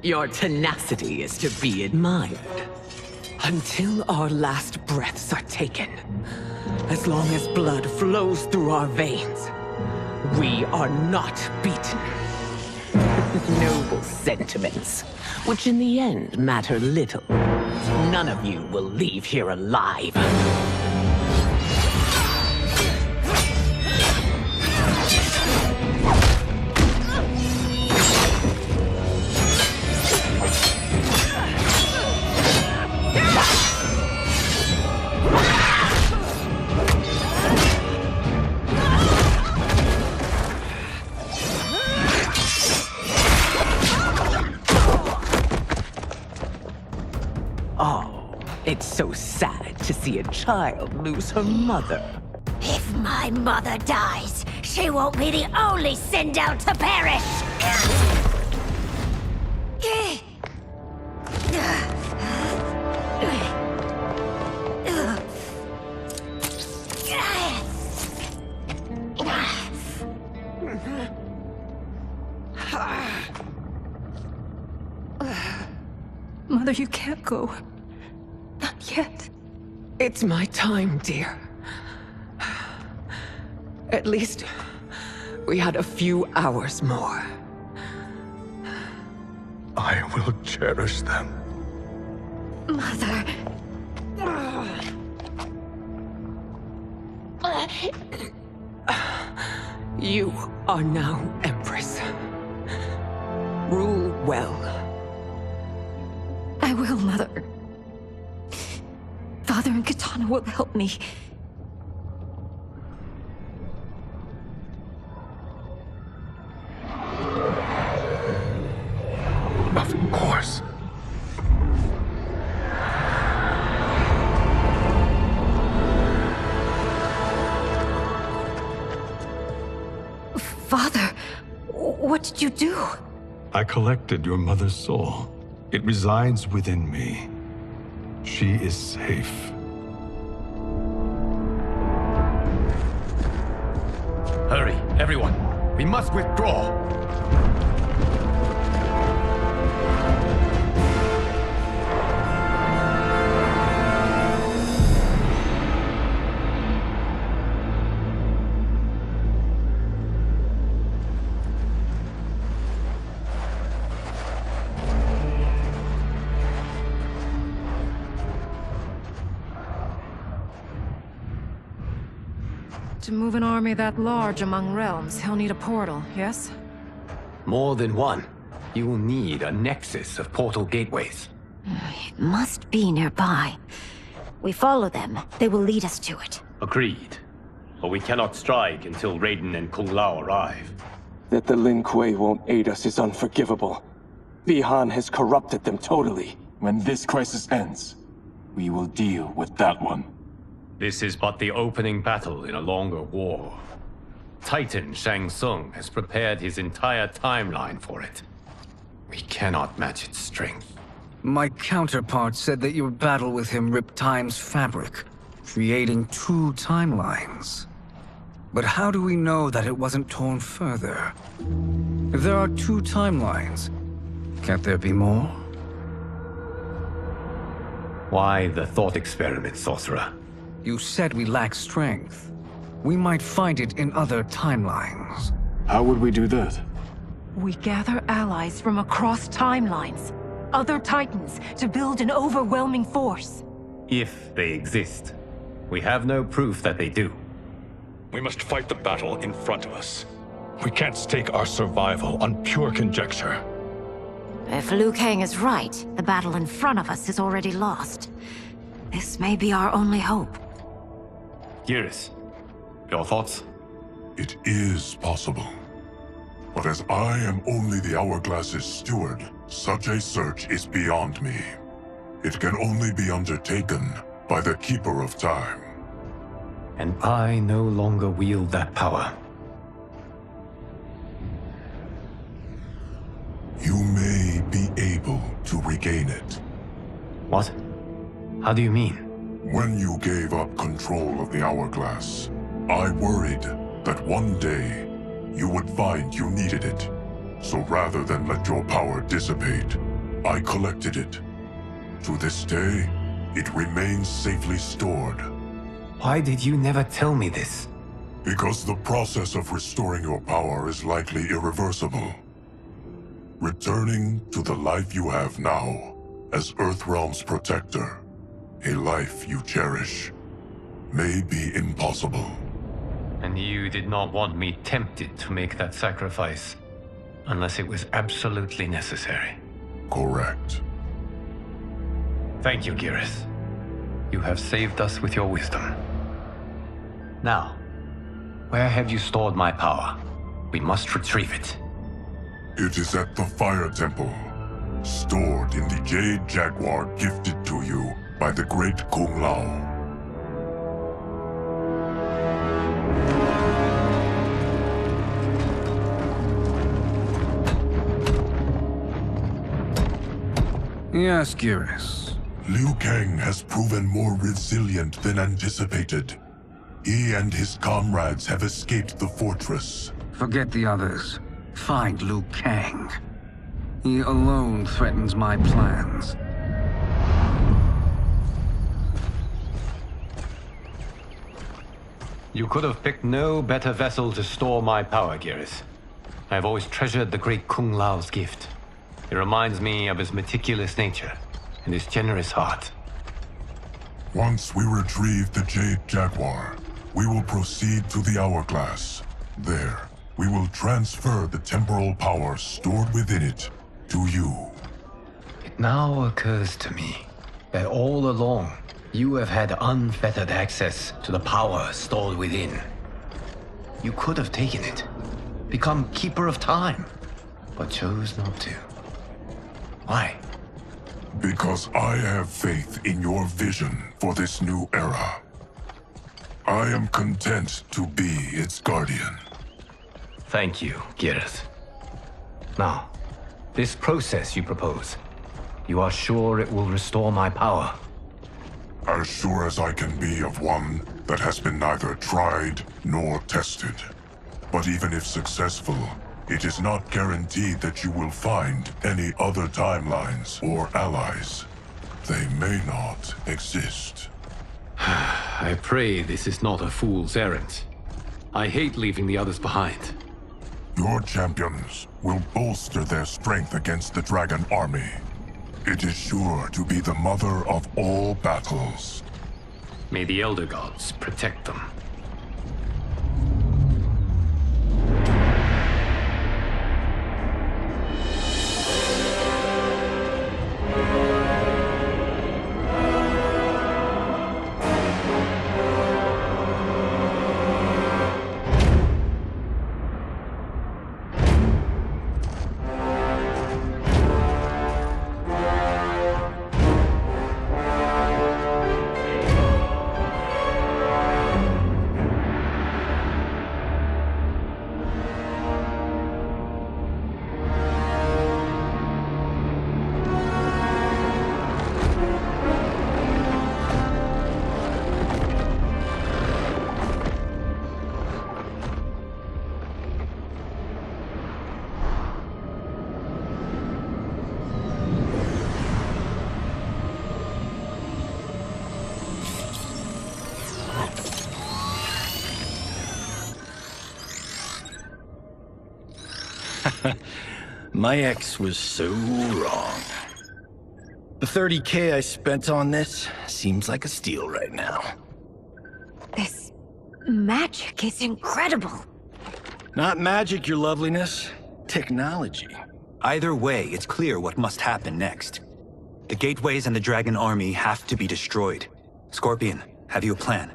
Your tenacity is to be admired. Until our last breaths are taken, as long as blood flows through our veins, we are not beaten. Noble sentiments, which in the end matter little. None of you will leave here alive. It's so sad to see a child lose her mother. If my mother dies, she won't be the only send out to perish. Mother, you can't go. Not yet. It's my time, dear. At least we had a few hours more. I will cherish them. Mother. You are now Empress. Rule well. I will, Mother. Father and Katana will help me. Of course. Father, what did you do? I collected your mother's soul. It resides within me. She is safe. Hurry, everyone. We must withdraw. To move an army that large among realms, he'll need a portal, yes? More than one. You will need a nexus of portal gateways. It must be nearby. We follow them. They will lead us to it. Agreed. But we cannot strike until Raiden and Kung Lao arrive. That the Lin Kuei won't aid us is unforgivable. Bihan has corrupted them totally. When this crisis ends, we will deal with that one. This is but the opening battle in a longer war. Titan Shang Tsung has prepared his entire timeline for it. We cannot match its strength. My counterpart said that your battle with him ripped time's fabric, creating two timelines. But how do we know that it wasn't torn further? If there are two timelines, can't there be more? Why the thought experiment, Sorcerer? You said we lack strength. We might find it in other timelines. How would we do that? We gather allies from across timelines, other titans, to build an overwhelming force. If they exist. We have no proof that they do. We must fight the battle in front of us. We can't stake our survival on pure conjecture. If Liu Kang is right, the battle in front of us is already lost. This may be our only hope. Geras, your thoughts? It is possible. But as I am only the Hourglass's steward, such a search is beyond me. It can only be undertaken by the Keeper of Time. And I no longer wield that power. You may be able to regain it. What? How do you mean? When you gave up control of the Hourglass, I worried that one day you would find you needed it. So rather than let your power dissipate, I collected it. To this day, it remains safely stored. Why did you never tell me this? Because the process of restoring your power is likely irreversible. Returning to the life you have now, as Earthrealm's protector, a life you cherish, may be impossible. And you did not want me tempted to make that sacrifice, unless it was absolutely necessary. Correct. Thank you, Geras. You have saved us with your wisdom. Now, where have you stored my power? We must retrieve it. It is at the Fire Temple, stored in the Jade Jaguar gifted to you by the great Kung Lao. Yes, Geras. Liu Kang has proven more resilient than anticipated. He and his comrades have escaped the fortress. Forget the others. Find Liu Kang. He alone threatens my plans. You could have picked no better vessel to store my power, Geras. I have always treasured the great Kung Lao's gift. It reminds me of his meticulous nature and his generous heart. Once we retrieve the Jade Jaguar, we will proceed to the Hourglass. There, we will transfer the temporal power stored within it to you. It now occurs to me that all along, you have had unfettered access to the power stored within. You could have taken it, become Keeper of Time, but chose not to. Why? Because I have faith in your vision for this new era. I am content to be its guardian. Thank you, Geras. Now, this process you propose, you are sure it will restore my power? As sure as I can be of one that has been neither tried nor tested. But even if successful, it is not guaranteed that you will find any other timelines or allies. They may not exist. I pray this is not a fool's errand. I hate leaving the others behind. Your champions will bolster their strength against the Dragon Army. It is sure to be the mother of all battles. May the Elder Gods protect them. My ex was so wrong. The 30K I spent on this seems like a steal right now. This magic is incredible. Not magic, your loveliness. Technology. Either way, it's clear what must happen next. The gateways and the Dragon Army have to be destroyed. Scorpion, have you a plan?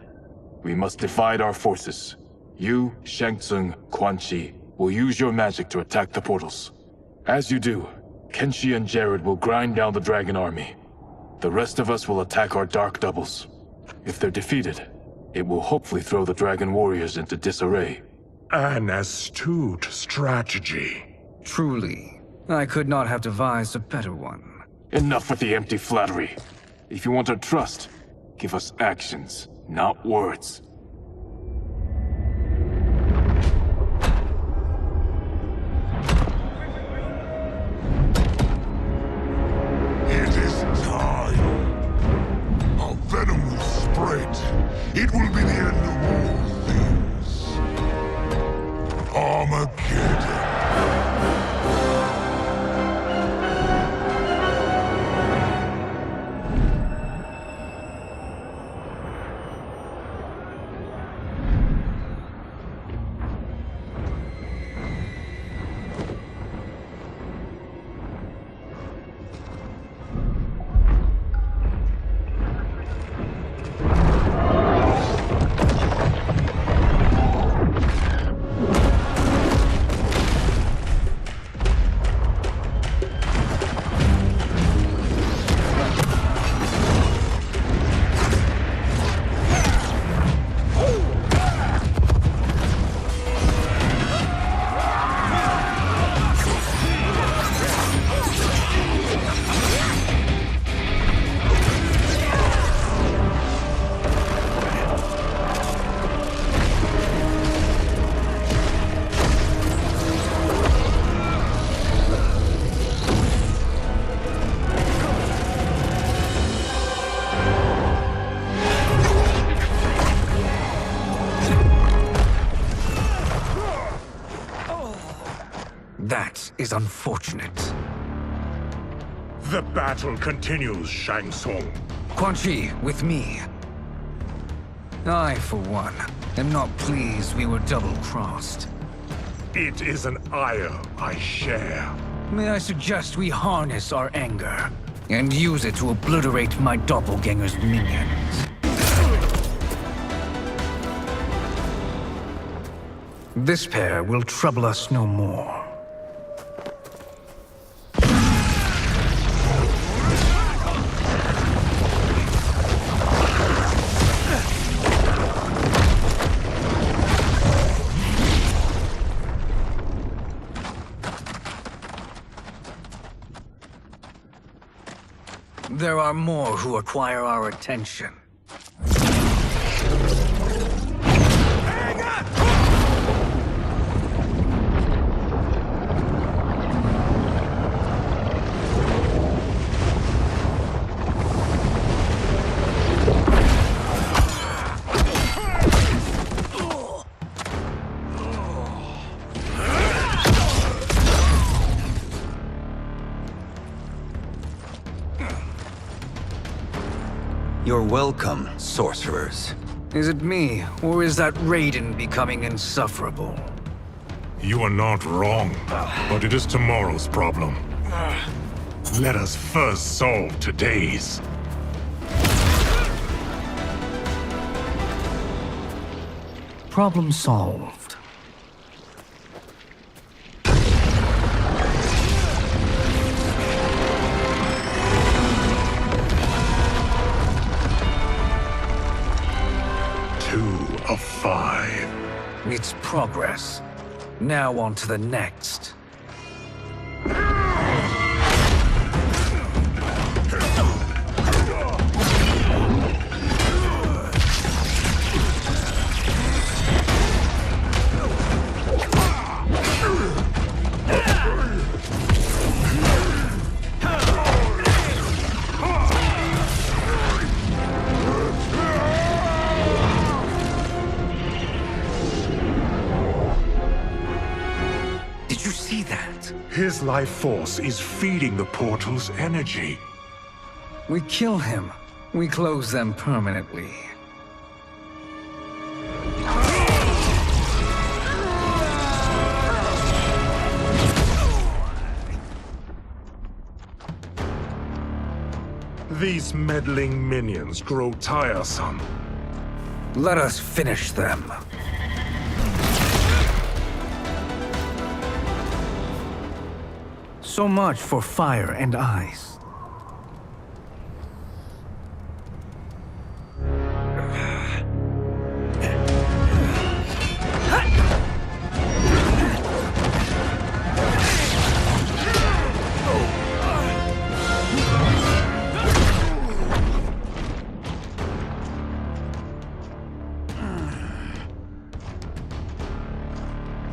We must divide our forces. You, Shang Tsung, Quan Chi will use your magic to attack the portals. As you do, Kenshi and Jared will grind down the Dragon Army. The rest of us will attack our Dark Doubles. If they're defeated, it will hopefully throw the Dragon Warriors into disarray. An astute strategy. Truly, I could not have devised a better one. Enough with the empty flattery. If you want our trust, give us actions, not words. It is time. Our venom will spread. It will be the end of all things. Armageddon. is unfortunate. The battle continues, Shang Tsung. Quan Chi, with me. I, for one, am not pleased we were double-crossed. It is an ire I share. May I suggest we harness our anger and use it to obliterate my doppelganger's minions? This pair will trouble us no more. There are more who acquire our attention. You're welcome, sorcerers. Is it me, or is that Raiden becoming insufferable? You are not wrong, but it is tomorrow's problem. Let us first solve today's. Problem solved. Of 5. It's progress. Now on to the next. His life force is feeding the portal's energy. We kill him. We close them permanently. These meddling minions grow tiresome. Let us finish them. So much for fire and ice.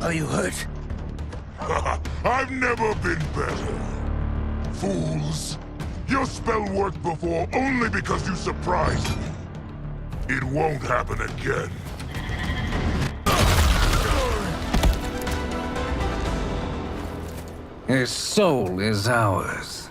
Are you hurt? I've never been better. Fools! Your spell worked before only because you surprised me. It won't happen again. His soul is ours.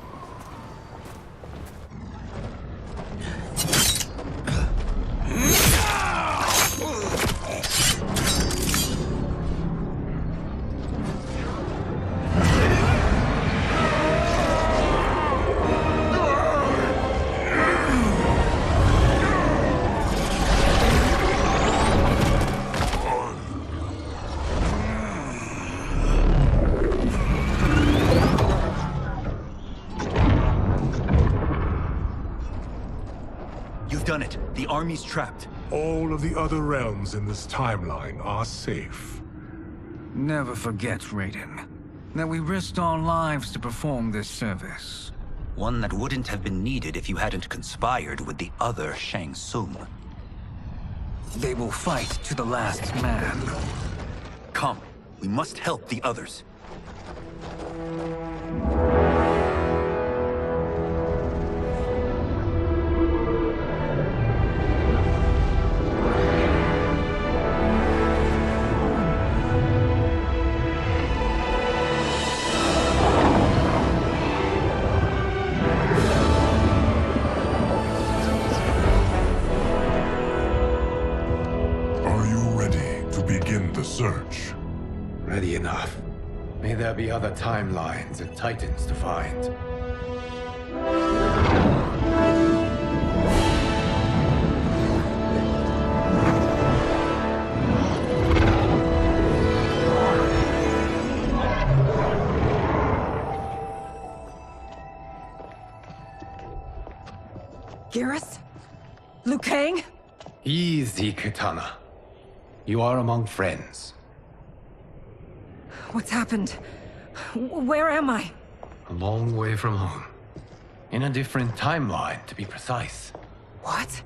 Done it. The army's trapped. All of the other realms in this timeline are safe. Never forget, Raiden, that we risked our lives to perform this service. One that wouldn't have been needed if you hadn't conspired with the other Shang Tsung. They will fight to the last man. Come, we must help the others. search. Ready enough. May there be other timelines and titans to find. Garrus? Liu Kang? Easy, Kitana. You are among friends. What's happened? Where am I? A long way from home. In a different timeline, to be precise. What?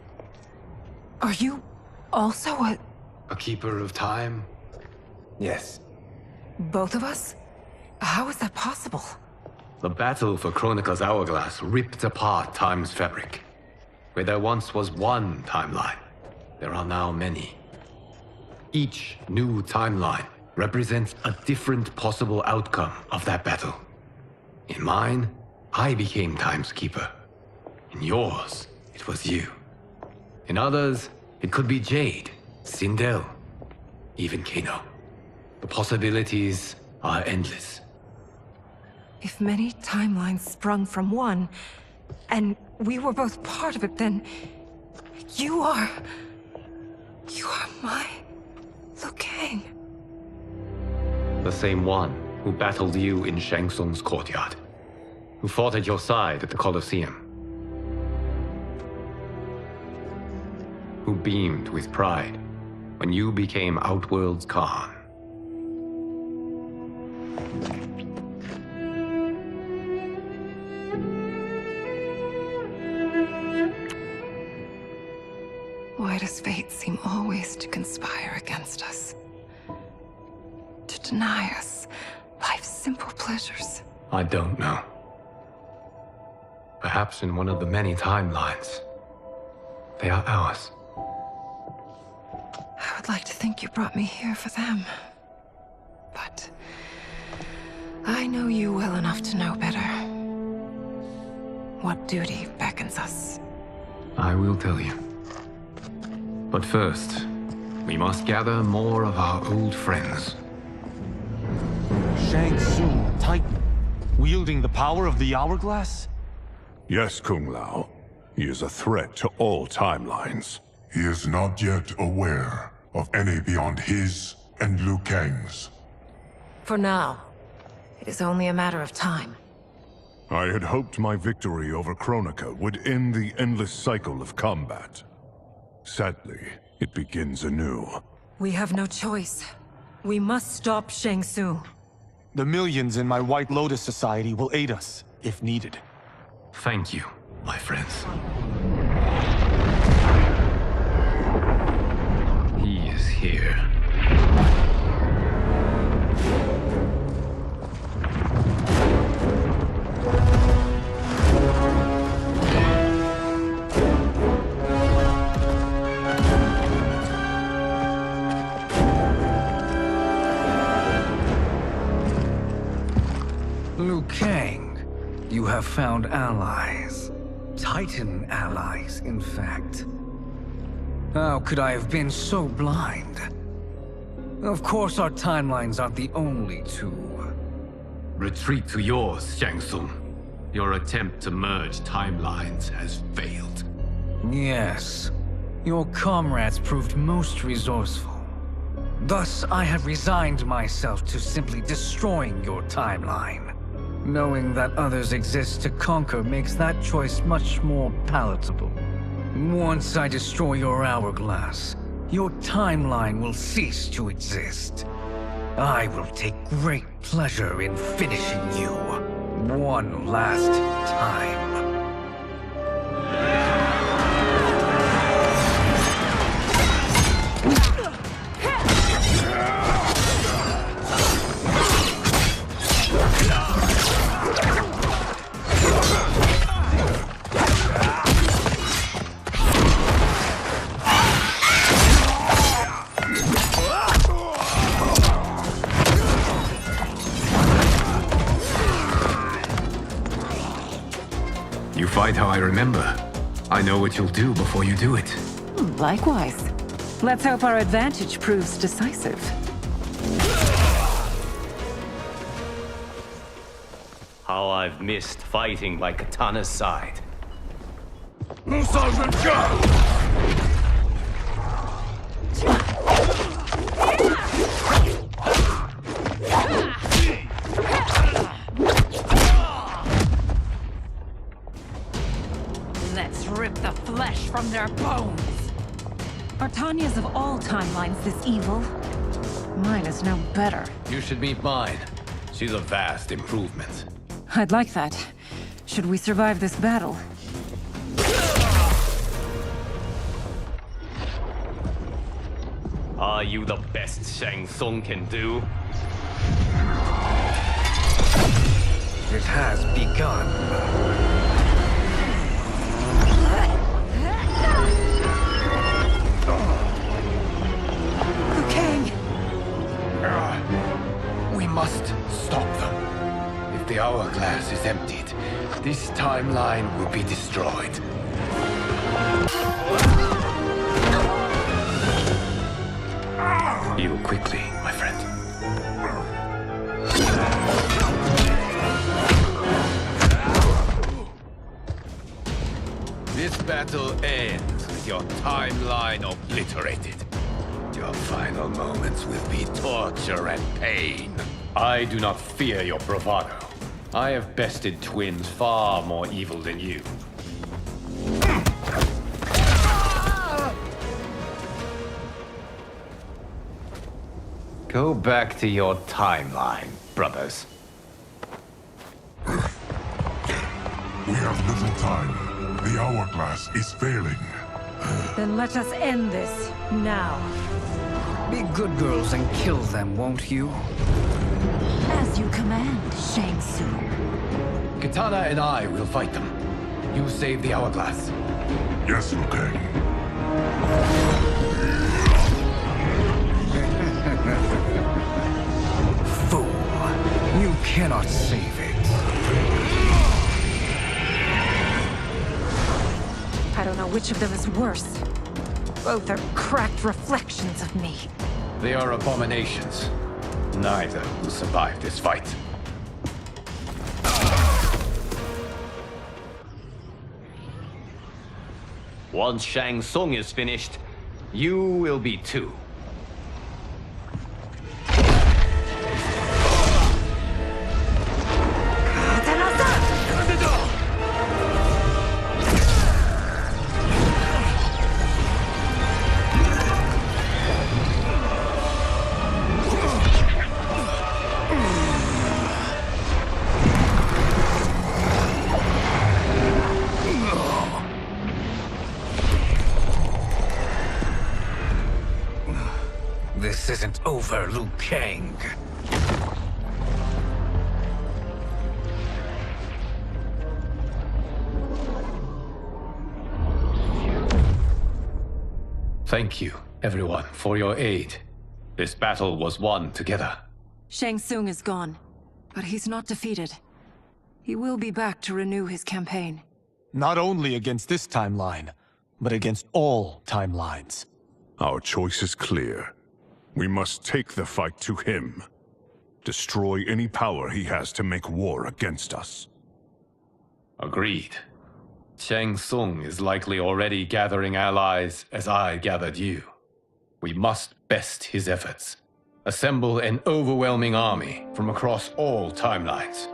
Are you also a keeper of time? Yes. both of us? How is that possible? The battle for Chronica's hourglass ripped apart time's fabric. Where there once was one timeline, there are now many. Each new timeline represents a different possible outcome of that battle. In mine, I became Time's Keeper. In yours, it was you. In others, it could be Jade, Sindel, even Kano. The possibilities are endless. If many timelines sprung from one, and we were both part of it, then you are my Liu Kang. The same one who battled you in Shang Tsung's courtyard, who fought at your side at the Colosseum, who beamed with pride when you became Outworld's Khan. Why does fate seem always to conspire against us? To deny us life's simple pleasures? I don't know. Perhaps in one of the many timelines, they are ours. I would like to think you brought me here for them. But I know you well enough to know better. What duty beckons us? I will tell you. But first, we must gather more of our old friends. Shang Tsung, Titan, wielding the power of the hourglass? Yes, Kung Lao. He is a threat to all timelines. He is not yet aware of any beyond his and Liu Kang's. For now, it is only a matter of time. I had hoped my victory over Chronica would end the endless cycle of combat. Sadly, it begins anew. We have no choice. We must stop Shang Tsung. The millions in my White Lotus Society will aid us, if needed. Thank you, my friends. He is here. Liu Kang, you have found allies. Titan allies, in fact. How could I have been so blind? Of course our timelines aren't the only two. Retreat to yours, Shang Tsung. Your attempt to merge timelines has failed. Yes. Your comrades proved most resourceful. Thus, I have resigned myself to simply destroying your timeline. Knowing that others exist to conquer makes that choice much more palatable. Once I destroy your hourglass, your timeline will cease to exist. I will take great pleasure in finishing you one last time. You fight how I remember. I know what you'll do before you do it. Likewise. Let's hope our advantage proves decisive. How I've missed fighting by Katana's side. Sergeant Joe! Let's rip the flesh from their bones. Are Tanya's of all timelines this evil? Mine is no better. You should meet mine. She's a vast improvement. I'd like that. Should we survive this battle? Are you the best Shang Tsung can do? It has begun. Liu Kang! We must stop them. If the hourglass is emptied, this timeline will be destroyed. Heal quickly, my friend. This battle ends with your timeline obliterated. Your final moments will be torture and pain. I do not fear your bravado. I have bested twins far more evil than you. Go back to your timeline, brothers. We have little time. The hourglass is failing. Then let us end this, now. Be good girls and kill them, won't you? As you command, Shang Tsung. Katana and I will fight them. You save the hourglass. Yes, Liu Kang. Fool. You cannot save it. I don't know which of them is worse. Both are cracked reflections of me. They are abominations. Neither will survive this fight. Once Shang Tsung is finished, you will be too. This isn't over, Liu Kang. Thank you, everyone, for your aid. This battle was won together. Shang Tsung is gone, but he's not defeated. He will be back to renew his campaign. Not only against this timeline, but against all timelines. Our choice is clear. We must take the fight to him. Destroy any power he has to make war against us. Agreed. Shang Tsung is likely already gathering allies as I gathered you. We must best his efforts. Assemble an overwhelming army from across all timelines.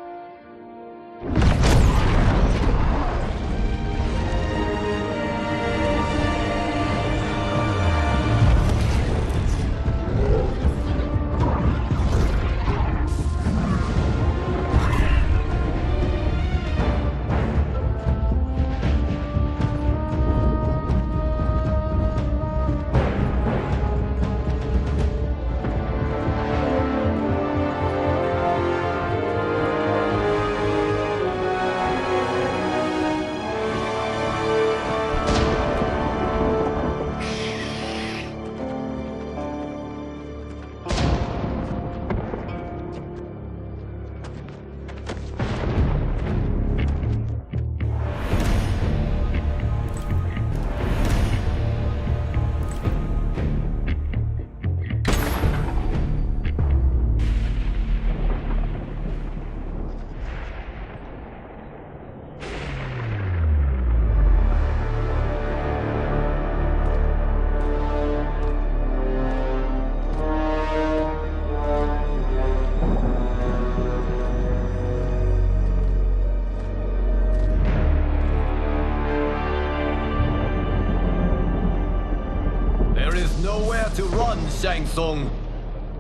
nowhere to run, Shang Tsung.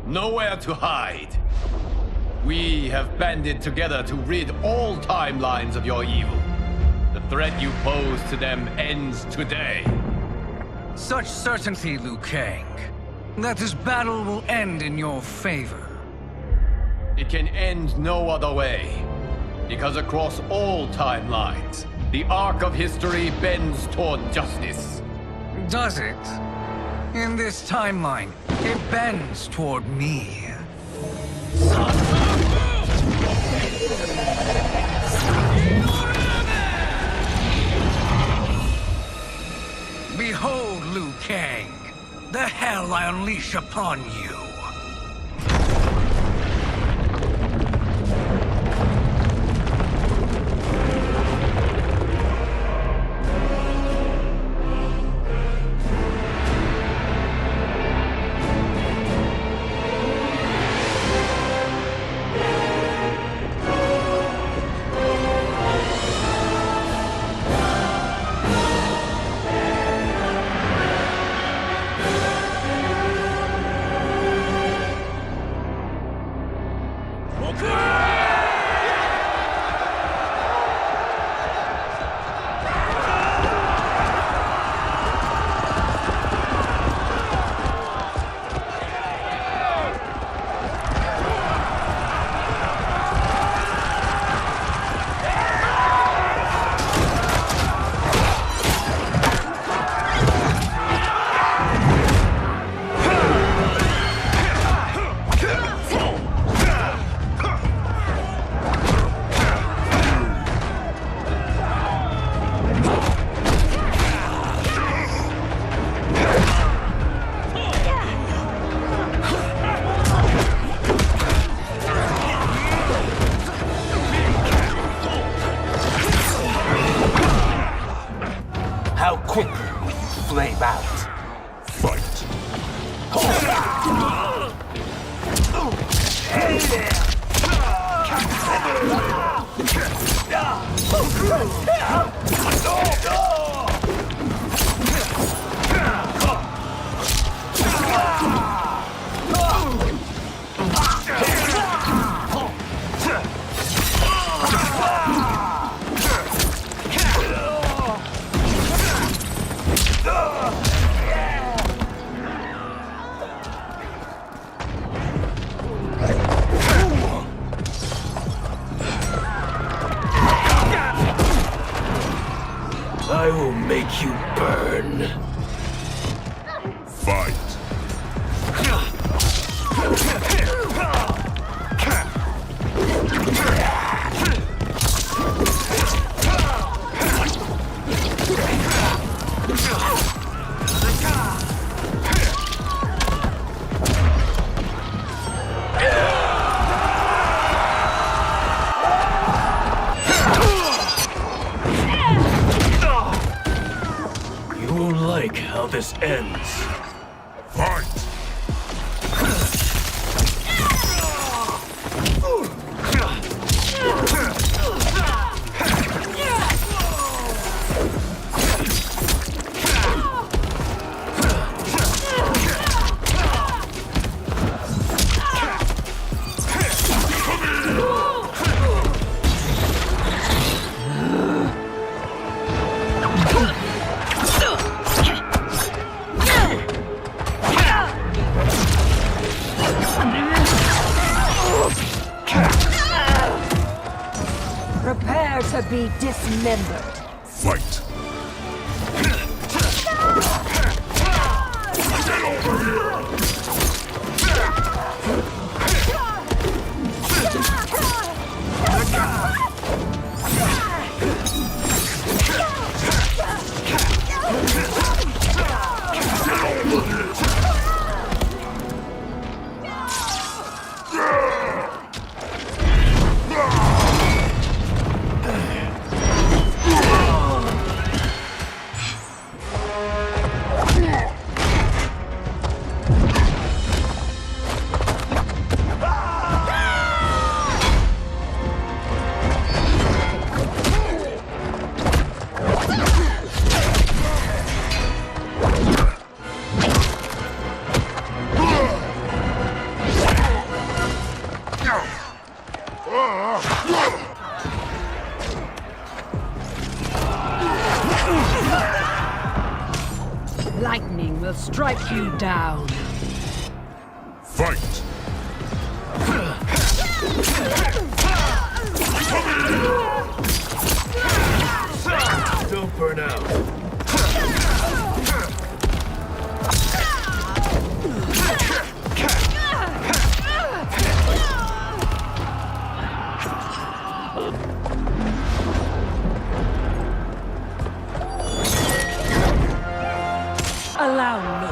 Nowhere to hide. We have banded together to rid all timelines of your evil. The threat you pose to them ends today. Such certainty, Liu Kang, that this battle will end in your favor. It can end no other way. Because across all timelines, the arc of history bends toward justice. Does it? In this timeline, it bends toward me. Behold, Liu Kang, the hell I unleash upon you. How quickly will you flame out? Fight. I will make you burn. Fight. You won't like how this ends. Fight. Prepare to be dismembered. Fight. Lightning will strike you down. Fight! Don't burn out. Allow me.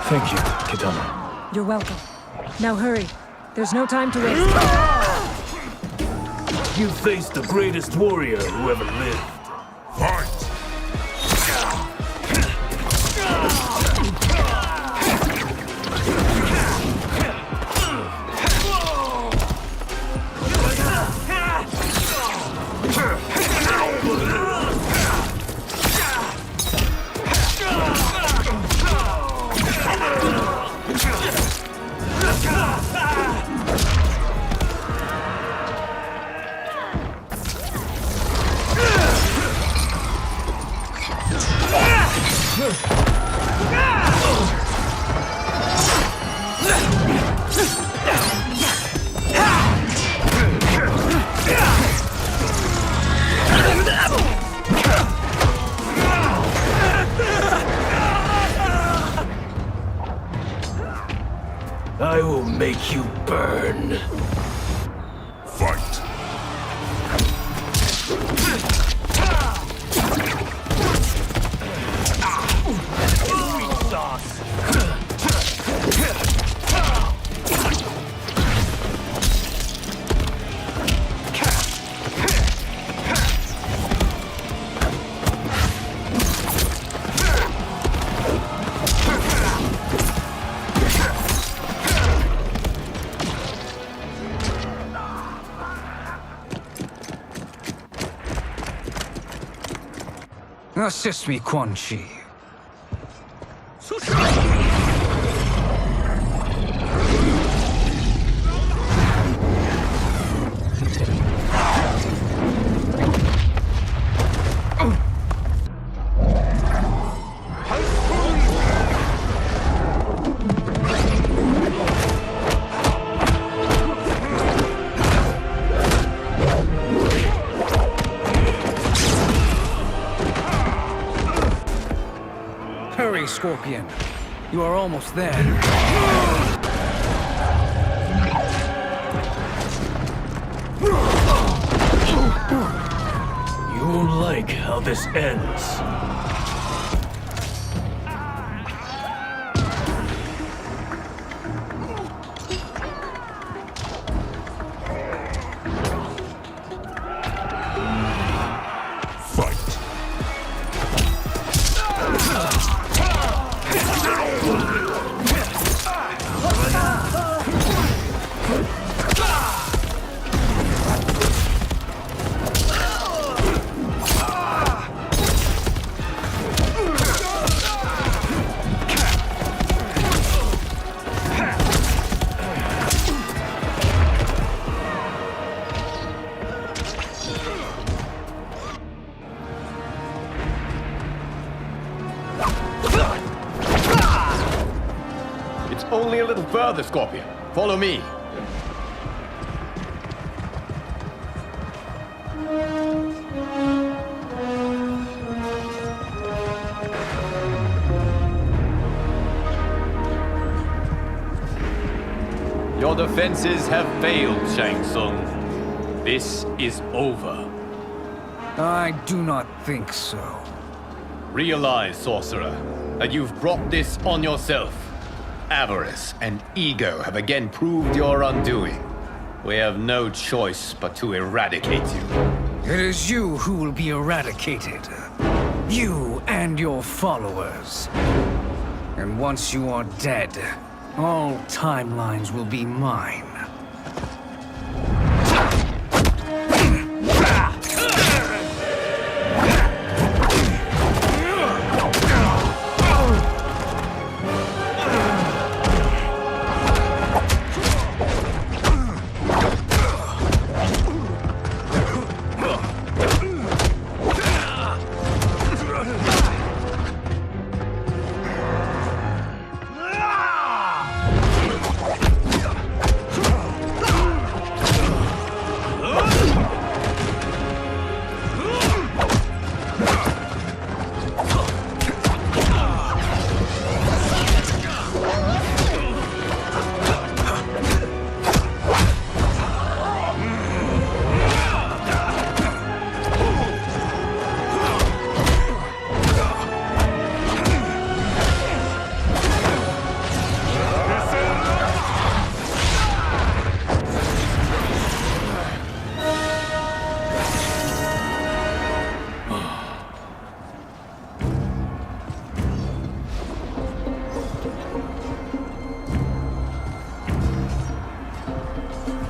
Thank you, Kitana. You're welcome. Now hurry. There's no time to waste. You faced the greatest warrior who ever lived. Fight! I will make you burn. Fight! Assist me, Quan Chi. Hurry, Scorpion. You are almost there. You won't like how this ends. It's only a little further, Scorpion. Follow me. Your defenses have failed, Shang Tsung. This is over. I do not think so. Realize, sorcerer, that you've brought this on yourself. Avarice and ego have again proved your undoing. We have no choice but to eradicate you. It is you who will be eradicated. You and your followers. And once you are dead, all timelines will be mine.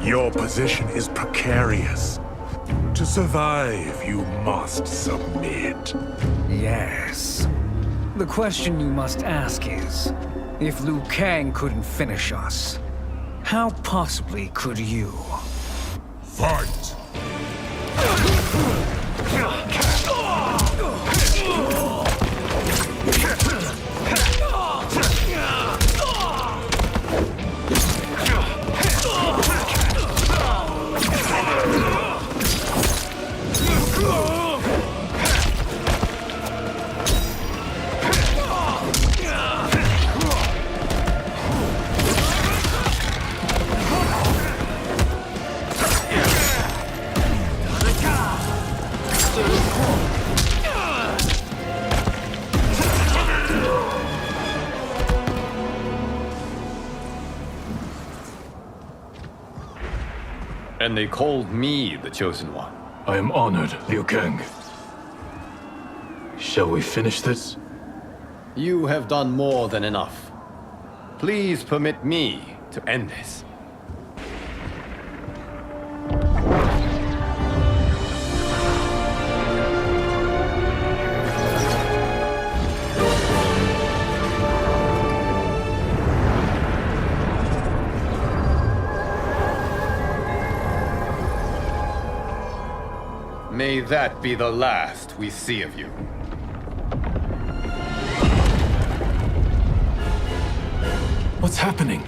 Your position is precarious. To survive, you must submit. Yes. The question you must ask is, if Liu Kang couldn't finish us, how possibly could you? Fight! And they called me the Chosen One. I am honored, Liu Kang. Shall we finish this? You have done more than enough. Please permit me to end this. May that be the last we see of you. What's happening?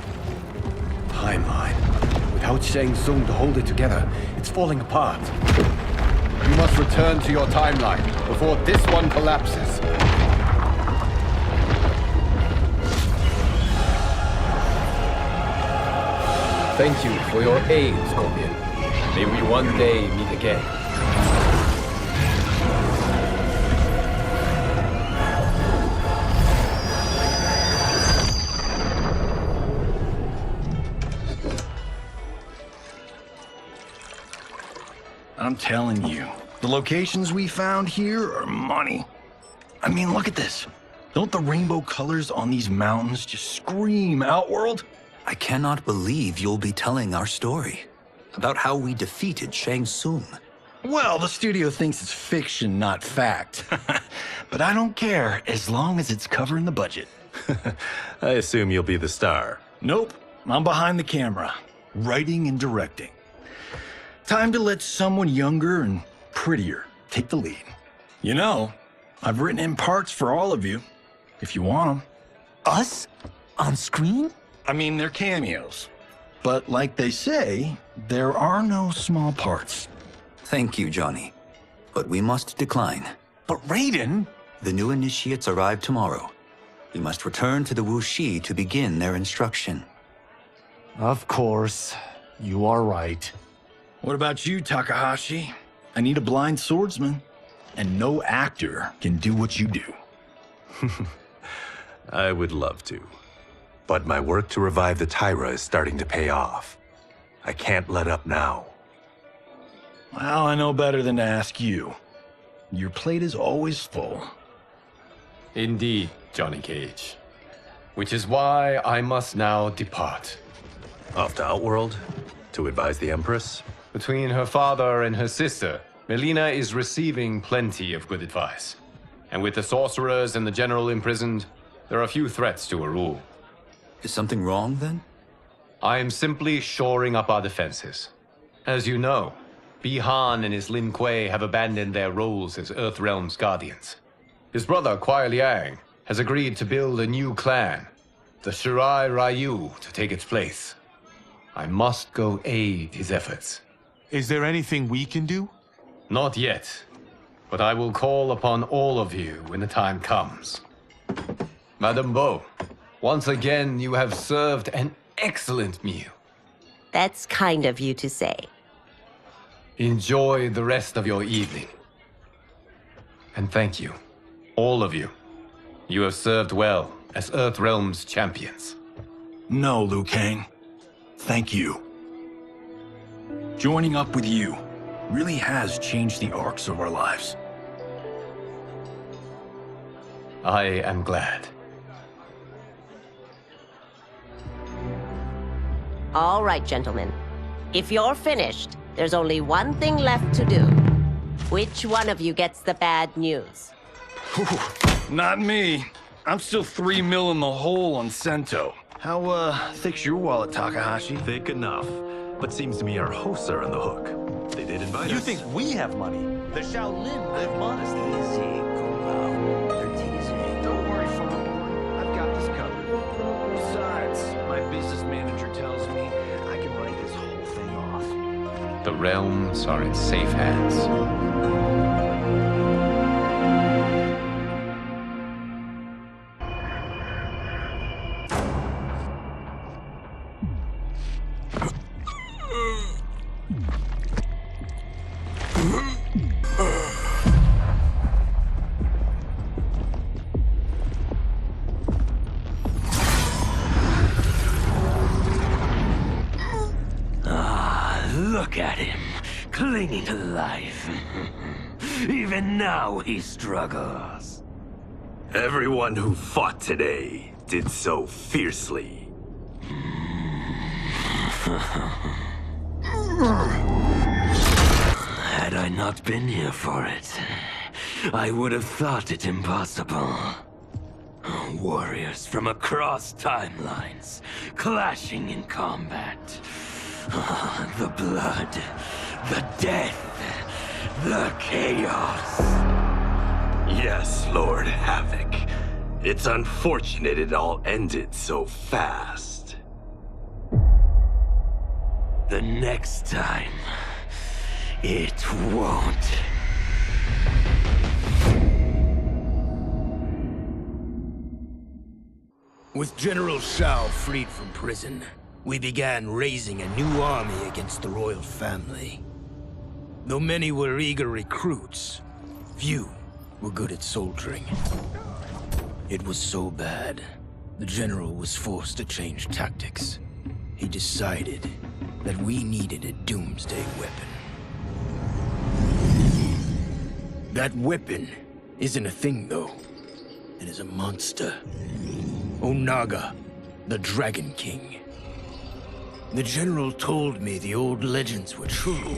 Timeline. Without Shang Tsung to hold it together, it's falling apart. You must return to your timeline before this one collapses. Thank you for your aid, Scorpion. May we one day meet again. I'm telling you, the locations we found here are money. I mean, look at this. Don't the rainbow colors on these mountains just scream Outworld? I cannot believe you'll be telling our story about how we defeated Shang Tsung. Well, the studio thinks it's fiction, not fact. But I don't care, as long as it's covering the budget. I assume you'll be the star. Nope, I'm behind the camera, writing and directing. Time to let someone younger and prettier take the lead. You know, I've written in parts for all of you, if you want them. Us? On screen? I mean, they're cameos. But like they say, there are no small parts. Thank you, Johnny. But we must decline. But Raiden? The new initiates arrive tomorrow. We must return to the Wuxi to begin their instruction. Of course. You are right. What about you, Takahashi? I need a blind swordsman, and no actor can do what you do. I would love to. But my work to revive the Tyra is starting to pay off. I can't let up now. Well, I know better than to ask you. Your plate is always full. Indeed, Johnny Cage. Which is why I must now depart. Off to Outworld? To advise the Empress? Between her father and her sister, Melina is receiving plenty of good advice. And with the sorcerers and the general imprisoned, there are few threats to her rule. Is something wrong, then? I am simply shoring up our defenses. As you know, Bi-Han and his Lin Kuei have abandoned their roles as Earthrealm's guardians. His brother, Kuai Liang, has agreed to build a new clan, the Shirai Ryu, to take its place. I must go aid his efforts. Is there anything we can do? Not yet, but I will call upon all of you when the time comes. Madame Bo, once again you have served an excellent meal. That's kind of you to say. Enjoy the rest of your evening. And thank you, all of you. You have served well as Earthrealm's champions. No, Liu Kang. Thank you. Joining up with you really has changed the arcs of our lives. I am glad. All right, gentlemen. If you're finished, there's only one thing left to do. Which one of you gets the bad news? Not me. I'm still 3 mil in the hole on Sento. How, thick's your wallet, Takahashi? Thick enough. But seems to me our hosts are on the hook. They did invite us. You think we have money? The Shaolin live modestly. Easy, Kung They're teasing. Don't worry, Farm Boy. I've got this covered. Besides, my business manager tells me I can write this whole thing off. The realms are in safe hands. Look at him, clinging to life. Even now he struggles. Everyone who fought today did so fiercely. Had I not been here for it, I would have thought it impossible. Warriors from across timelines, clashing in combat. The blood, the death, the chaos. Yes, Lord Havoc. It's unfortunate it all ended so fast. The next time, it won't. With General Shao freed from prison, we began raising a new army against the royal family. Though many were eager recruits, few were good at soldiering. It was so bad, the general was forced to change tactics. He decided that we needed a doomsday weapon. That weapon isn't a thing, though. It is a monster. Onaga, the Dragon King. The general told me the old legends were true,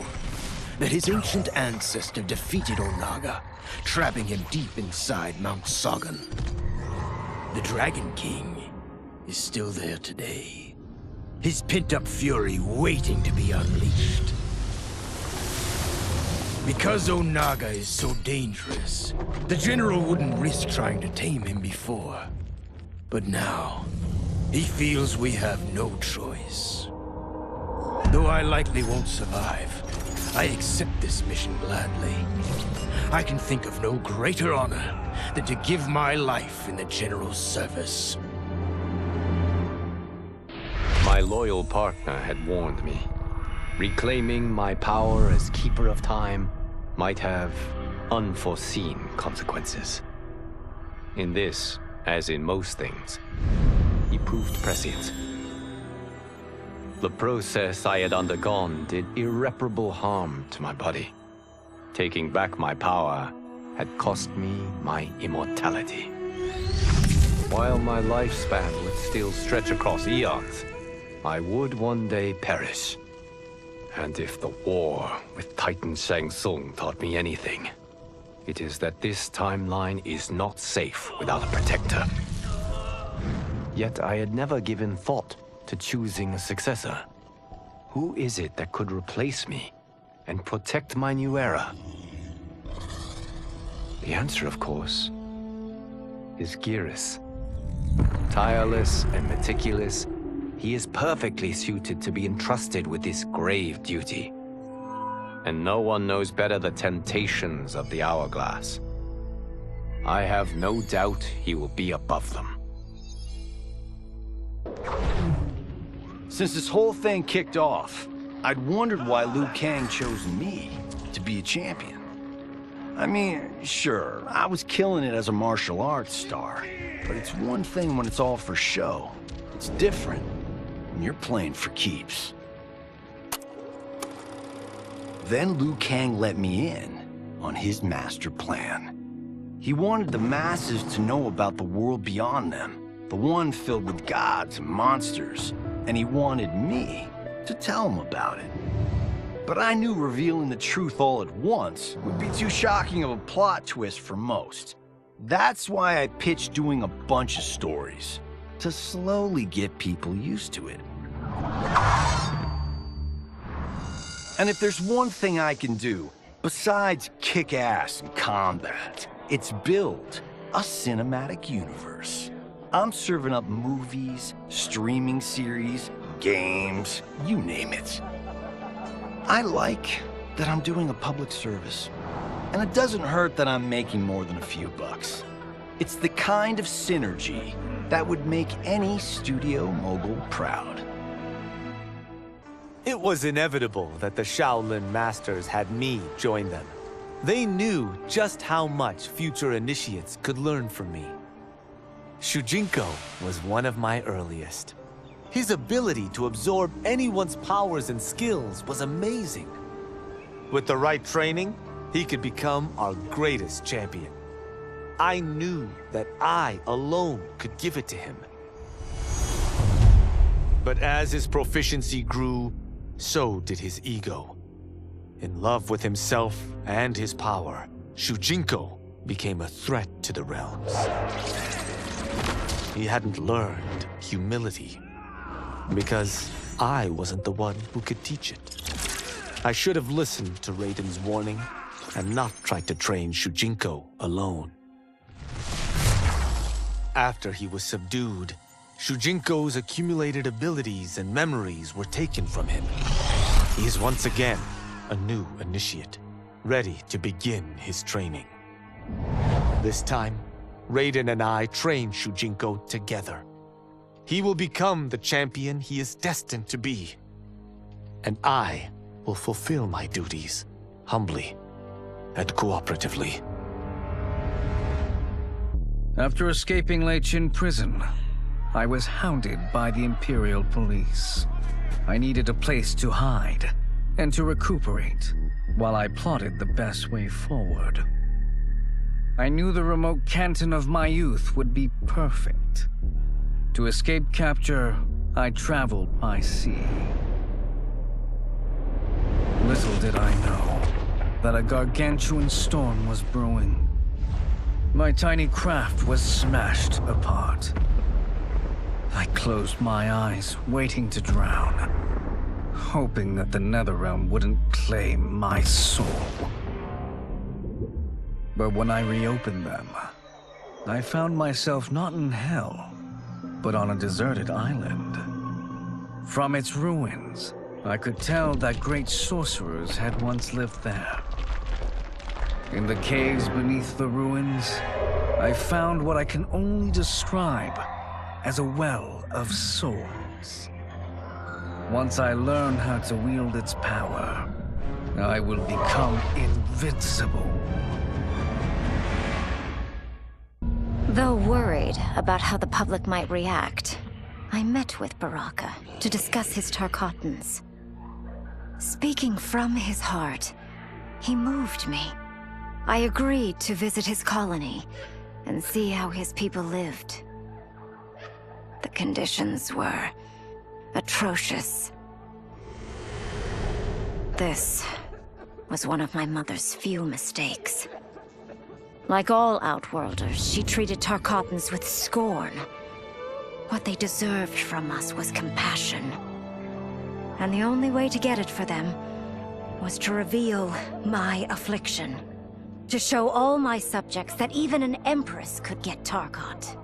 that his ancient ancestor defeated Onaga, trapping him deep inside Mount Sagan. The Dragon King is still there today, his pent-up fury waiting to be unleashed. Because Onaga is so dangerous, the general wouldn't risk trying to tame him before. But now, he feels we have no choice. Though I likely won't survive, I accept this mission gladly. I can think of no greater honor than to give my life in the General's service. My loyal partner had warned me. Reclaiming my power as Keeper of Time might have unforeseen consequences. In this, as in most things, he proved prescient. The process I had undergone did irreparable harm to my body. Taking back my power had cost me my immortality. While my lifespan would still stretch across eons, I would one day perish. And if the war with Titan Shang Tsung taught me anything, it is that this timeline is not safe without a protector. Yet I had never given thought to choosing a successor. Who is it that could replace me and protect my new era? The answer, of course, is Geras. Tireless and meticulous, he is perfectly suited to be entrusted with this grave duty. And no one knows better the temptations of the hourglass. I have no doubt he will be above them. Since this whole thing kicked off, I'd wondered why Liu Kang chose me to be a champion. I mean, sure, I was killing it as a martial arts star, but it's one thing when it's all for show. It's different when you're playing for keeps. Then Liu Kang let me in on his master plan. He wanted the masses to know about the world beyond them, the one filled with gods and monsters, and he wanted me to tell him about it. But I knew revealing the truth all at once would be too shocking of a plot twist for most. That's why I pitched doing a bunch of stories, to slowly get people used to it. And if there's one thing I can do, besides kick ass in combat, it's build a cinematic universe. I'm serving up movies, streaming series, games, you name it. I like that I'm doing a public service. And it doesn't hurt that I'm making more than a few bucks. It's the kind of synergy that would make any studio mogul proud. It was inevitable that the Shaolin Masters had me join them. They knew just how much future initiates could learn from me. Shujinko was one of my earliest. His ability to absorb anyone's powers and skills was amazing. With the right training, he could become our greatest champion. I knew that I alone could give it to him. But as his proficiency grew, so did his ego. In love with himself and his power, Shujinko became a threat to the realms. He hadn't learned humility, because I wasn't the one who could teach it. I should have listened to Raiden's warning and not tried to train Shujinko alone. After he was subdued, Shujinko's accumulated abilities and memories were taken from him. He is once again a new initiate, ready to begin his training. This time, Raiden and I train Shujinko together. He will become the champion he is destined to be. And I will fulfill my duties, humbly and cooperatively. After escaping Lei Chin prison, I was hounded by the Imperial Police. I needed a place to hide and to recuperate while I plotted the best way forward. I knew the remote canton of my youth would be perfect. To escape capture, I traveled by sea. Little did I know that a gargantuan storm was brewing. My tiny craft was smashed apart. I closed my eyes, waiting to drown, hoping that the Netherrealm wouldn't claim my soul. But when I reopened them, I found myself not in hell, but on a deserted island. From its ruins, I could tell that great sorcerers had once lived there. In the caves beneath the ruins, I found what I can only describe as a well of souls. Once I learn how to wield its power, I will become invincible. Though worried about how the public might react, I met with Baraka to discuss his Tarkatans. Speaking from his heart, he moved me. I agreed to visit his colony and see how his people lived. The conditions were atrocious. This was one of my mother's few mistakes. Like all Outworlders, she treated Tarkatans with scorn. What they deserved from us was compassion. And the only way to get it for them was to reveal my affliction. To show all my subjects that even an empress could get Tarkat.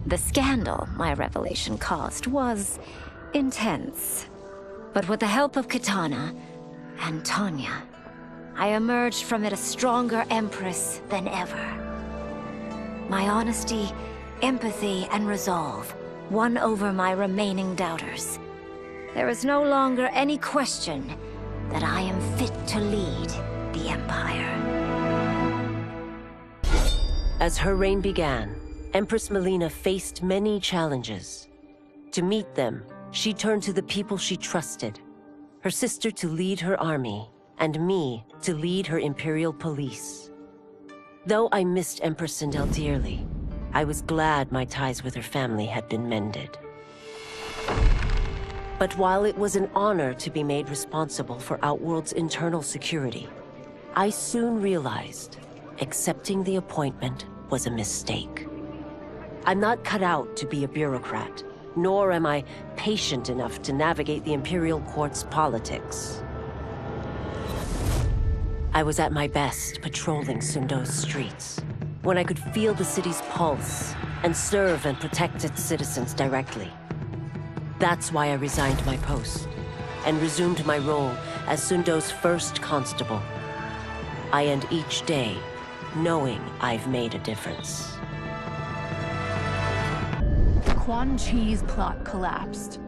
The scandal my revelation caused was intense. But with the help of Kitana and Tanya, I emerged from it a stronger empress than ever. My honesty, empathy, and resolve won over my remaining doubters. There is no longer any question that I am fit to lead the Empire. As her reign began, Empress Melina faced many challenges. To meet them, she turned to the people she trusted. Her sister to lead her army, and me to lead her Imperial Police. Though I missed Empress Sindel dearly, I was glad my ties with her family had been mended. But while it was an honor to be made responsible for Outworld's internal security, I soon realized accepting the appointment was a mistake. I'm not cut out to be a bureaucrat, nor am I patient enough to navigate the Imperial Court's politics. I was at my best patrolling Sundo's streets, when I could feel the city's pulse and serve and protect its citizens directly. That's why I resigned my post and resumed my role as Sundo's first constable. I end each day knowing I've made a difference. Quan Chi's plot collapsed.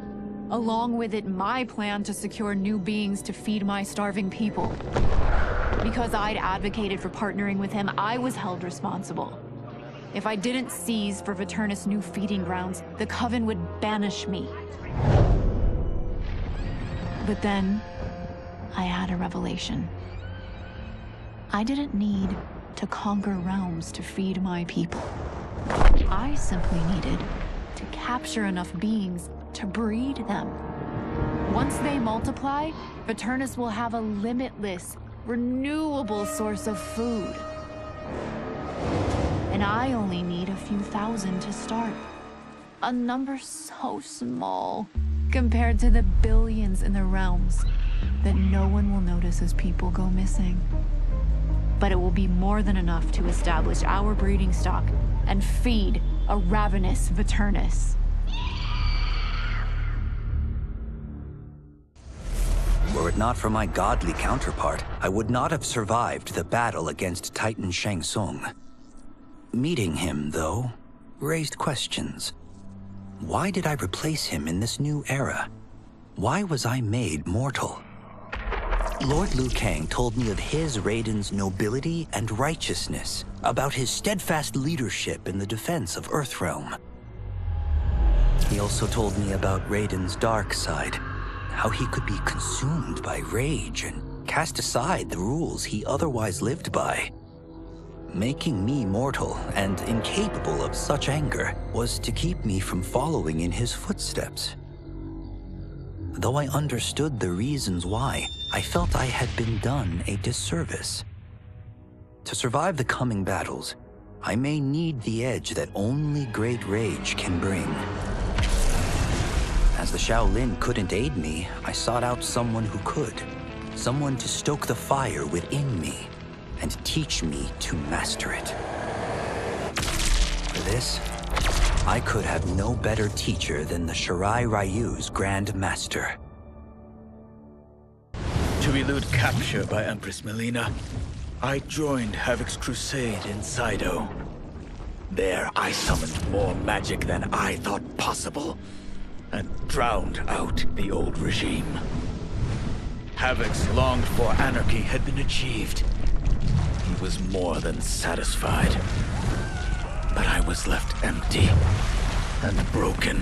Along with it, my plan to secure new beings to feed my starving people. Because I'd advocated for partnering with him, I was held responsible. If I didn't seize for Viternus' new feeding grounds, the Coven would banish me. But then, I had a revelation. I didn't need to conquer realms to feed my people. I simply needed to capture enough beings to breed them. Once they multiply, Viternus will have a limitless, renewable source of food. And I only need a few thousand to start. A number so small compared to the billions in the realms that no one will notice as people go missing. But it will be more than enough to establish our breeding stock and feed a ravenous Viternus. Were it not for my godly counterpart, I would not have survived the battle against Titan Shang Tsung. Meeting him, though, raised questions. Why did I replace him in this new era? Why was I made mortal? Lord Liu Kang told me of his Raiden's nobility and righteousness, about his steadfast leadership in the defense of Earthrealm. He also told me about Raiden's dark side, how he could be consumed by rage and cast aside the rules he otherwise lived by. Making me mortal and incapable of such anger was to keep me from following in his footsteps. Though I understood the reasons why, I felt I had been done a disservice. To survive the coming battles, I may need the edge that only great rage can bring. As the Shaolin couldn't aid me, I sought out someone who could. Someone to stoke the fire within me and teach me to master it. For this, I could have no better teacher than the Shirai Ryu's Grand Master. To elude capture by Empress Melina, I joined Havoc's crusade in Saido. There, I summoned more magic than I thought possible, and drowned out the old regime. Havoc's longed-for anarchy had been achieved. He was more than satisfied. But I was left empty and broken.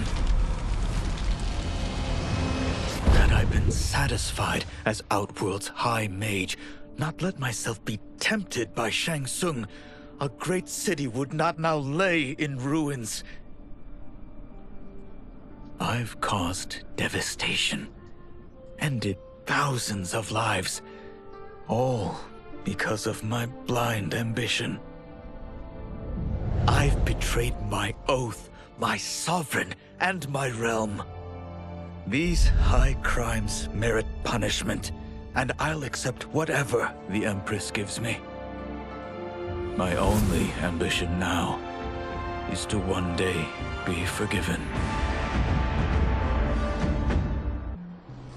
Had I been satisfied as Outworld's High Mage, not let myself be tempted by Shang Tsung, a great city would not now lay in ruins. I've caused devastation, ended thousands of lives, all because of my blind ambition. I've betrayed my oath, my sovereign, and my realm. These high crimes merit punishment, and I'll accept whatever the Empress gives me. My only ambition now is to one day be forgiven.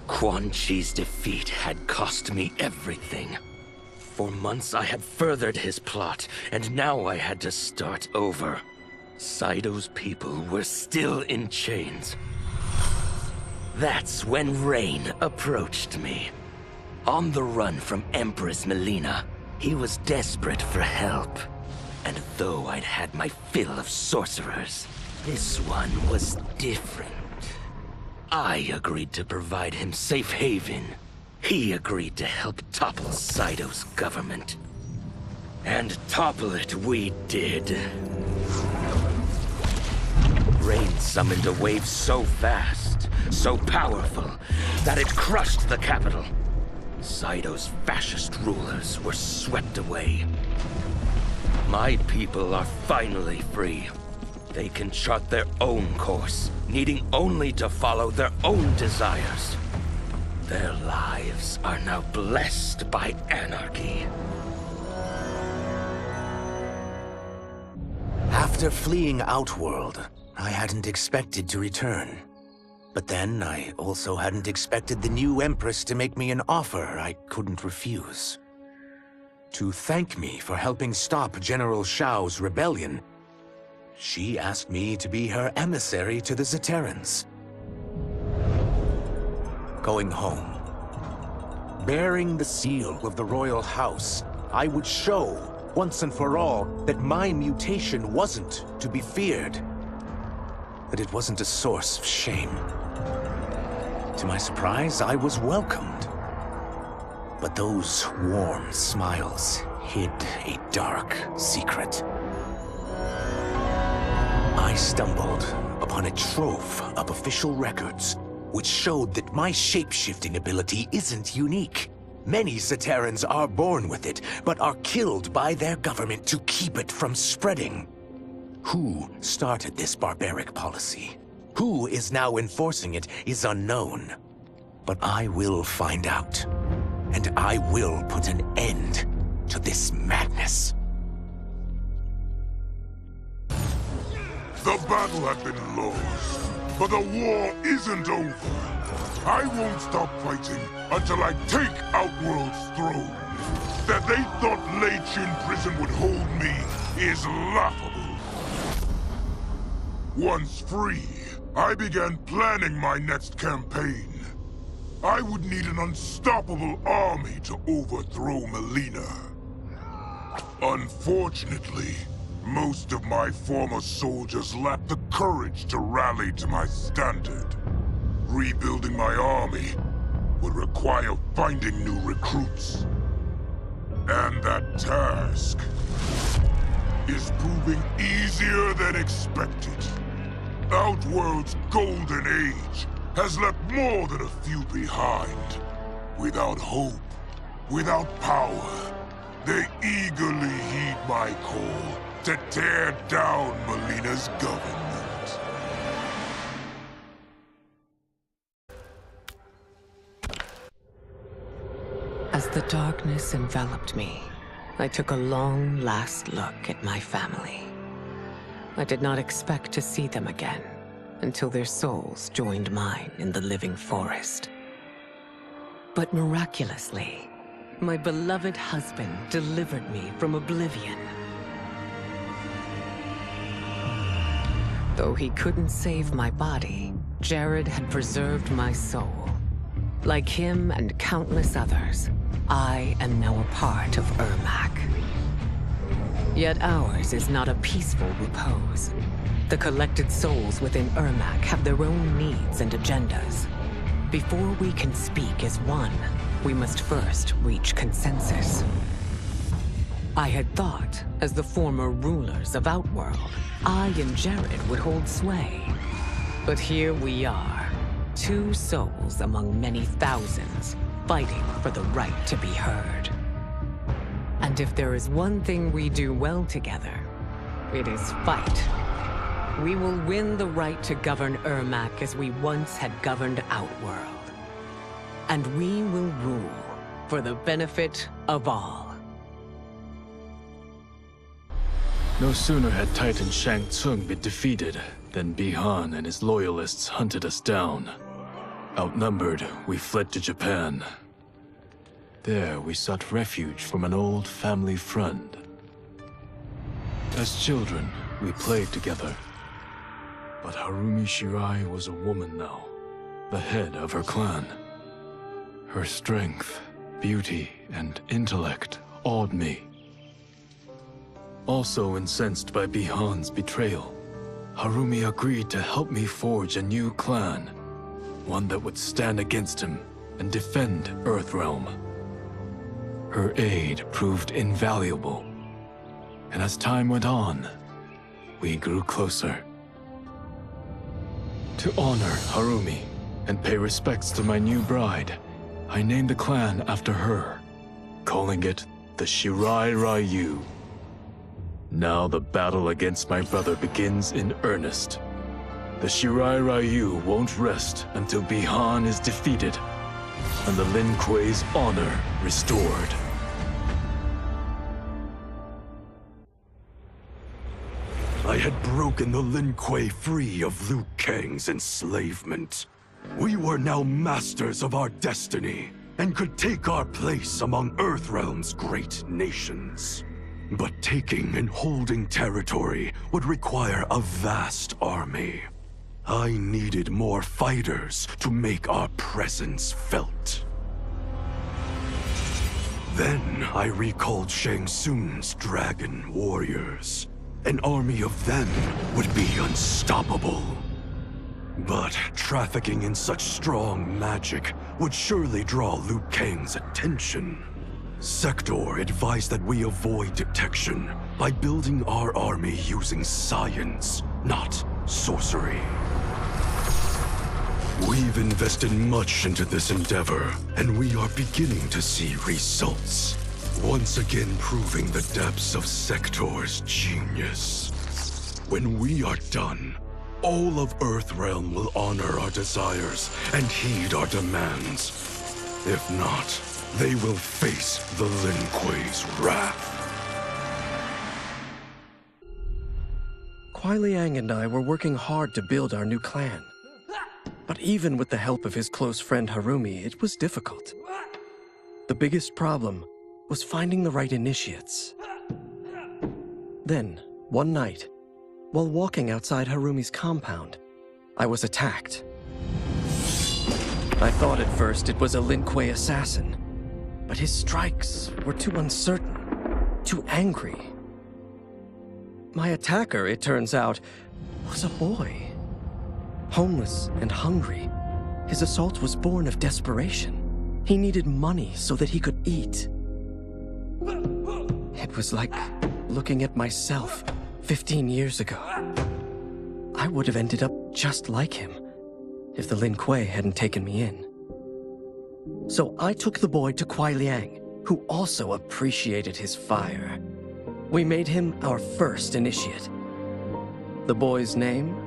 Quan Chi's defeat had cost me everything. For months I had furthered his plot, and now I had to start over. Saido's people were still in chains. That's when Rain approached me. On the run from Empress Melina, he was desperate for help. And though I'd had my fill of sorcerers, this one was different. I agreed to provide him safe haven. He agreed to help topple Saido's government. And topple it we did. Rain summoned a wave so fast, so powerful that it crushed the capital. Saido's fascist rulers were swept away. My people are finally free. They can chart their own course, needing only to follow their own desires. Their lives are now blessed by anarchy. After fleeing Outworld, I hadn't expected to return. But then, I also hadn't expected the new Empress to make me an offer I couldn't refuse. To thank me for helping stop General Shao's rebellion, she asked me to be her emissary to the Zaterrans. Going home, bearing the seal of the royal house, I would show, once and for all, that my mutation wasn't to be feared. That it wasn't a source of shame. To my surprise, I was welcomed. But those warm smiles hid a dark secret. I stumbled upon a trove of official records, which showed that my shape-shifting ability isn't unique. Many Zaterrans are born with it, but are killed by their government to keep it from spreading. Who started this barbaric policy? Who is now enforcing it is unknown. But I will find out. And I will put an end to this madness. The battle had been lost, but the war isn't over. I won't stop fighting until I take Outworld's throne. That they thought Lei Chin Prison would hold me is laughable. Once free, I began planning my next campaign. I would need an unstoppable army to overthrow Melina. Unfortunately, most of my former soldiers lacked the courage to rally to my standard. Rebuilding my army would require finding new recruits. And that task is proving easier than expected. Outworld's golden age has left more than a few behind. Without hope, without power, they eagerly heed my call to tear down Melina's government. As the darkness enveloped me, I took a long last look at my family. I did not expect to see them again until their souls joined mine in the living forest. But miraculously, my beloved husband delivered me from oblivion. Though he couldn't save my body, Jared had preserved my soul. Like him and countless others, I am now a part of Ermac. Yet ours is not a peaceful repose. The collected souls within Ermac have their own needs and agendas. Before we can speak as one, we must first reach consensus. I had thought, as the former rulers of Outworld, I and Jared would hold sway. But here we are, two souls among many thousands, fighting for the right to be heard. And if there is one thing we do well together, it is fight. We will win the right to govern Ermac as we once had governed Outworld. And we will rule for the benefit of all. No sooner had Titan Shang Tsung been defeated than Bihan and his loyalists hunted us down. Outnumbered, we fled to Japan. There, we sought refuge from an old family friend. As children, we played together. But Harumi Shirai was a woman now, the head of her clan. Her strength, beauty, and intellect awed me. Also incensed by Bihan's betrayal, Harumi agreed to help me forge a new clan, one that would stand against him and defend Earthrealm. Her aid proved invaluable, and as time went on, we grew closer. To honor Harumi, and pay respects to my new bride. I named the clan after her, calling it the Shirai Ryu. Now the battle against my brother begins in earnest. The Shirai Ryu won't rest until Bihan is defeated and the Lin Kuei's honor restored. I had broken the Lin Kuei free of Liu Kang's enslavement. We were now masters of our destiny, and could take our place among Earthrealm's great nations. But taking and holding territory would require a vast army. I needed more fighters to make our presence felt. Then I recalled Shang Tsung's dragon warriors. An army of them would be unstoppable. But trafficking in such strong magic would surely draw Liu Kang's attention. Sector advised that we avoid detection by building our army using science, not sorcery. We've invested much into this endeavor, and we are beginning to see results. Once again proving the depths of Sector's genius. When we are done, all of Earthrealm will honor our desires and heed our demands. If not, they will face the Lin Kuei's wrath. Kuai Liang and I were working hard to build our new clan. But even with the help of his close friend Harumi, it was difficult. The biggest problem was finding the right initiates. Then, one night, while walking outside Harumi's compound, I was attacked. I thought at first it was a Lin Kuei assassin, but his strikes were too uncertain, too angry. My attacker, it turns out, was a boy. Homeless and hungry, his assault was born of desperation. He needed money so that he could eat. It was like looking at myself 15 years ago. I would have ended up just like him if the Lin Kuei hadn't taken me in. So I took the boy to Kuai Liang, who also appreciated his fire. We made him our first initiate. The boy's name?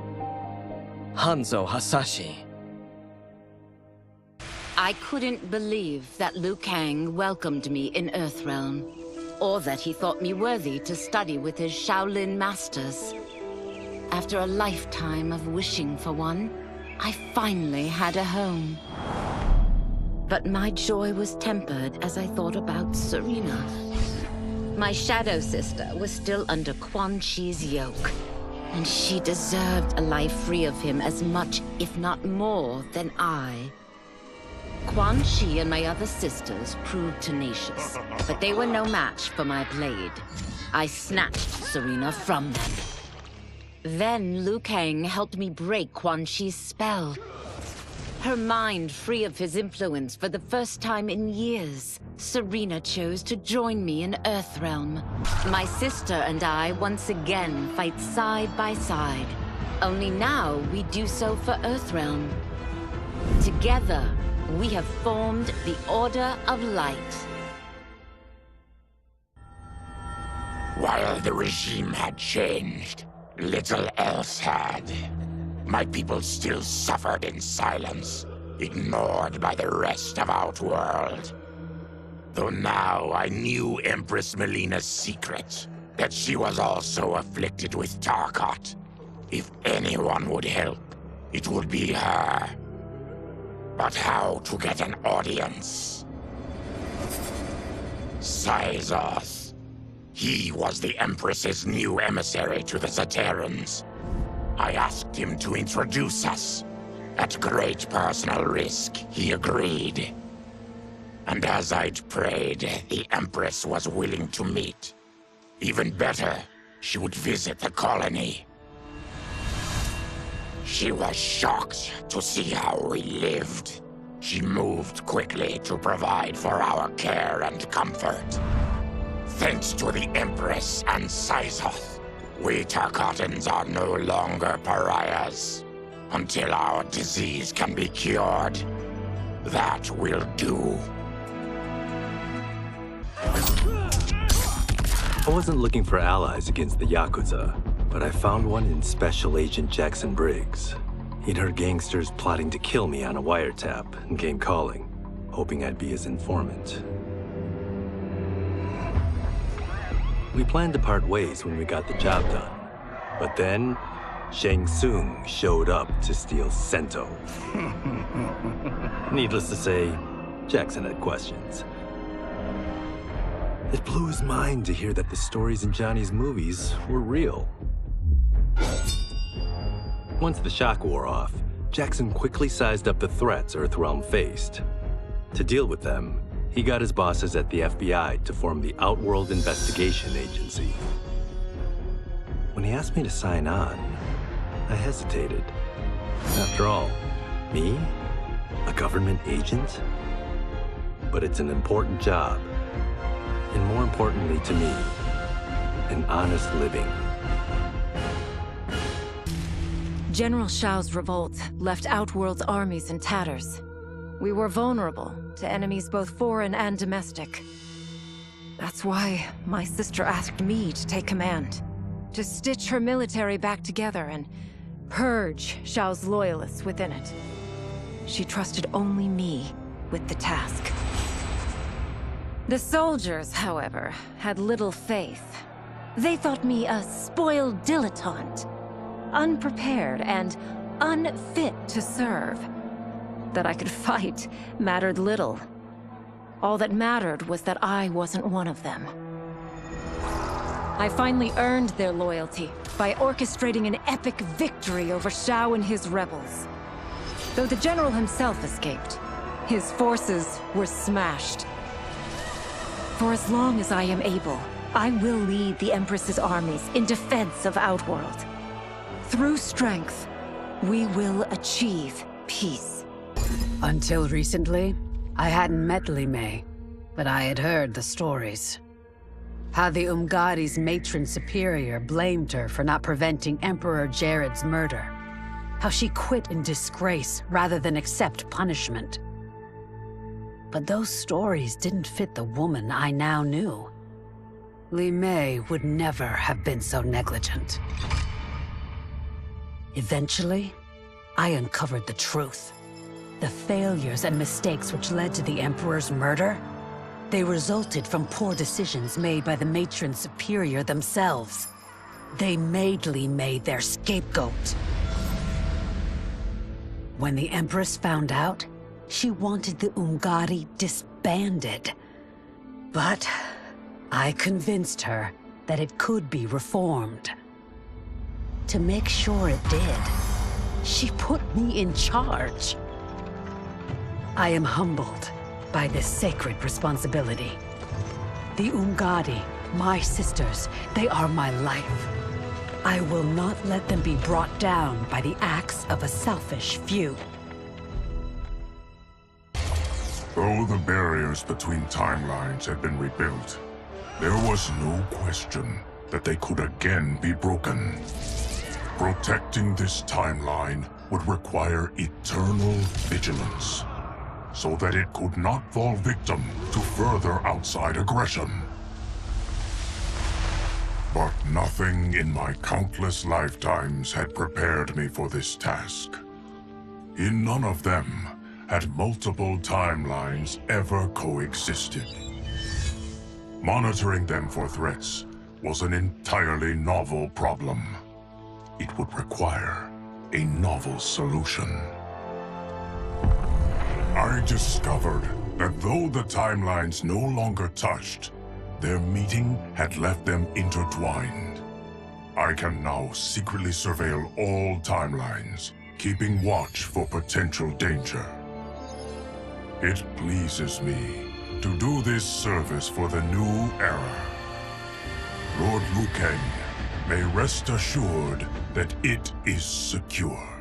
Hanzo Hasashi. I couldn't believe that Liu Kang welcomed me in Earthrealm, or that he thought me worthy to study with his Shaolin masters. After a lifetime of wishing for one, I finally had a home. But my joy was tempered as I thought about Serena. My shadow sister was still under Quan Chi's yoke, and she deserved a life free of him as much, if not more, than I. Quan Chi and my other sisters proved tenacious, but they were no match for my blade. I snatched Serena from them. Then Liu Kang helped me break Quan Chi's spell. Her mind free of his influence for the first time in years, Serena chose to join me in Earthrealm. My sister and I once again fight side by side. Only now we do so for Earthrealm. Together, we have formed the Order of Light. While the regime had changed, little else had. My people still suffered in silence, ignored by the rest of Outworld. Though now I knew Empress Melina's secret, that she was also afflicted with Tarkat. If anyone would help, it would be her. But how to get an audience? Syzoth. He was the Empress's new emissary to the Zaterrans. I asked him to introduce us. At great personal risk, he agreed. And as I'd prayed, the Empress was willing to meet. Even better, she would visit the colony. She was shocked to see how we lived. She moved quickly to provide for our care and comfort. Thanks to the Empress and Syzoth, we Tarkatans are no longer pariahs. until our disease can be cured. That will do. I wasn't looking for allies against the Yakuza, but I found one in Special Agent Jackson Briggs. He'd heard gangsters plotting to kill me on a wiretap and came calling, hoping I'd be his informant. We planned to part ways when we got the job done. But then, Shang Tsung showed up to steal Sento. Needless to say, Jackson had questions. It blew his mind to hear that the stories in Johnny's movies were real. Once the shock wore off, Jackson quickly sized up the threats Earthrealm faced. To deal with them, he got his bosses at the FBI to form the Outworld Investigation Agency. When he asked me to sign on, I hesitated. After all, me? A government agent? But it's an important job. And more importantly to me, an honest living. General Shao's revolt left Outworld's armies in tatters. We were vulnerable to enemies both foreign and domestic. That's why my sister asked me to take command, to stitch her military back together and purge Shao's loyalists within it. She trusted only me with the task. The soldiers, however, had little faith. They thought me a spoiled dilettante, unprepared and unfit to serve. That I could fight mattered little. All that mattered was that I wasn't one of them. I finally earned their loyalty by orchestrating an epic victory over Shao and his rebels. Though the general himself escaped, his forces were smashed. For as long as I am able, I will lead the Empress's armies in defense of Outworld. Through strength, we will achieve peace. Until recently, I hadn't met Li Mei, but I had heard the stories. How the Umgadi's matron superior blamed her for not preventing Emperor Jared's murder. How she quit in disgrace rather than accept punishment. But those stories didn't fit the woman I now knew. Li Mei would never have been so negligent. Eventually, I uncovered the truth. The failures and mistakes which led to the Emperor's murder, they resulted from poor decisions made by the matron superior themselves. They made Li Mei their scapegoat. When the Empress found out, she wanted the Umgadi disbanded. But I convinced her that it could be reformed. To make sure it did, she put me in charge. I am humbled by this sacred responsibility. The Umgadi, my sisters, they are my life. I will not let them be brought down by the acts of a selfish few. Though the barriers between timelines had been rebuilt, there was no question that they could again be broken. Protecting this timeline would require eternal vigilance, so that it could not fall victim to further outside aggression. But nothing in my countless lifetimes had prepared me for this task. In none of them had multiple timelines ever coexisted. Monitoring them for threats was an entirely novel problem. It would require a novel solution. I discovered that though the timelines no longer touched, their meeting had left them intertwined. I can now secretly surveil all timelines, keeping watch for potential danger. It pleases me to do this service for the new era. Lord Liu Kang may rest assured that it is secure.